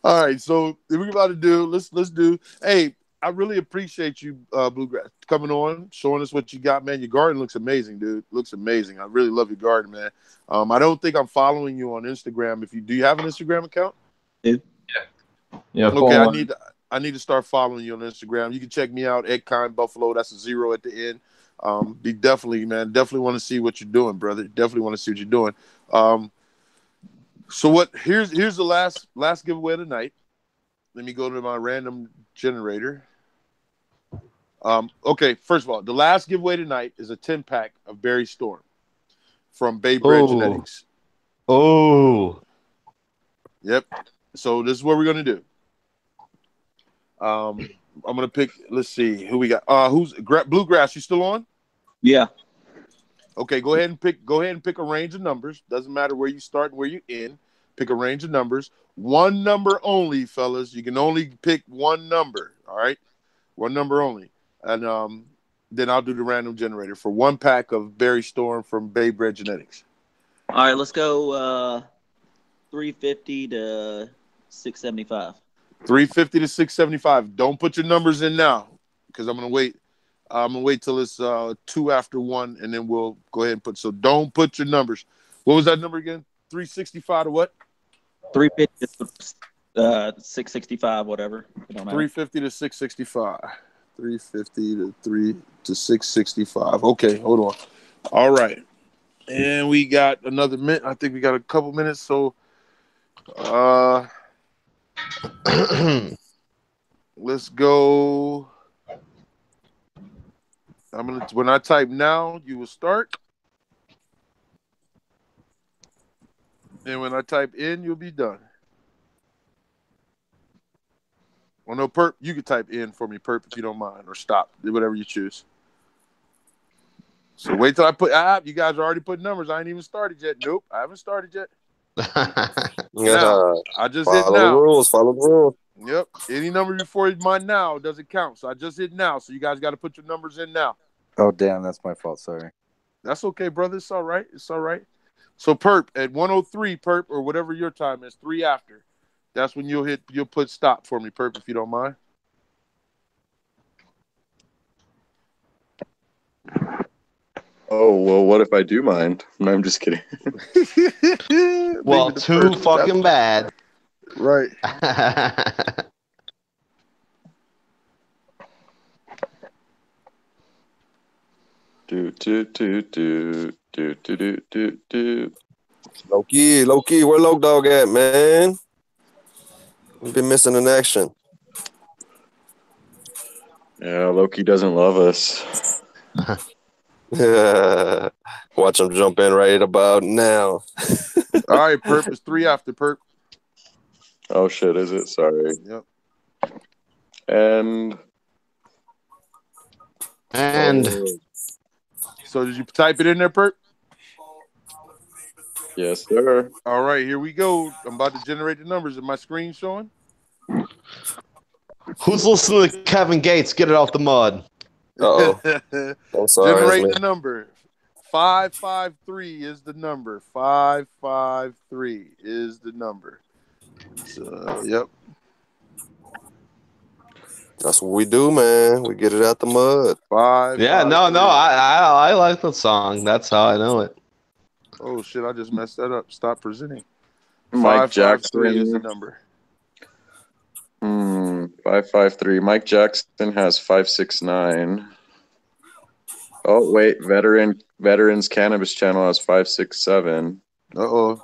All right, so we're about to do. Let's do. Hey, I really appreciate you, Bluegrass, coming on, showing us what you got, man. Your garden looks amazing, dude. Looks amazing. I really love your garden, man. I don't think I'm following you on Instagram. If you do, you have an Instagram account? Yeah. Okay, I need to start following you on Instagram. You can check me out at Kind Buffalo. That's a 0 at the end. Definitely want to see what you're doing, brother. Definitely want to see what you're doing. So what? Here's the last giveaway of the night. Let me go to my random generator. Okay, first of all, the last giveaway tonight is a 10-pack of Berry Storm from Bay Bread Genetics. Oh. Yep. So this is what we're gonna do. I'm gonna pick. Let's see who we got. Who's Bluegrass? You still on? Yeah. Okay, go ahead and pick a range of numbers. Doesn't matter where you start and where you end. Pick a range of numbers. One number only, fellas. You can only pick one number. All right, one number only. And then I'll do the random generator for 1 pack of Berry Storm from Bay Bread Genetics. All right, let's go 350 to 675. 350 to 675. Don't put your numbers in now because I'm gonna wait. I'm gonna wait till it's 2 after 1, and then we'll go ahead and put. So don't put your numbers. What was that number again? 365 to what? 350 to 665, whatever. 350 to 665. 350 to 665. Okay, hold on. All right, and we got another minute. I think we got a couple minutes. So, let's go. When I type now, you will start. And when I type in, you'll be done. Well, no, Perp, you can type in for me, Perp, if you don't mind, or stop. Do whatever you choose. So wait till I put. You guys are already putting numbers. I ain't even started yet. Nope, I haven't started yet. Now, I just hit now. Follow the rules. Yep. Any number before mine now doesn't count. So I just hit now. So you guys got to put your numbers in now. Oh, damn. That's my fault. Sorry. That's okay, brother. It's all right. It's all right. So Perp, at 103, Perp, or whatever your time is, 3 after. That's when you'll put stop for me, Perp, if you don't mind. Oh, well, what if I do mind? No, I'm just kidding. Well, too fucking bad. Right. Do. Low key, where Low Dog at, man? We've been missing in action. Yeah, Loki doesn't love us. Watch him jump in right about now. All right, Perp. It's 3 after, Perp. Oh, shit, is it? Sorry. Yep. And. So did you type it in there, Perp? Yes, sir. All right, here we go. I'm about to generate the numbers. Is my screen showing? Who's listening to Kevin Gates? Get it out the mud. Uh-oh. I'm sorry. Generate the number. 553 is the number. 553 is the number. So, yep. That's what we do, man. We get it out the mud. I like the song. That's how I know it. Oh shit! I just messed that up. Stop presenting. Mike 553 Jackson is the number. 553. Mike Jackson has 569. Oh wait, Veterans Cannabis Channel has 567. Oh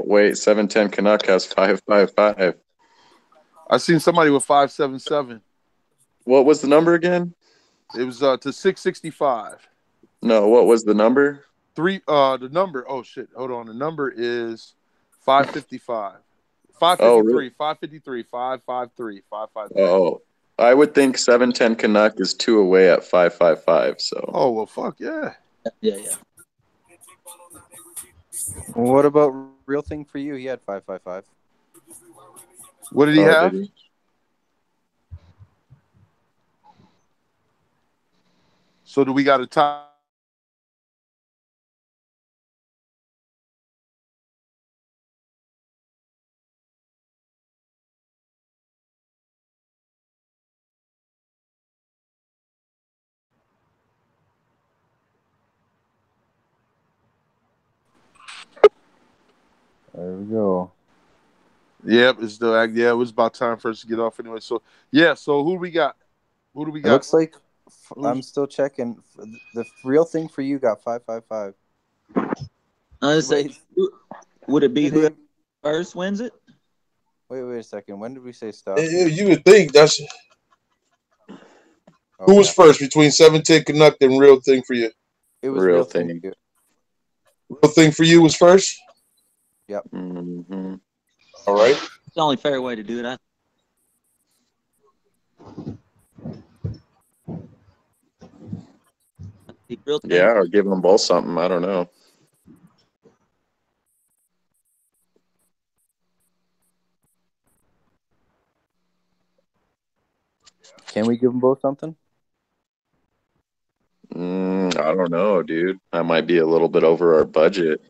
wait, 710 Canuck has 555. I seen somebody with 577. What was the number again? It was to 665. No, what was the number? The number. Oh shit! Hold on. The number is 555. 553. 553. 553. 553. Oh, I would think 710 Canuck is 2 away at 555. So. Oh well, fuck yeah. Yeah. What about Real Thing for You? He had 555. What did he have? Did he? So do we got a tie? we go. Yep, it was about time for us to get off anyway. So yeah, so who do we got? It looks like I'm still checking. The real thing for you got 555. Say, would it be who first wins it? Wait a second. When did we say stop? You would think that's who was first between 710 Canuck and Real Thing for you? It was Real Thing for you. Real Thing for you was first? Yep. Mm-hmm. All right. It's the only fair way to do it. Yeah, or give them both something. I don't know. Can we give them both something? I don't know, dude. That might be a little bit over our budget.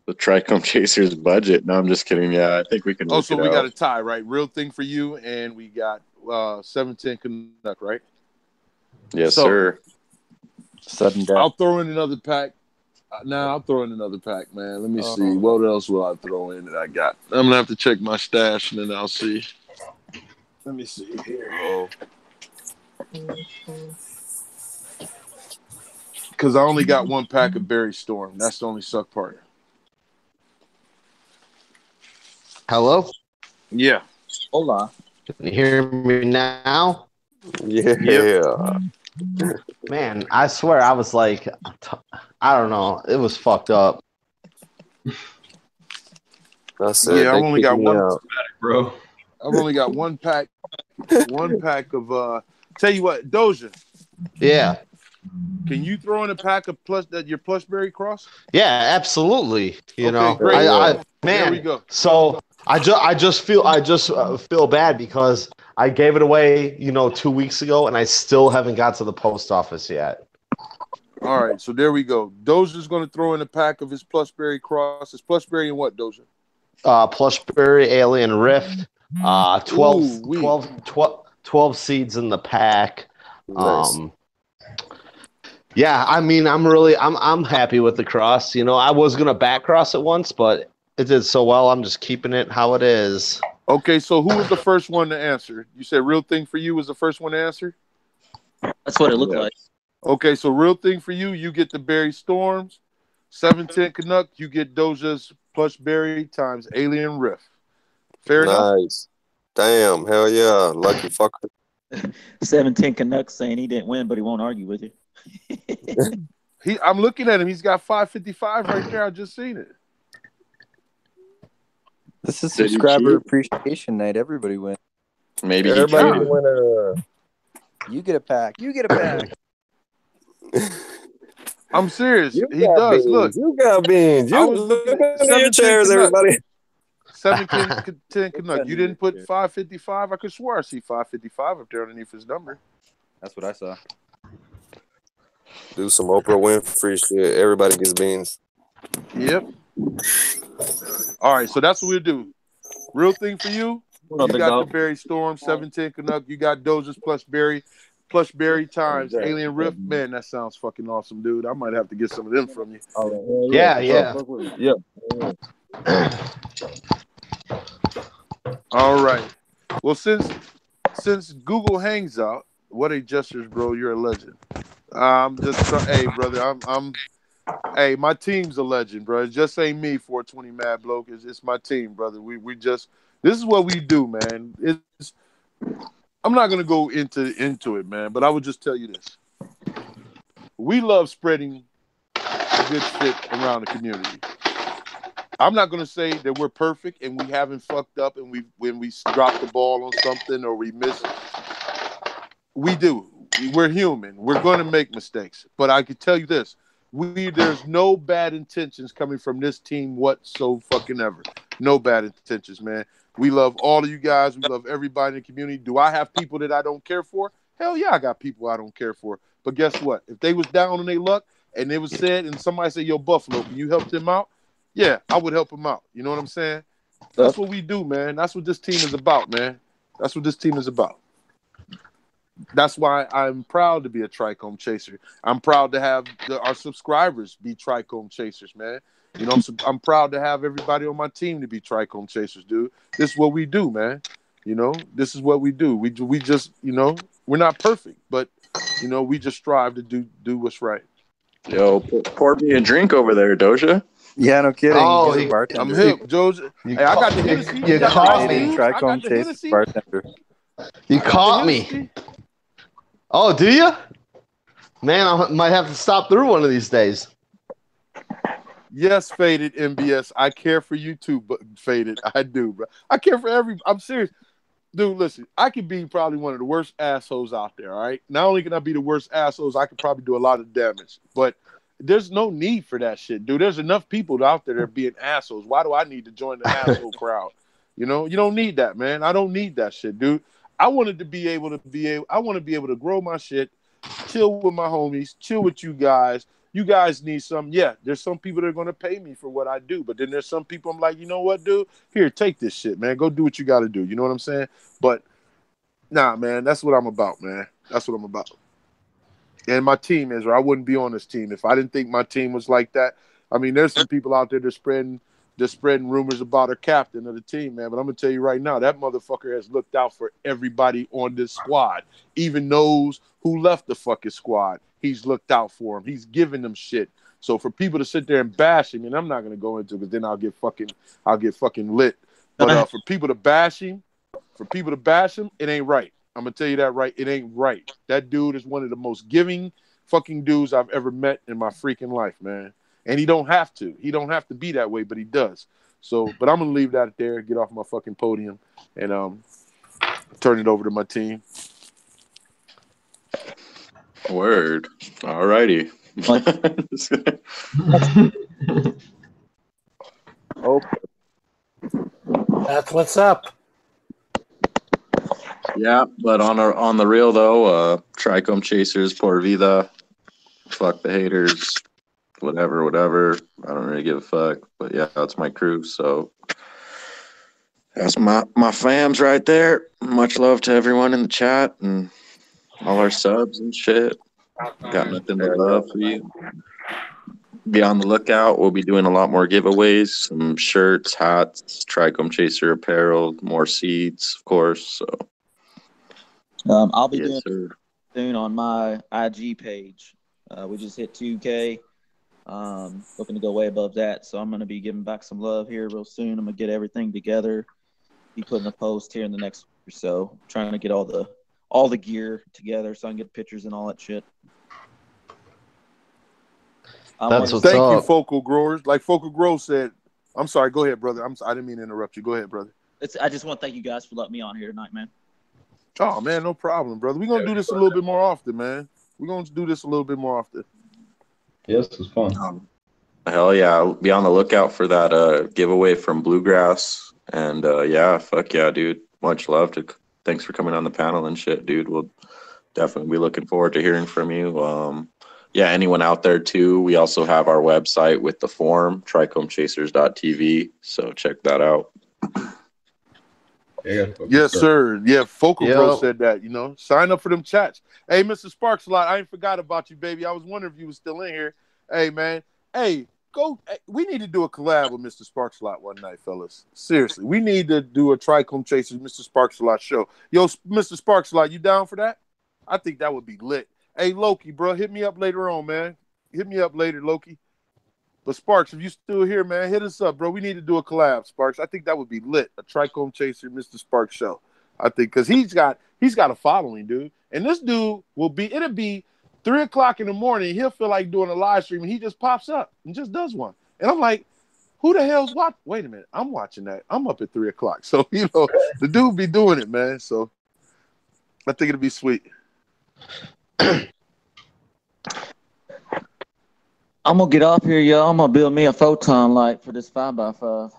The TrichomeChasers budget. No, I'm just kidding. Yeah, I think we can. So we got a tie, right? Real Thing for you, and we got 710 Canuck, right? Yes, sir. Sudden death. I'll throw in another pack. I'll throw in another pack, man. Let me see. What else will I throw in that I got? I'm going to have to check my stash, and then I'll see. Let me see here. Because I only got one pack of Berry Storm. That's the only suck part. Hello? Yeah. Hola. Can you hear me now? Yeah. Man, I swear I was like, I don't know. It was fucked up. That's it. I've only got one, bro. I've only got one pack. One pack of. Tell you what, Doja. Yeah. Can you throw in a pack of your Plushberry Cross? Yeah, absolutely. You know, great. man. There we go. So I just feel bad because I gave it away, 2 weeks ago, and I still haven't got to the post office yet. All right, so there we go. Doja's going to throw in a pack of his Plushberry Cross. Is Plushberry and what, Doja? Plushberry Alien Rift. 12 seeds in the pack. Nice. Yeah, I mean, I'm happy with the cross. I was gonna back cross it once, but it did so well. I'm just keeping it how it is. Okay, so who was the first one to answer? You said Real Thing for you was the first one to answer? That's what it looked like. Okay, so Real Thing for you get the Berry Storms. 710 Canuck, you get Doja's Plushberry times Alien Rift. Fair enough? Nice. Damn, hell yeah. Lucky fucker. 710 Canucks saying he didn't win, but he won't argue with you. I'm looking at him. He's got 555 right there. I just seen it. This is subscriber appreciation night. Everybody wins. Maybe everybody can win You get a pack. You get a pack. I'm serious. You he does. Beans. Look. You got beans. You look under your chairs, everybody. 710 Canuck. You didn't put 555. I could swear I see 555 up there underneath his number. That's what I saw. Do some Oprah Winfrey shit. Everybody gets beans. Yep. All right, so that's what we'll do. Real Thing for you. You got the Berry Storm, 710 Canuck. You got Doja's Plushberry times Alien Rift. Man, that sounds fucking awesome, dude. I might have to get some of them from you. Yeah. All right. Well, since Google hangs out, what a gestures, bro. You're a legend. I'm just hey, brother. Hey, my team's a legend, bro. It just ain't me, 420 Mad Bloke. It's my team, brother. We just this is what we do, man. I'm not gonna go into it, man, but I would just tell you this. We love spreading good shit around the community. I'm not gonna say that we're perfect and we haven't fucked up and when we drop the ball on something or we miss. We do. We're human. We're going to make mistakes. But I can tell you this. There's no bad intentions coming from this team whatsoever. No bad intentions, man. We love all of you guys. We love everybody in the community. Do I have people that I don't care for? Hell yeah, I got people I don't care for. But guess what? If they was down on their luck and it was said and somebody said, yo, Buffalo, can you help them out? Yeah, I would help them out. You know what I'm saying? That's what we do, man. That's what this team is about, man. That's what this team is about. That's why I'm proud to be a Trichome Chaser. I'm proud to have our subscribers be Trichome Chasers, man. You know, I'm proud to have everybody on my team to be Trichome Chasers, dude. This is what we do, man. You know, this is what we do. We just, you know, we're not perfect, but you know, we just strive to do what's right. Yo, pour me a drink over there, Doja. Yeah, no kidding. Oh, He's a bartender. I'm hip, Doja. Hey, I got the Hennessy. You caught me. Trichome Chasers bartender. You caught me. Oh, do you? Man, I might have to stop through one of these days. Yes, Faded MBS. I care for you too, but Faded, I do, bro. I care for I'm serious. Dude, listen, I could be probably one of the worst assholes out there, all right? Not only can I be the worst assholes, I could probably do a lot of damage. But there's no need for that shit, dude. There's enough people out there that are being assholes. Why do I need to join the asshole crowd? You know, you don't need that, man. I don't need that shit, dude. I want to be able to grow my shit, chill with my homies, chill with you guys. You guys need some. Yeah, there's some people that are going to pay me for what I do. But then there's some people I'm like, you know what, dude? Here, take this shit, man. Go do what you got to do. You know what I'm saying? But, nah, man, that's what I'm about, man. That's what I'm about. And my team is, or I wouldn't be on this team if I didn't think my team was like that. I mean, there's some people out there that spreading rumors about our captain of the team, man. But I'm going to tell you right now, that motherfucker has looked out for everybody on this squad, even those who left the fucking squad. He's looked out for them. He's giving them shit. So for people to sit there and bash him, and I'm not going to go into it because then I'll get fucking lit. But for people to bash him, it ain't right. I'm going to tell you that right. It ain't right. That dude is one of the most giving fucking dudes I've ever met in my freaking life, man. And he don't have to. He don't have to be that way, but he does. So, but I'm going to leave that there, get off my fucking podium, and turn it over to my team. Word. All righty. Oh, that's what's up. Yeah, but on the real though, Trichome Chasers, Por Vida, fuck the haters, whatever. I don't really give a fuck. But yeah, that's my crew. So that's my fams right there. Much love to everyone in the chat and all our subs and shit. Got nothing but love for you. Be on the lookout. We'll be doing a lot more giveaways, some shirts, hats, Trichome Chaser apparel, more seeds, of course. So I'll be doing soon on my IG page. We just hit 2K. Looking to go way above that, so I'm going to be giving back some love here real soon. I'm going to get everything together. Be putting a post here in the next week or so. Trying to get all the gear together so I can get pictures and all that shit. That's what's Thank up. you, Focal Growers. Like Focal Grow said, I'm sorry. Go ahead, brother. I didn't mean to interrupt you. Go ahead, brother. I just want to thank you guys for letting me on here tonight, man. Oh, man, no problem, brother. We're going to do this a little bit more often, man. We're going to do this a little bit more often. Yes, it was fun. Hell yeah. Be on the lookout for that giveaway from Bluegrass. And yeah, fuck yeah, dude. Much love. Thanks for coming on the panel and shit, dude. We'll definitely be looking forward to hearing from you. Yeah, anyone out there too. We also have our website with the form, TrichomeChasers.tv. So check that out. Yes, sir. Yeah, Focal Bro said that, you know. Sign up for them chats. Hey, Mr. Sparks a lot. I ain't forgot about you, baby. I was wondering if you was still in here. Hey, man. Hey, we need to do a collab with Mr. Sparks a lot one night, fellas. Seriously. We need to do a Trichome Chasers Mr. Sparks a lot show. Yo, Mr. Sparks a lot, you down for that? I think that would be lit. Hey, Loki, bro, hit me up later on, man. Hit me up later, Loki. But Sparks, if you still here, man, hit us up, bro. We need to do a collab, Sparks. I think that would be lit. A Trichome Chaser, Mr. Sparks show. I think because he's got a following, dude. And this dude it'll be 3:00 in the morning. He'll feel like doing a live stream, and he just pops up and just does one. And I'm like, who the hell's watching? Wait a minute, I'm watching that. I'm up at 3:00. So you know, the dude be doing it, man. So I think it'll be sweet. I'm going to get off here, y'all. I'm going to build me a photon light for this 5x5.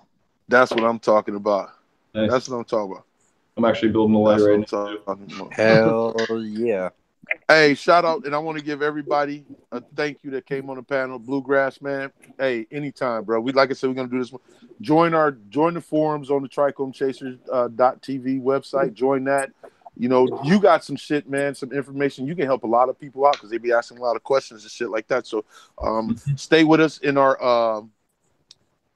That's what I'm talking about. Nice. That's what I'm talking about. I'm actually building a light right now. Hell yeah. Hey, shout out, and I want to give everybody a thank you that came on the panel. Bluegrass, man. Hey, anytime, bro. Like I said, we're going to do this one. Join the forums on the TrichomeChasers.tv website. Join that. You know, you got some shit, man, some information. You can help a lot of people out because they be asking a lot of questions and shit like that. So stay with us in our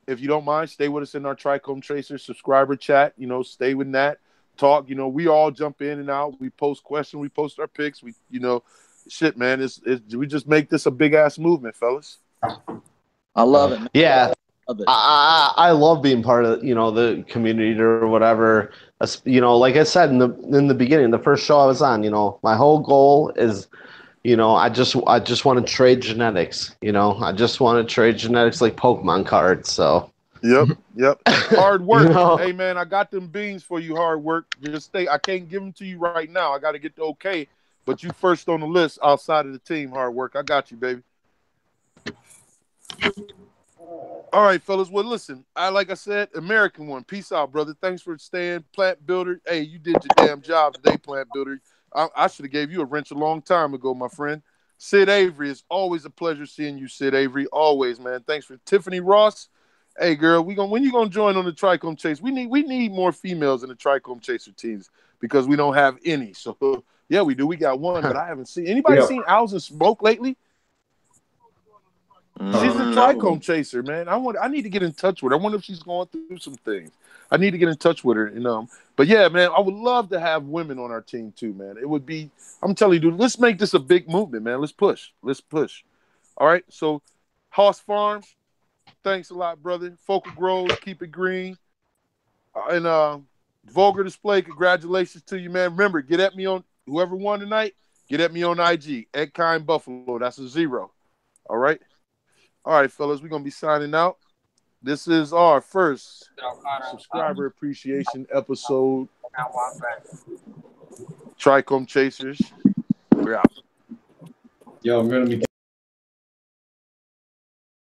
if you don't mind, stay with us in our TrichomeChasers subscriber chat. You know, stay with that. Talk. You know, we all jump in and out. We post questions. We post our picks. We, you know, shit, man. We just make this a big ass movement, fellas. I love it, man. Yeah. Love it. I love being part of, you know, the community or whatever. You know, like I said in the beginning, the first show I was on, you know, my whole goal is, you know, I just want to trade genetics. You know, I just want to trade genetics like Pokemon cards. So. Yep. Hard work. You know? Hey, man, I got them beans for you. Hard work. Just stay. I can't give them to you right now. I got to get the okay. But you first on the list outside of the team. Hard work. I got you, baby. All right, fellas. Well, listen. Like I said, American one. Peace out, brother. Thanks for staying. Plant Builder. Hey, you did your damn job today, Plant Builder. I should have gave you a wrench a long time ago, my friend. Sid Avery, it's always a pleasure seeing you, Sid Avery. Always, man. Thanks for Tiffany Ross. Hey, girl, when you gonna join on the Trichome Chase? We need more females in the Trichome Chaser teams because we don't have any. So yeah, we do. We got one, but I haven't seen anybody seen Owls and Smoke lately. She's a Trichome Chaser, man. I need to get in touch with her. I wonder if she's going through some things. I need to get in touch with her. And but yeah, man, I would love to have women on our team too, man. It would be. I'm telling you, dude. Let's make this a big movement, man. Let's push. All right. So, Hoss Farms. Thanks a lot, brother. Focal Groves, keep it green. And Vulgar Display, congratulations to you, man. Remember, get at me on whoever won tonight. Get at me on IG at Kind Buffalo. That's a 0. All right, fellas. We're gonna be signing out. This is our first subscriber appreciation episode. Trichome Chasers. We're out. Yo, I'm gonna be.